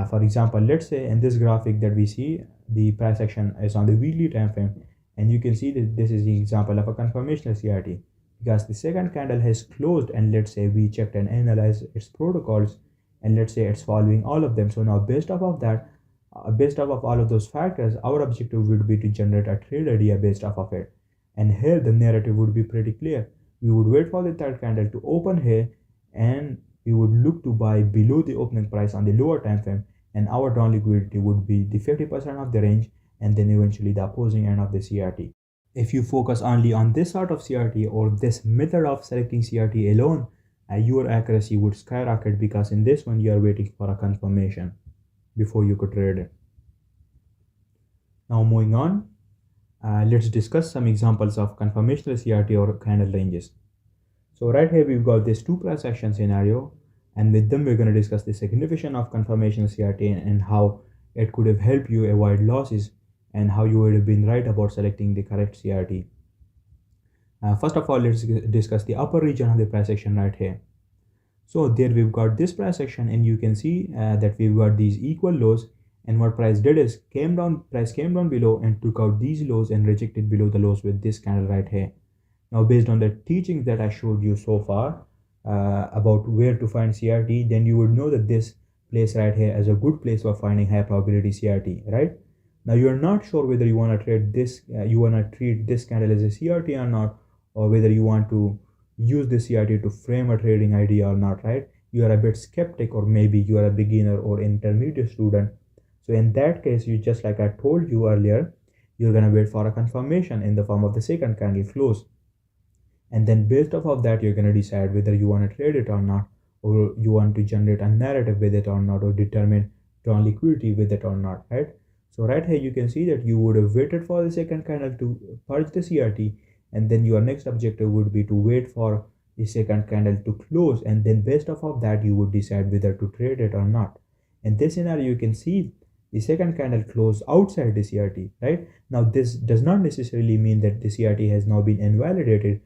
For example, let's say in this graphic that we see, the price action is on the weekly time frame, and you can see that this is the example of a confirmational CRT, because the second candle has closed, and let's say we checked and analyzed its protocols, and let's say it's following all of them. So now based off of that, based off of all of those factors, our objective would be to generate a trade idea based off of it. And here the narrative would be pretty clear. We would wait for the third candle to open here, and we would look to buy below the opening price on the lower time frame, and our drawn liquidity would be the 50% of the range, and then eventually the opposing end of the CRT. If you focus only on this sort of CRT or this method of selecting CRT alone, your accuracy would skyrocket, because in this one you are waiting for a confirmation before you could trade it. Now moving on, let's discuss some examples of conformational CRT or candle ranges. So right here we've got this two price action scenario, and with them we're going to discuss the significance of confirmational CRT and how it could have helped you avoid losses and how you would have been right about selecting the correct CRT. First of all, let's discuss the upper region of the price action right here. So there we've got this price action, and you can see that we've got these equal lows, and what price did is price came down below and took out these lows and rejected below the lows with this candle right here. Now, based on the teachings that I showed you so far about where to find CRT, then you would know that this place right here is a good place for finding high probability CRT, right? Now, you are not sure whether you want to trade this, treat this candle as a CRT or not, or whether you want to use the CRT to frame a trading idea or not, right? You are a bit skeptic, or maybe you are a beginner or intermediate student. So in that case, you just like I told you earlier, you're gonna wait for a confirmation in the form of the second candle close, and then based off of that, you're gonna decide whether you want to trade it or not, or you want to generate a narrative with it or not, or determine drawn liquidity with it or not, right? So right here you can see that you would have waited for the second candle to purge the CRT, and then your next objective would be to wait for the second candle to close, and then based off of that you would decide whether to trade it or not. In this scenario, you can see the second candle closed outside the CRT, right? Now this does not necessarily mean that the CRT has now been invalidated,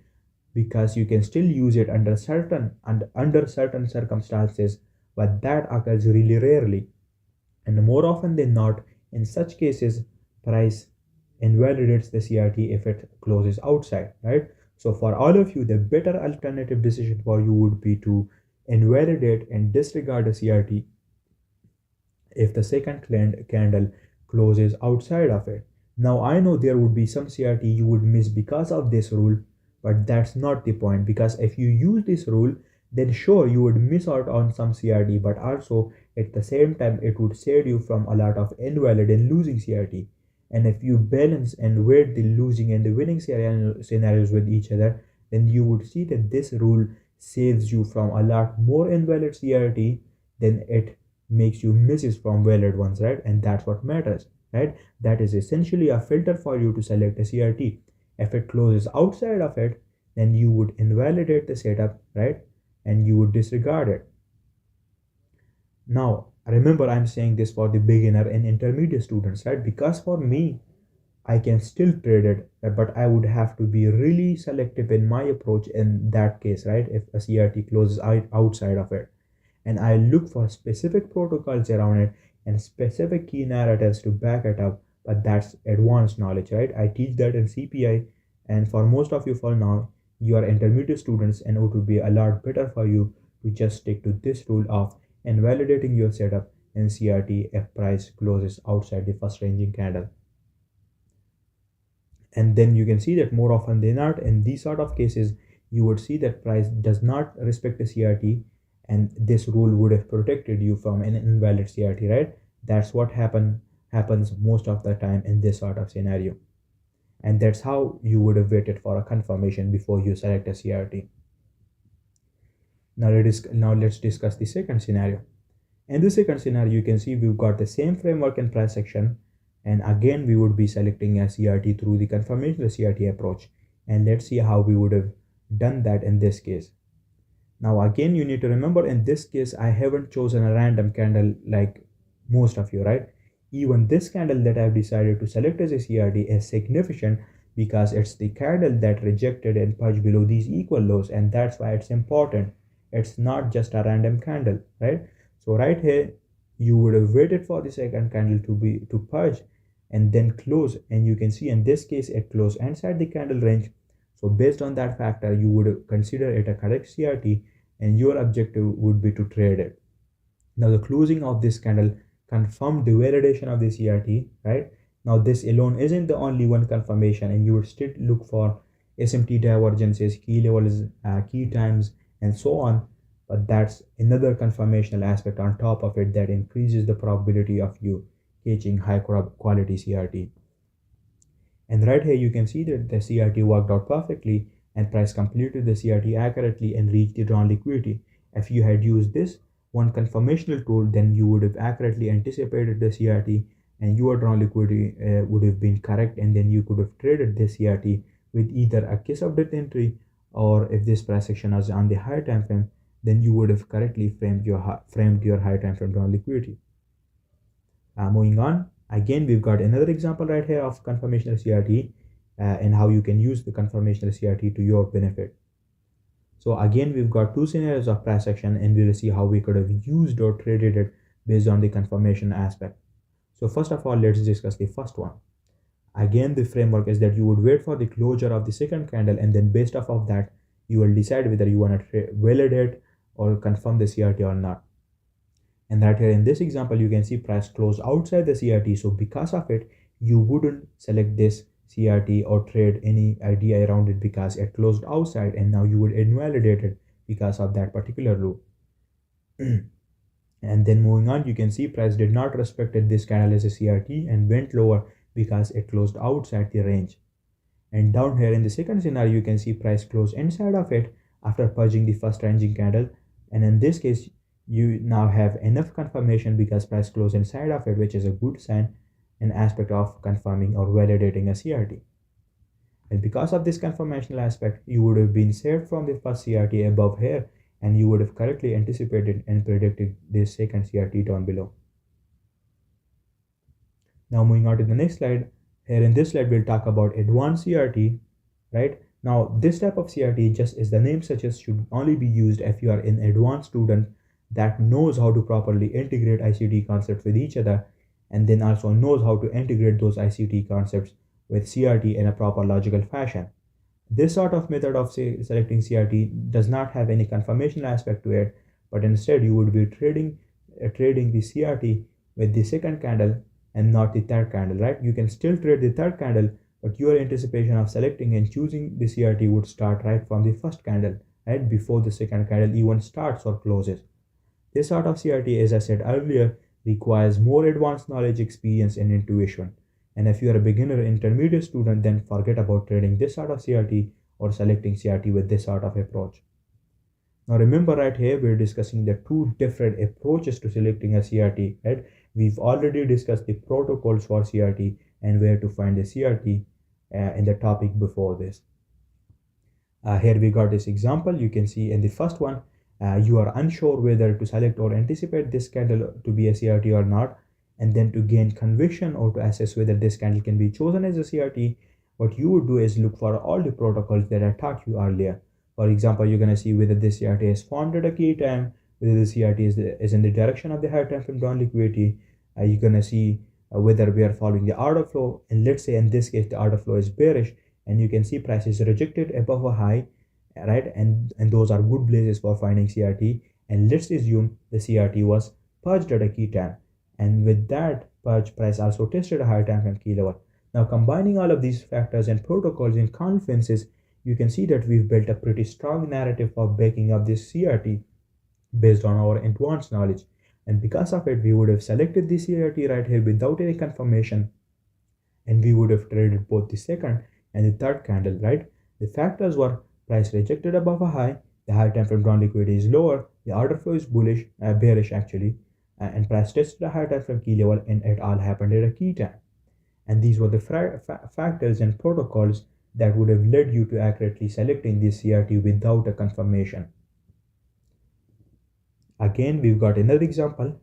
because you can still use it under certain circumstances, but that occurs really rarely, and more often than not, in such cases, price invalidates the CRT if it closes outside, right? So for all of you, the better alternative decision for you would be to invalidate and disregard the CRT if the second candle closes outside of it. Now I know there would be some CRT you would miss because of this rule, but that's not the point, because if you use this rule, then sure you would miss out on some CRT, but also at the same time it would save you from a lot of invalid and losing CRT. And if you balance and weight the losing and the winning scenarios with each other, then you would see that this rule saves you from a lot more invalid CRT than it makes you misses from valid ones, right? And that's what matters, right? That is essentially a filter for you to select a CRT. If it closes outside of it, then you would invalidate the setup, right? And you would disregard it. Now, remember, I'm saying this for the beginner and intermediate students, right? Because for me, I can still trade it, but I would have to be really selective in my approach in that case, right? If a CRT closes outside of it. And I look for specific protocols around it and specific key narratives to back it up, but that's advanced knowledge, right? I teach that in CPI, and for most of you for now, you are intermediate students, and it would be a lot better for you to just stick to this rule of invalidating your setup in CRT if price closes outside the first ranging candle. And then you can see that more often than not, in these sort of cases, you would see that price does not respect the CRT, and this rule would have protected you from an invalid CRT, right? That's what happens most of the time in this sort of scenario, and that's how you would have waited for a confirmation before you select a CRT. Now let's discuss the second scenario. In the second scenario, you can see we've got the same framework and price action, and again we would be selecting a CRT through the confirmational CRT approach, and let's see how we would have done that in this case. Now again, you need to remember, in this case I haven't chosen a random candle like most of you, right? Even this candle that I've decided to select as a CRT is significant because it's the candle that rejected and purged below these equal lows, and that's why it's important. It's not just a random candle, right? So right here you would have waited for the second candle to purge and then close, and you can see in this case it closed inside the candle range. So based on that factor, you would consider it a correct CRT, and your objective would be to trade it. Now the closing of this candle confirmed the validation of the CRT, right? Now this alone isn't the only one confirmation, and you would still look for SMT divergences, key levels, key times, and so on. But that's another confirmational aspect on top of it that increases the probability of you catching high quality CRT. And right here you can see that the CRT worked out perfectly, and price completed the CRT accurately and reached the drawn liquidity. If you had used this one confirmational tool, then you would have accurately anticipated the CRT and your drawn liquidity would have been correct, and then you could have traded this CRT with either a case of death entry, or if this price action was on the higher time frame, then you would have correctly framed your higher time frame drawn liquidity. Moving on, again we've got another example right here of confirmational CRT and how you can use the confirmational CRT to your benefit. So again, we've got two scenarios of price action, and we'll see how we could have used or traded it based on the confirmation aspect. So first of all, let's discuss the first one. Again, the framework is that you would wait for the closure of the second candle, and then based off of that, you will decide whether you want to validate or confirm the CRT or not. And right here in this example, you can see price close outside the CRT. So because of it, you wouldn't select this CRT or trade any idea around it because it closed outside, and now you would invalidate it because of that particular rule. And then moving on, you can see price did not respect this candle as a CRT and went lower because it closed outside the range. And down here in the second scenario, you can see price close inside of it after purging the first ranging candle. And in this case, you now have enough confirmation because price closed inside of it, which is a good sign, an aspect of confirming or validating a CRT. And because of this confirmational aspect, you would have been saved from the first CRT above here, and you would have correctly anticipated and predicted this second CRT down below. Now moving on to the next slide. Here in this slide, we'll talk about advanced CRT, right? Now this type of CRT, just as the name suggests, should only be used if you are an advanced student that knows how to properly integrate ICT concepts with each other, and then also knows how to integrate those ICT concepts with CRT in a proper logical fashion. This sort of method of selecting CRT does not have any confirmation aspect to it, but instead you would be trading the CRT with the second candle and not the third candle, right? You can still trade the third candle, but your anticipation of selecting and choosing the CRT would start right from the first candle, right before the second candle even starts or closes. This sort of CRT, as I said earlier, requires more advanced knowledge, experience, and intuition. And if you are a beginner intermediate student, then forget about trading this sort of CRT or selecting CRT with this sort of approach. Now remember, right here we're discussing the two different approaches to selecting a CRT, right? We've already discussed the protocols for CRT and where to find the CRT in the topic before this. Here we got this example. You can see in the first one, you are unsure whether to select or anticipate this candle to be a CRT or not, and then to gain conviction or to assess whether this candle can be chosen as a CRT, what you would do is look for all the protocols that I taught you earlier. For example, you're going to see whether this CRT is formed at a key time, whether the CRT is in the direction of the higher time frame drawn liquidity. You're going to see whether we are following the order flow, and let's say in this case the order flow is bearish, and you can see price is rejected above a high, right? And those are good places for finding CRT. And let's assume the CRT was purged at a key time, and with that purge, price also tested a higher time frame key level. Now combining all of these factors and protocols in confluences, you can see that we've built a pretty strong narrative for backing up this CRT based on our advanced knowledge. And because of it, we would have selected the CRT right here without any confirmation, and we would have traded both the second and the third candle, right? The factors were price rejected above a high, the high time frame drawn liquidity is lower, the order flow is bearish actually, and price tested a high time frame key level, and it all happened at a key time. And these were the factors and protocols that would have led you to accurately selecting this CRT without a confirmation. Again, we've got another example.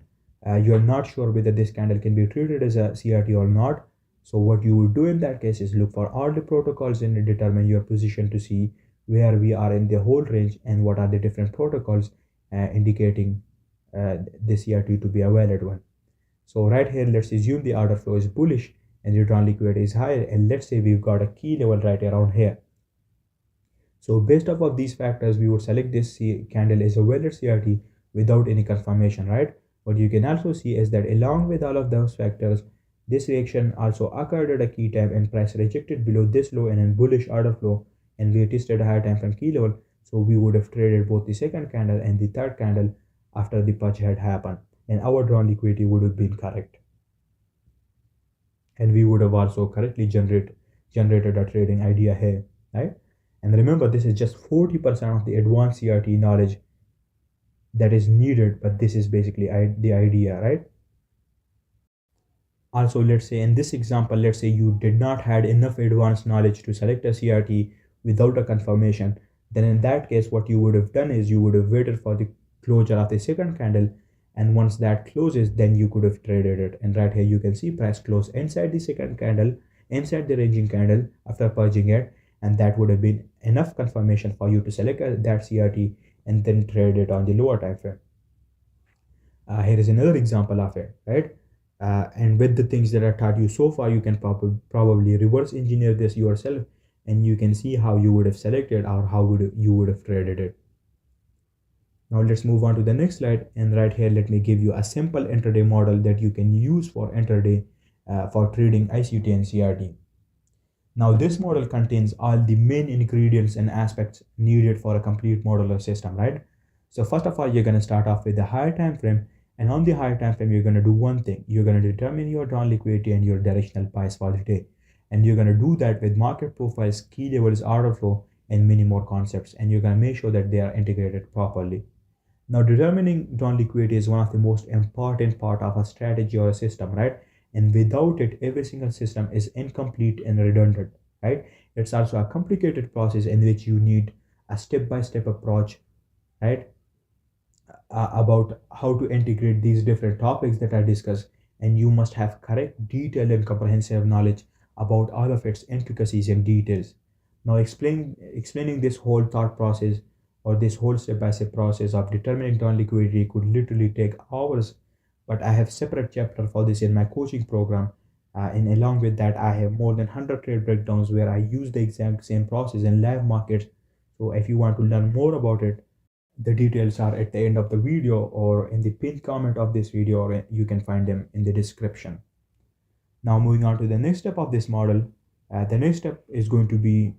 You're not sure whether this candle can be treated as a CRT or not. So what you would do in that case is look for all the protocols and determine your position to see where we are in the whole range and what are the different protocols indicating the CRT to be a valid one. So right here, let's assume the order flow is bullish and the drawn liquidity is higher, and let's say we've got a key level right around here. So based off of these factors, we would select this candle as a valid CRT without any confirmation, right? What you can also see is that along with all of those factors, this reaction also occurred at a key time, and price rejected below this low and in bullish order flow, and we tested a higher time frame key level. So we would have traded both the second candle and the third candle after the purge had happened, and our drawn liquidity would have been correct. And we would have also correctly generated a trading idea here, right? And remember, this is just 40% of the advanced CRT knowledge that is needed, but this is basically the idea, right? Also, let's say in this example, let's say you did not had enough advanced knowledge to select a CRT without a confirmation. Then in that case, what you would have done is you would have waited for the closure of the second candle, and once that closes, then you could have traded it. And right here you can see price close inside the second candle, inside the ranging candle after purging it, and that would have been enough confirmation for you to select that CRT and then trade it on the lower time frame. Here is another example of it, right? And with the things that I taught you so far, you can probably reverse engineer this yourself, and you can see how you would have selected or how you would have traded it. Now let's move on to the next slide, and right here let me give you a simple intraday model that you can use for intraday for trading ICT and CRT. Now this model contains all the main ingredients and aspects needed for a complete modular system, right? So first of all, you're going to start off with the higher time frame, and on the higher time frame, you're going to do one thing. You're going to determine your drawn liquidity and your directional price for the day. And you're going to do that with market profiles, key levels, order flow, and many more concepts. And you're going to make sure that they are integrated properly. Now, determining drawn liquidity is one of the most important part of a strategy or a system, right? And without it, every single system is incomplete and redundant, right? It's also a complicated process in which you need a step-by-step approach, right? About how to integrate these different topics that I discussed, and you must have correct, detailed, and comprehensive knowledge about all of its intricacies and details. Now, explaining this whole thought process or this whole step-by-step process of determining drawn liquidity could literally take hours, but I have separate chapter for this in my coaching program. And along with that, I have more than 100 trade breakdowns where I use the exact same process in live markets. So if you want to learn more about it, the details are at the end of the video or in the pinned comment of this video, or you can find them in the description. Now moving on to the next step of this model, the next step is going to be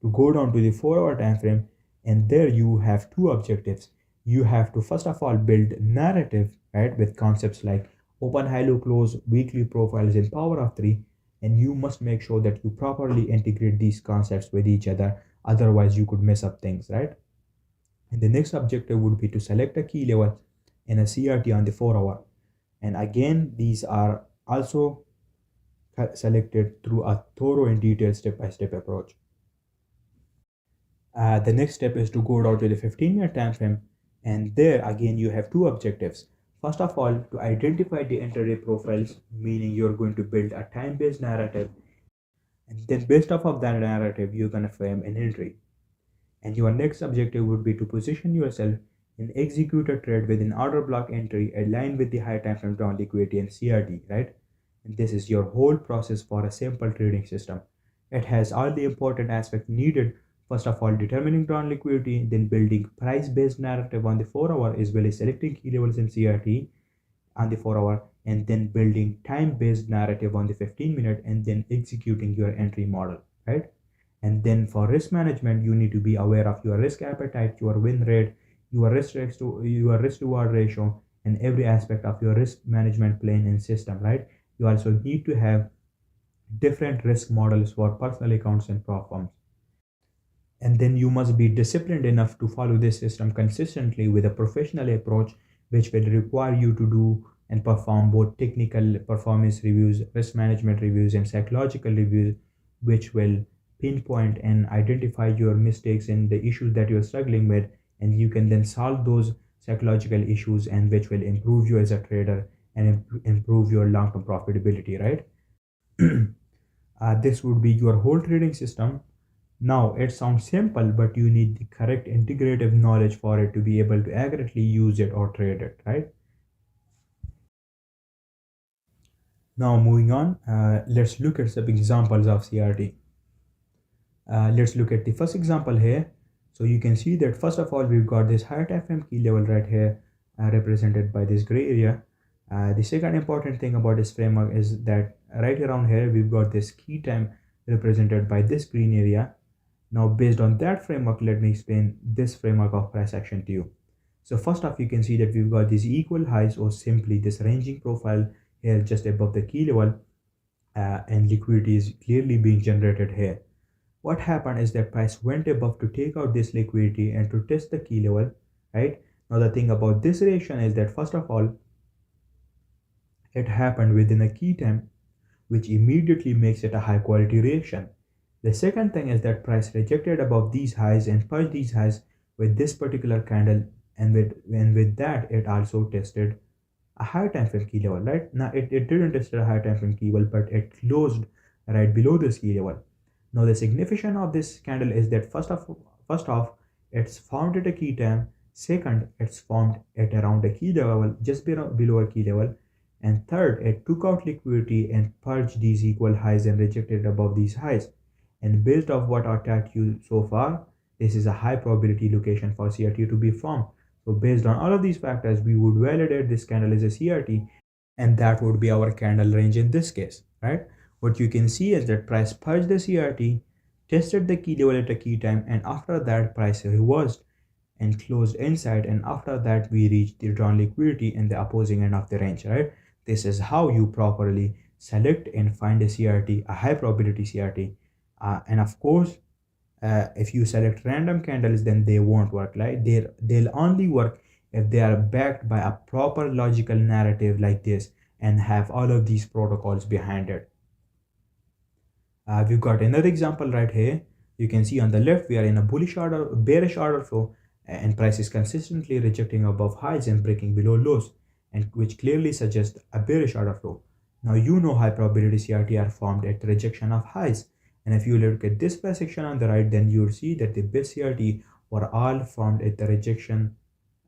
to go down to the 4-hour time frame, and there you have two objectives. You have to first of all build narrative, right, with concepts like open, high, low, close, weekly profiles in power of 3, and you must make sure that you properly integrate these concepts with each other, otherwise you could mess up things, right? And the next objective would be to select a key level in a CRT on the 4-hour. And again, these are also selected through a thorough and detailed step-by-step approach. The next step is to go down to the 15-minute time frame, and there again you have two objectives. First of all, to identify the intraday profiles, meaning you're going to build a time-based narrative, and then based off of that narrative, you're going to frame an entry. And your next objective would be to position yourself and execute a trade with an order block entry aligned with the high time frame drawn liquidity and CRT, right? And this is your whole process for a simple trading system. It has all the important aspects needed. First of all, determining drawn liquidity, then building price-based narrative on the 4-hour, as well as selecting key levels in CRT on the 4-hour, and then building time-based narrative on the 15-minute, and then executing your entry model, right? And then for risk management, you need to be aware of your risk appetite, your win rate, your risk reward ratio, and every aspect of your risk management plan and system, right? You also need to have different risk models for personal accounts and prop firms. And then you must be disciplined enough to follow this system consistently with a professional approach, which will require you to do and perform both technical performance reviews, risk management reviews, and psychological reviews, which will pinpoint and identify your mistakes and the issues that you're struggling with, and you can then solve those psychological issues, and which will improve you as a trader and improve your long-term profitability, right? This would be your whole trading system. Now it sounds simple, but you need the correct integrative knowledge for it to be able to accurately use it or trade it, right? Now moving on, let's look at some examples of CRT. Let's look at the first example here. So you can see that first of all, we've got this higher time frame key level right here, represented by this gray area. The second important thing about this framework is that right around here, we've got this key time represented by this green area. Now, based on that framework, let me explain this framework of price action to you. So first off, you can see that we've got these equal highs, or simply this ranging profile here just above the key level, and liquidity is clearly being generated here. What happened is that price went above to take out this liquidity and to test the key level, right? Now the thing about this reaction is that first of all, it happened within a key time, which immediately makes it a high quality reaction. The second thing is that price rejected above these highs and purged these highs with this particular candle, and with that it also tested a higher time frame key level, right? Now it didn't test a higher time frame key level, but it closed right below this key level. Now the significance of this candle is that first off, it's formed at a key time. Second, it's formed at around a key level, just below a key level. And third, it took out liquidity and purged these equal highs and rejected above these highs. And based off what I taught you so far, this is a high probability location for CRT to be formed. So based on all of these factors, we would validate this candle as a CRT, and that would be our candle range in this case, right? What you can see is that price purged the CRT, tested the key level at a key time, and after that price reversed and closed inside, and after that we reached the drawn liquidity in the opposing end of the range, right? This is how you properly select and find a CRT, a high probability CRT. And of course, if you select random candles, then they won't work. Like they'll only work if they are backed by a proper logical narrative like this and have all of these protocols behind it. We've got another example right here. You can see on the left we are in a bearish order flow, and price is consistently rejecting above highs and breaking below lows, and which clearly suggests a bearish order flow. Now you know high probability CRT are formed at rejection of highs, and if you look at this price section on the right, then you'll see that the best CRT were all formed at the rejection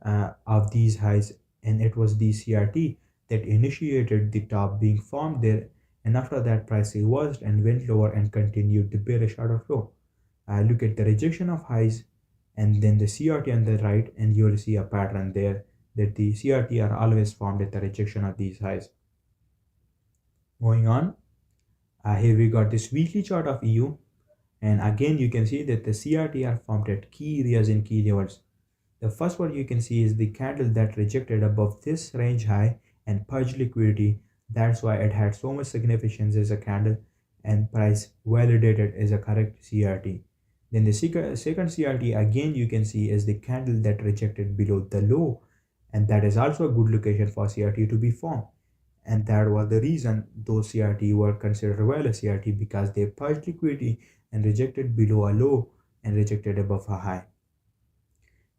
of these highs, and it was the CRT that initiated the top being formed there, and after that price reversed and went lower and continued the bearish order flow. Look at the rejection of highs and then the CRT on the right, and you'll see a pattern there that the CRT are always formed at the rejection of these highs. Moving on, here we got this weekly chart of EU, and again you can see that the CRT are formed at key areas and key levels. The first one you can see is the candle that rejected above this range high and purged liquidity. That's why it had so much significance as a candle, and price validated as a correct CRT. Then the second CRT again you can see is the candle that rejected below the low, and that is also a good location for CRT to be formed. And that was the reason those CRT were considered well a CRT, because they purged liquidity and rejected below a low and rejected above a high.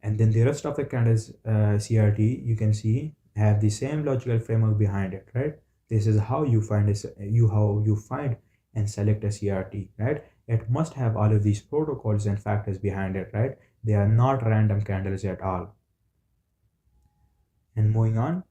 And then the rest of the candles CRT you can see have the same logical framework behind it, right? This is how you find and select a CRT, right? It must have all of these protocols and factors behind it, right? They are not random candles at all. And moving on,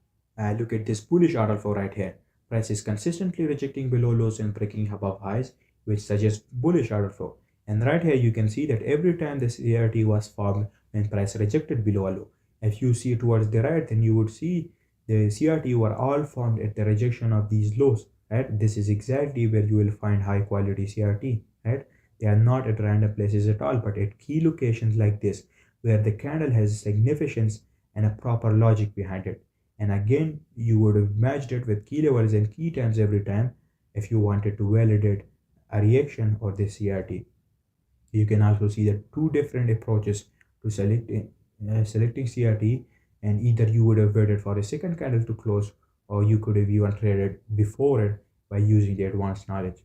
look at this bullish order flow right here. Price is consistently rejecting below lows and breaking above highs, which suggests bullish order flow. And right here you can see that every time the CRT was formed when price rejected below a low. If you see towards the right, then you would see the CRT were all formed at the rejection of these lows, right? This is exactly where you will find high quality CRT, right? They are not at random places at all, but at key locations like this, where the candle has significance and a proper logic behind it. And again, you would have matched it with key levels and key times every time if you wanted to validate a reaction or the CRT. You can also see the two different approaches to selecting CRT, and either you would have waited for a second candle to close, or you could have even traded before it by using the advanced knowledge.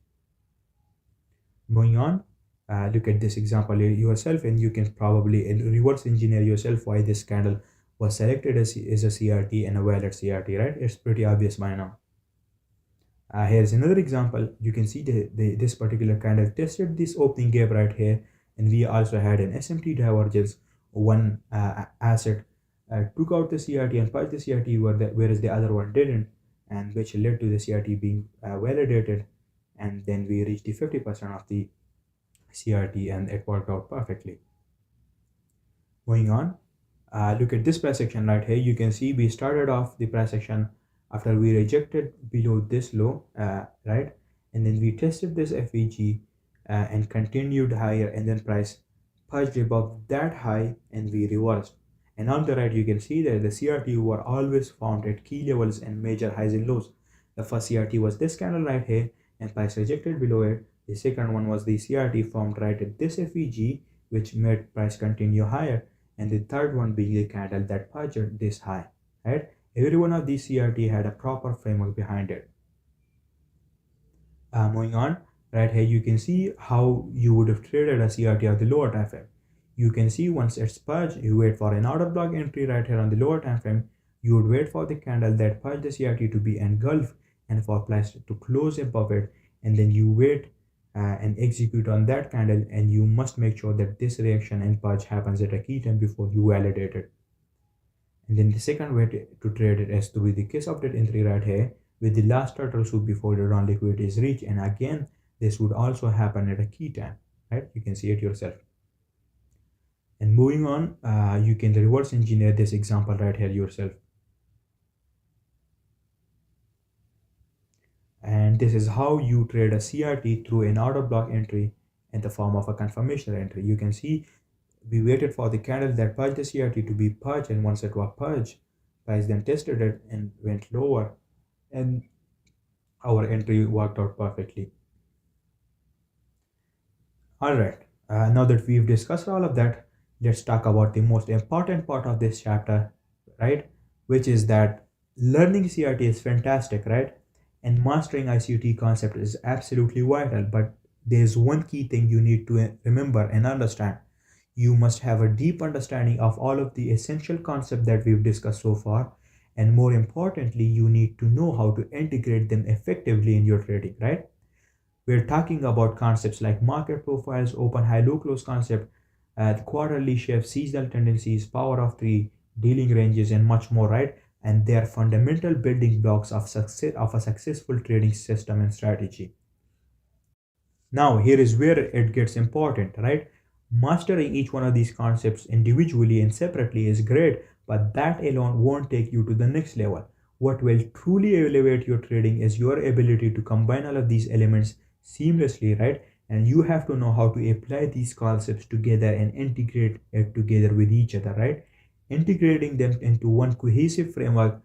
Moving on, look at this example yourself, and you can probably reverse engineer yourself why this candle was selected as a CRT and a valid CRT, right? It's pretty obvious by now. Here's another example. You can see this particular candle tested this opening gap right here, and we also had an SMT divergence. One asset took out the CRT and purged the CRT, whereas the other one didn't, and which led to the CRT being validated, and then we reached the 50% of the CRT, and it worked out perfectly. Moving on, look at this price action right here. You can see we started off the price action after we rejected below this low, right? And then we tested this FVG and continued higher, and then price purged above that high and we reversed. And on the right, you can see that the CRT were always formed at key levels and major highs and lows. The first CRT was this candle right here, and price rejected below it. The second one was the CRT formed right at this FVG, which made price continue higher. And the third one being the candle that purged this high, right? Every one of these CRT had a proper framework behind it. Moving on, right here you can see how you would have traded a CRT of the lower time frame. You can see once it's purged, you wait for an order block entry right here on the lower time frame. You would wait for the candle that purged the CRT to be engulfed and for price to close above it, and then you wait and execute on that candle, and you must make sure that this reaction and purge happens at a key time before you validate it. And then the second way to trade it is through the kiss of that entry right here with the last turtle soup before the round liquidity is reached. And again, this would also happen at a key time, right? You can see it yourself. And moving on, you can reverse engineer this example right here yourself. And this is how you trade a CRT through an order block entry in the form of a confirmation entry. You can see we waited for the candle that purged the CRT to be purged, and once it was purged, price then tested it and went lower, and our entry worked out perfectly. All right, now that we've discussed all of that, let's talk about the most important part of this chapter, right? Which is that learning CRT is fantastic, right? And mastering ICT concept is absolutely vital, but there's one key thing you need to remember and understand. You must have a deep understanding of all of the essential concepts that we've discussed so far, and more importantly, you need to know how to integrate them effectively in your trading, right? We're talking about concepts like market profiles, open high low close concept, quarterly shifts, seasonal tendencies, power of three, dealing ranges, and much more, right? And they're fundamental building blocks of success of a successful trading system and strategy. Now, here is where it gets important, right? Mastering each one of these concepts individually and separately is great, but that alone won't take you to the next level. What will truly elevate your trading is your ability to combine all of these elements seamlessly, right? And you have to know how to apply these concepts together and integrate it together with each other, right? Integrating them into one cohesive framework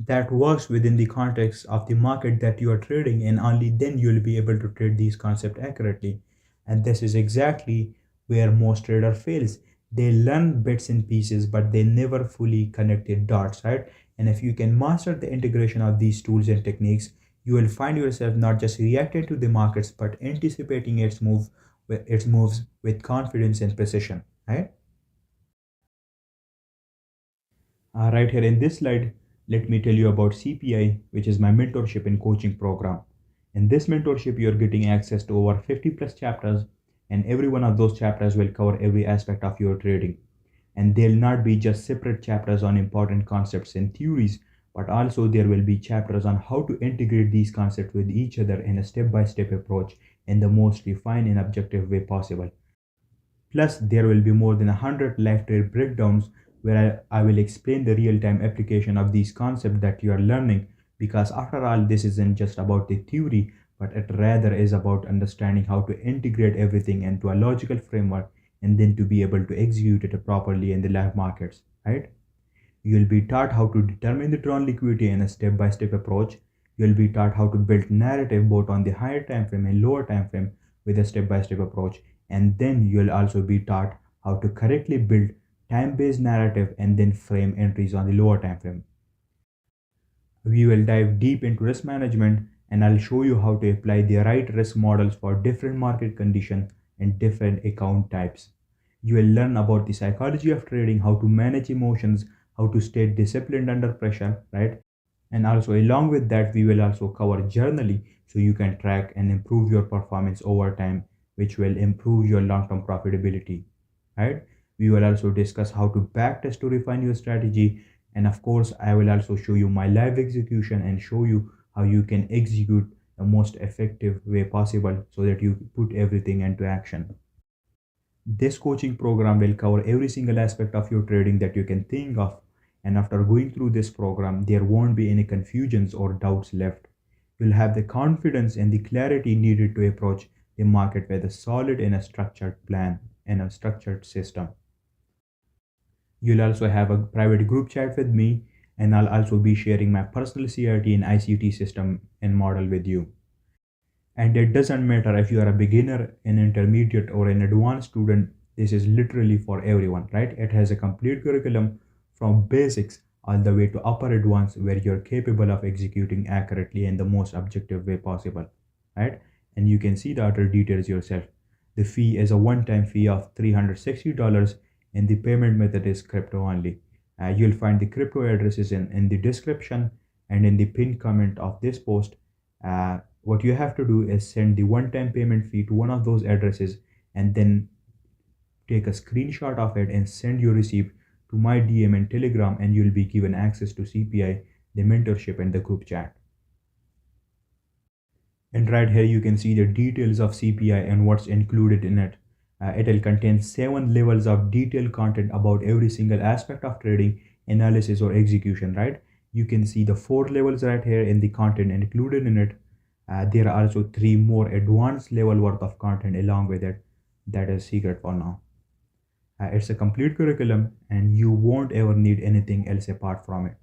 that works within the context of the market that you are trading, and only then you'll be able to trade these concepts accurately. And this is exactly where most trader fails. They learn bits and pieces, but they never fully connect the dots, right? And if you can master the integration of these tools and techniques, you will find yourself not just reacting to the markets but anticipating its moves with confidence and precision, right? Right here in this slide, let me tell you about CPI, which is my mentorship and coaching program. In this mentorship, you're getting access to over 50 plus chapters, and every one of those chapters will cover every aspect of your trading. And they'll not be just separate chapters on important concepts and theories, but also there will be chapters on how to integrate these concepts with each other in a step by step approach in the most refined and objective way possible. Plus, there will be more than 100 live trade breakdowns where I will explain the real time application of these concepts that you are learning. Because, after all, this isn't just about the theory, but it rather is about understanding how to integrate everything into a logical framework and then to be able to execute it properly in the live markets, right? You'll be taught how to determine the drawn liquidity in a step by step approach. You'll be taught how to build narrative both on the higher time frame and lower time frame with a step by step approach. And then you'll also be taught how to correctly build time based narrative and then frame entries on the lower time frame. We will dive deep into risk management, and I'll show you how to apply the right risk models for different market conditions and different account types. You will learn about the psychology of trading, how to manage emotions, how to stay disciplined under pressure, right? And also, along with that, we will also cover journaling so you can track and improve your performance over time, which will improve your long term profitability, right? We will also discuss how to backtest to refine your strategy. And of course, I will also show you my live execution and show you how you can execute the most effective way possible so that you put everything into action. This coaching program will cover every single aspect of your trading that you can think of. And after going through this program, there won't be any confusions or doubts left. You'll have the confidence and the clarity needed to approach the market with a solid and a structured plan and a structured system. You'll also have a private group chat with me, and I'll also be sharing my personal CRT and ICT system and model with you. And it doesn't matter if you are a beginner, an intermediate, or an advanced student, this is literally for everyone, right? It has a complete curriculum from basics all the way to upper advanced where you're capable of executing accurately in the most objective way possible, right? And you can see the other details yourself. The fee is a one-time fee of $360, and the payment method is crypto only. You'll find the crypto addresses in the description and in the pinned comment of this post. What you have to do is send the one-time payment fee to one of those addresses, and then take a screenshot of it and send your receipt to my DM and Telegram, and you'll be given access to CPI, the mentorship, and the group chat. And right here you can see the details of CPI and what's included in it. It'll contain 7 levels of detailed content about every single aspect of trading, analysis, or execution, right? You can see the 4 levels right here in the content included in it. There are also 3 more advanced level worth of content along with it that is secret for now. It's a complete curriculum and you won't ever need anything else apart from it.